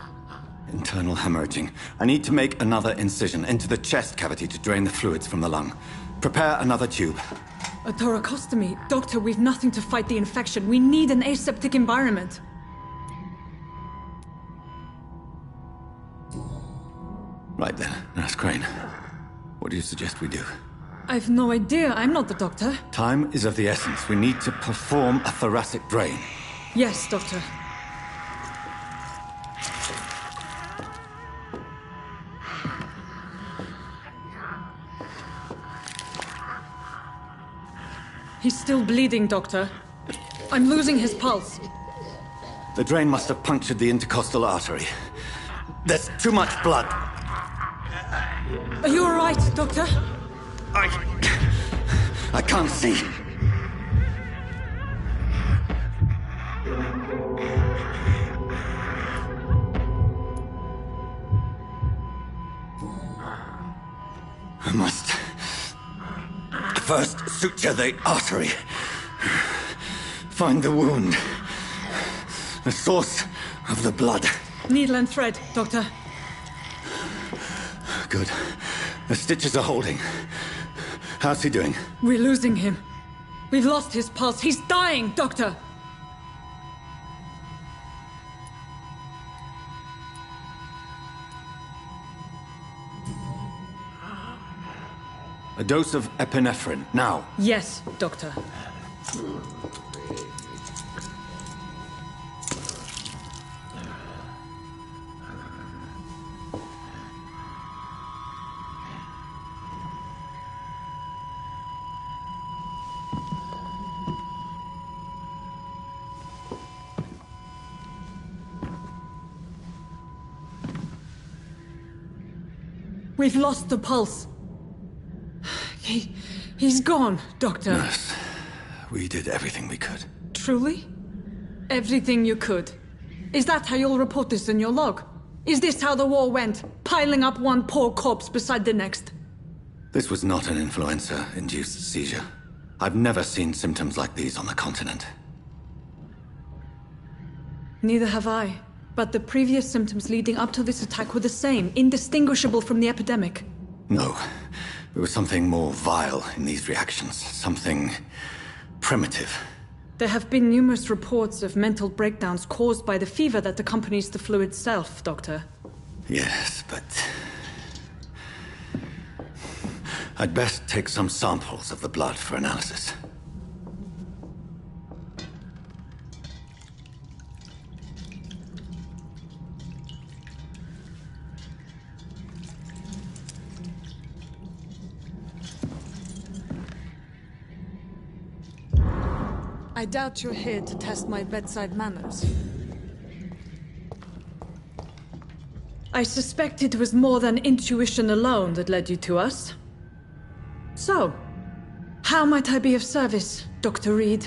[SPEAKER 2] Internal hemorrhaging. I need to make another incision into the chest cavity to drain the fluids from the lung. Prepare another tube.
[SPEAKER 3] A thoracostomy. Doctor, we've nothing to fight the infection. We need an aseptic environment.
[SPEAKER 2] Right then, Nurse Crane. What do you suggest we do?
[SPEAKER 3] I've no idea. I'm not the doctor.
[SPEAKER 2] Time is of the essence. We need to perform a thoracic drain.
[SPEAKER 3] Yes, Doctor. He's still bleeding, Doctor. I'm losing his pulse.
[SPEAKER 2] The drain must have punctured the intercostal artery. There's too much blood.
[SPEAKER 3] Are you all right, Doctor?
[SPEAKER 2] I can't see. I must first suture the artery. Find the wound. The source of the blood.
[SPEAKER 3] Needle and thread, Doctor.
[SPEAKER 2] Good. The stitches are holding. How's he doing?
[SPEAKER 3] We're losing him. We've lost his pulse. He's dying, Doctor!
[SPEAKER 2] A dose of epinephrine, now.
[SPEAKER 3] Yes, Doctor. We've lost the pulse. He's gone, Doctor.
[SPEAKER 2] Nurse, we did everything we could.
[SPEAKER 3] Truly? Everything you could? Is that how you'll report this in your log? Is this how the war went? Piling up one poor corpse beside the next?
[SPEAKER 2] This was not an influenza-induced seizure. I've never seen symptoms like these on the continent.
[SPEAKER 3] Neither have I. But the previous symptoms leading up to this attack were the same, indistinguishable from the epidemic.
[SPEAKER 2] No. There was something more vile in these reactions. Something primitive.
[SPEAKER 3] There have been numerous reports of mental breakdowns caused by the fever that accompanies the flu itself, Doctor.
[SPEAKER 2] Yes, but I'd best take some samples of the blood for analysis.
[SPEAKER 3] I doubt you're here to test my bedside manners. I suspect it was more than intuition alone that led you to us. So, how might I be of service, Dr. Reed?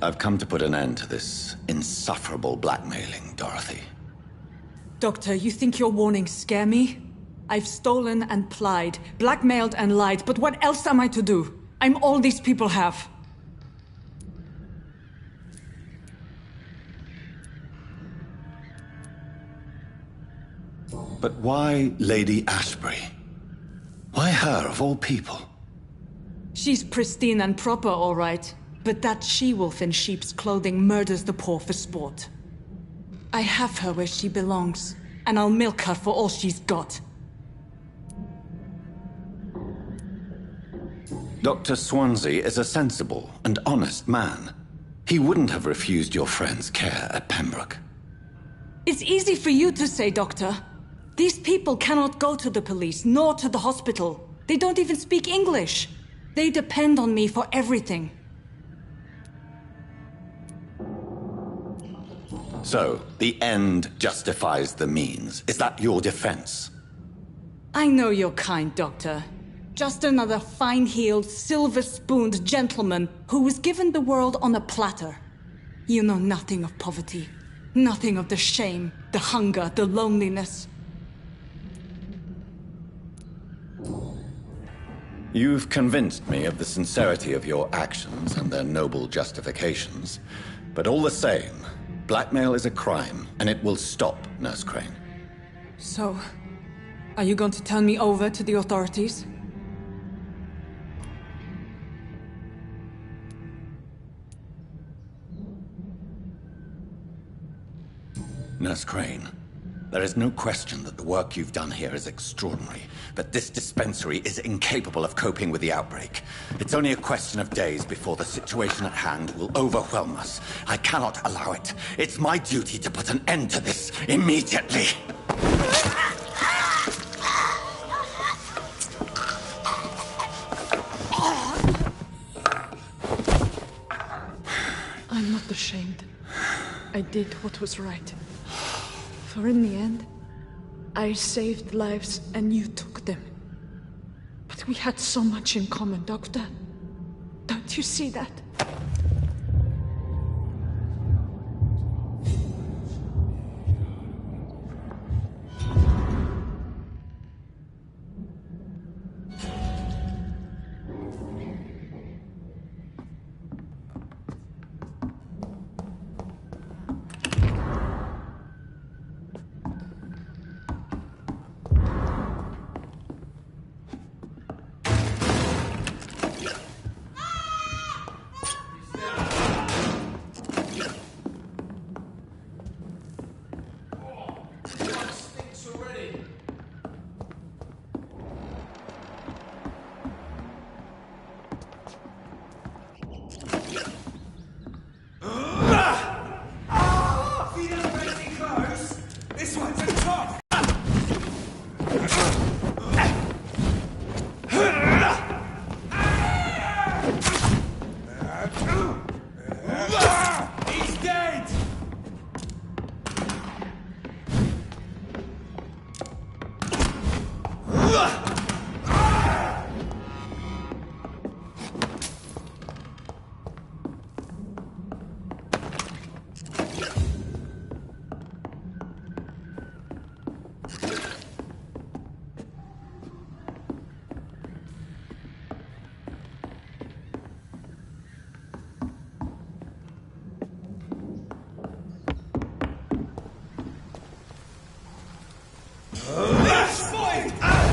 [SPEAKER 2] I've come to put an end to this insufferable blackmailing, Dorothy.
[SPEAKER 3] Doctor, you think your warnings scare me? I've stolen and plied, blackmailed and lied, but what else am I to do? I'm all these people have.
[SPEAKER 2] But why Lady Ashbury? Why her, of all people?
[SPEAKER 3] She's pristine and proper, all right. But that she-wolf in sheep's clothing murders the poor for sport. I have her where she belongs, and I'll milk her for all she's got.
[SPEAKER 2] Dr. Swansea is a sensible and honest man. He wouldn't have refused your friend's care at Pembroke.
[SPEAKER 3] It's easy for you to say, Doctor. These people cannot go to the police, nor to the hospital. They don't even speak English. They depend on me for everything.
[SPEAKER 2] So, the end justifies the means. Is that your defense?
[SPEAKER 3] I know you're kind, Doctor. Just another fine-heeled, silver-spooned gentleman who was given the world on a platter. You know nothing of poverty. Nothing of the shame, the hunger, the loneliness.
[SPEAKER 2] You've convinced me of the sincerity of your actions and their noble justifications. But all the same, blackmail is a crime, and it will stop, Nurse Crane.
[SPEAKER 3] So, are you going to turn me over to the authorities?
[SPEAKER 2] Nurse Crane, there is no question that the work you've done here is extraordinary, but this dispensary is incapable of coping with the outbreak. It's only a question of days before the situation at hand will overwhelm us. I cannot allow it. It's my duty to put an end to this immediately.
[SPEAKER 3] I'm not ashamed. I did what was right. For in the end, I saved lives and you took them. But we had so much in common, Doctor. Don't you see that?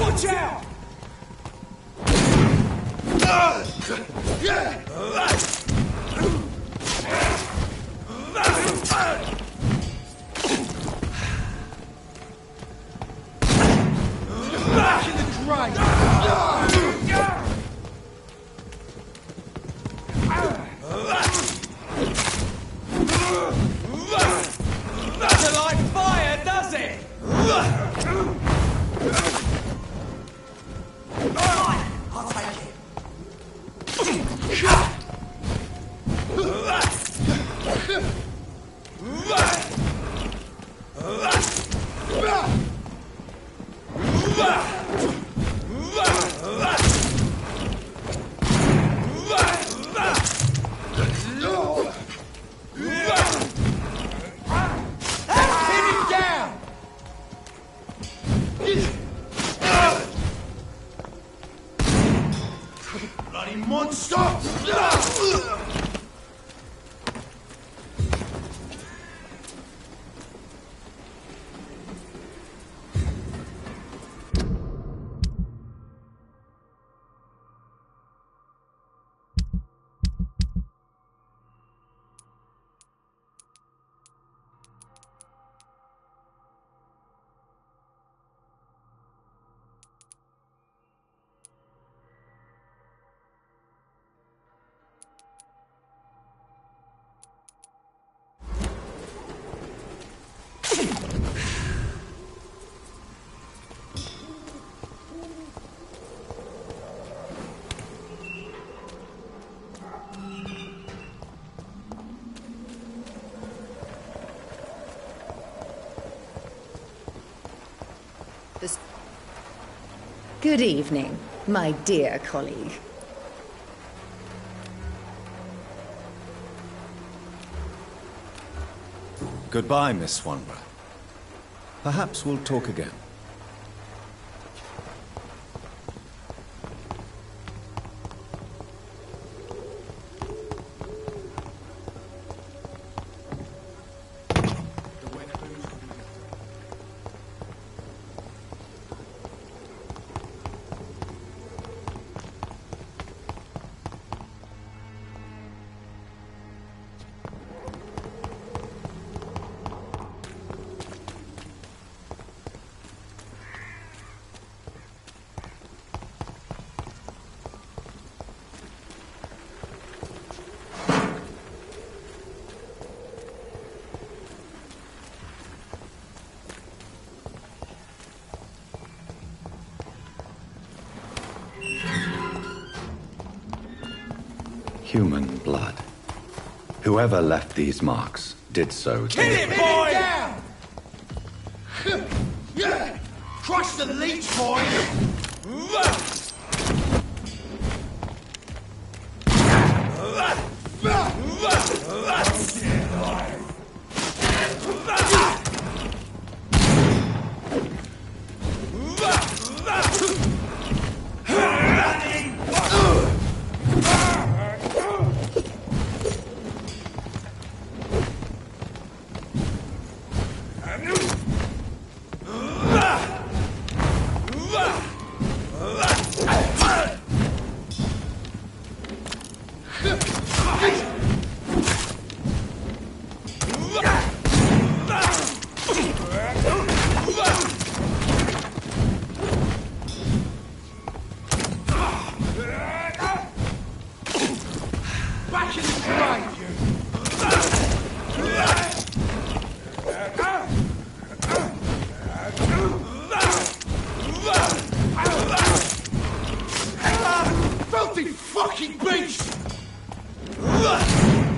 [SPEAKER 12] Watch out! Back in the grind! Doesn't like fire, does it? I'll take it. Bloody monster!
[SPEAKER 6] Good evening, my dear colleague.
[SPEAKER 2] Goodbye, Miss Swanborough. Perhaps we'll talk again. human blood. Whoever left these marks did so to...
[SPEAKER 20] Kill him, boy! Yeah! Crush the leech, boy! Filthy fucking beast!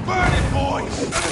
[SPEAKER 20] Burn it, boys!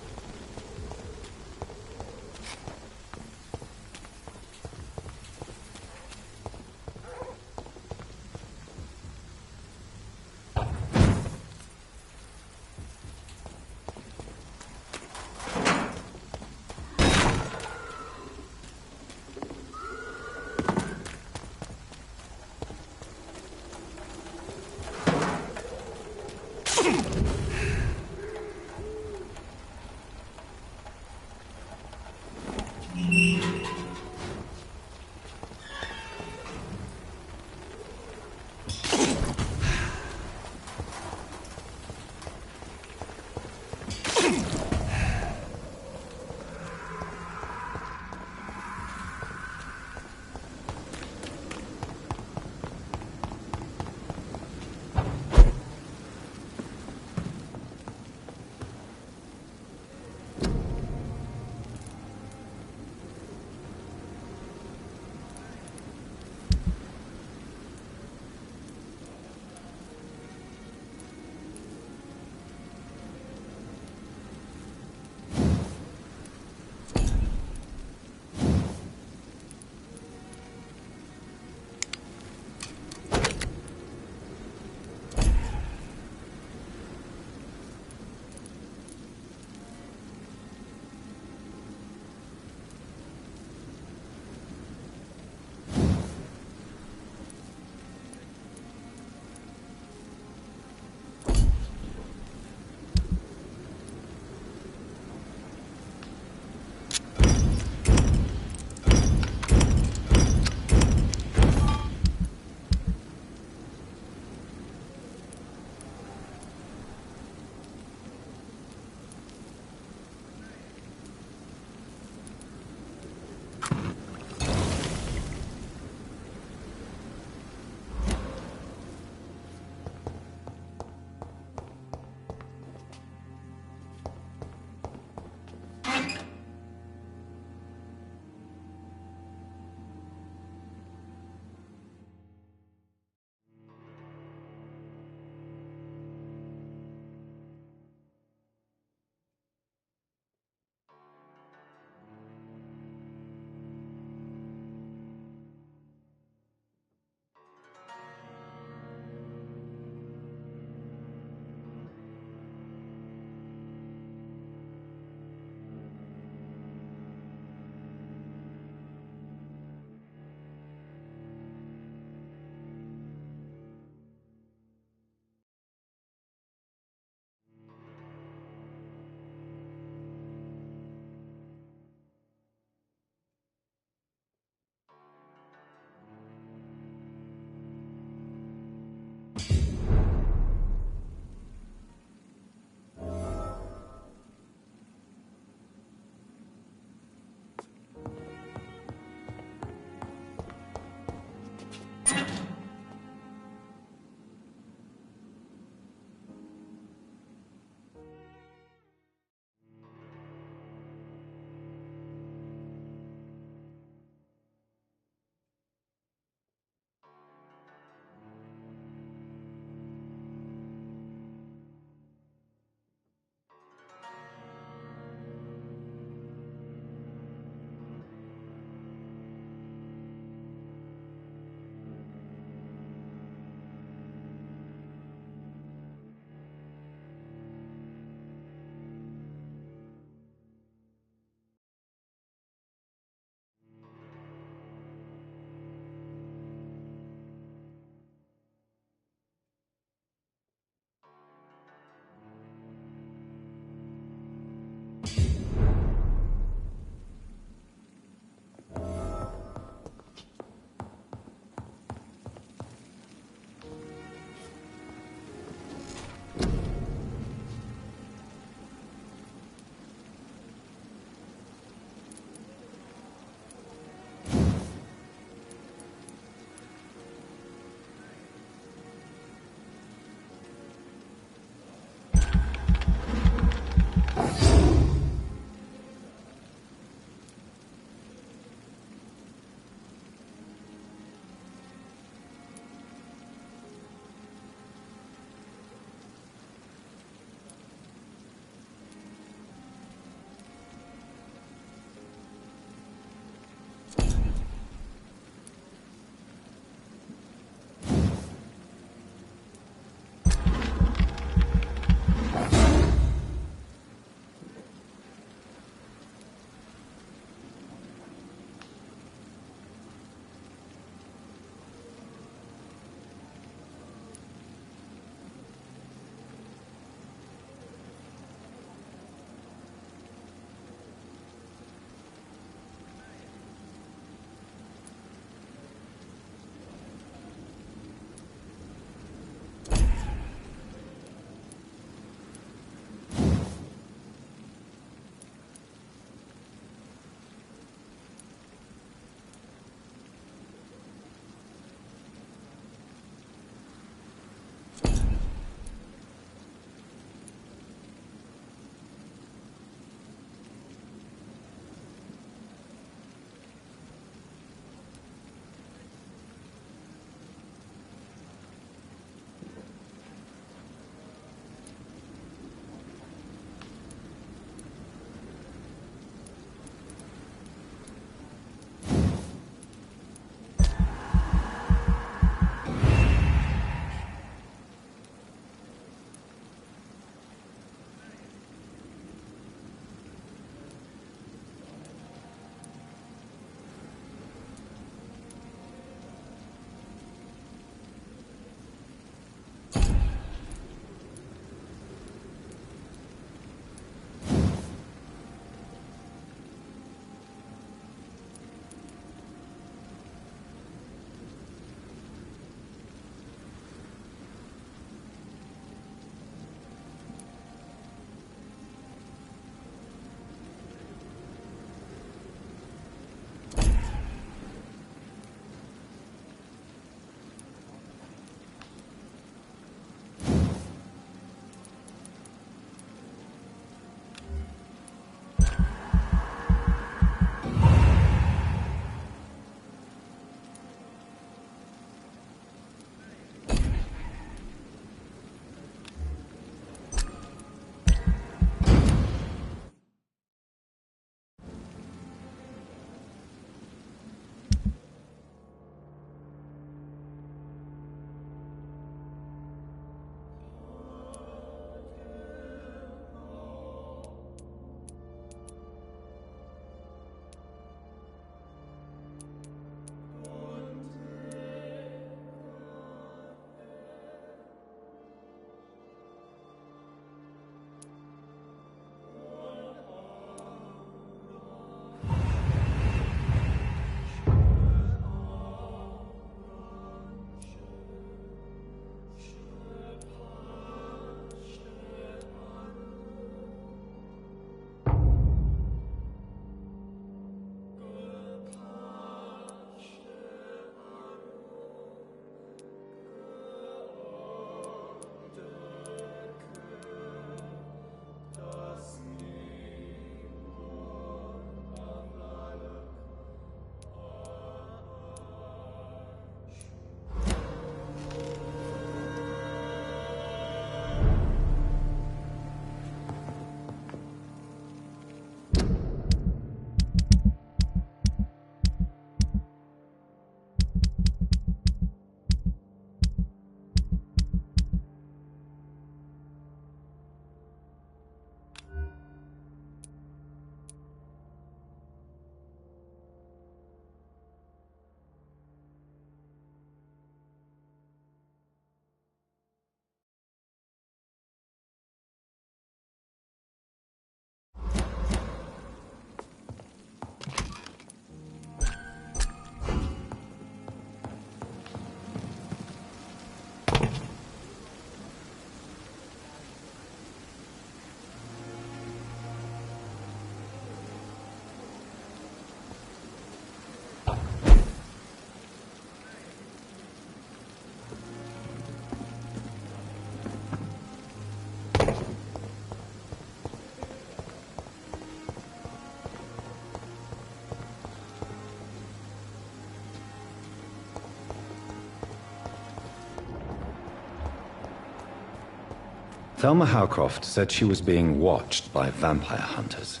[SPEAKER 2] Thelma Howcroft said she was being watched by vampire hunters.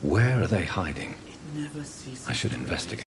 [SPEAKER 2] Where are they hiding? I should investigate.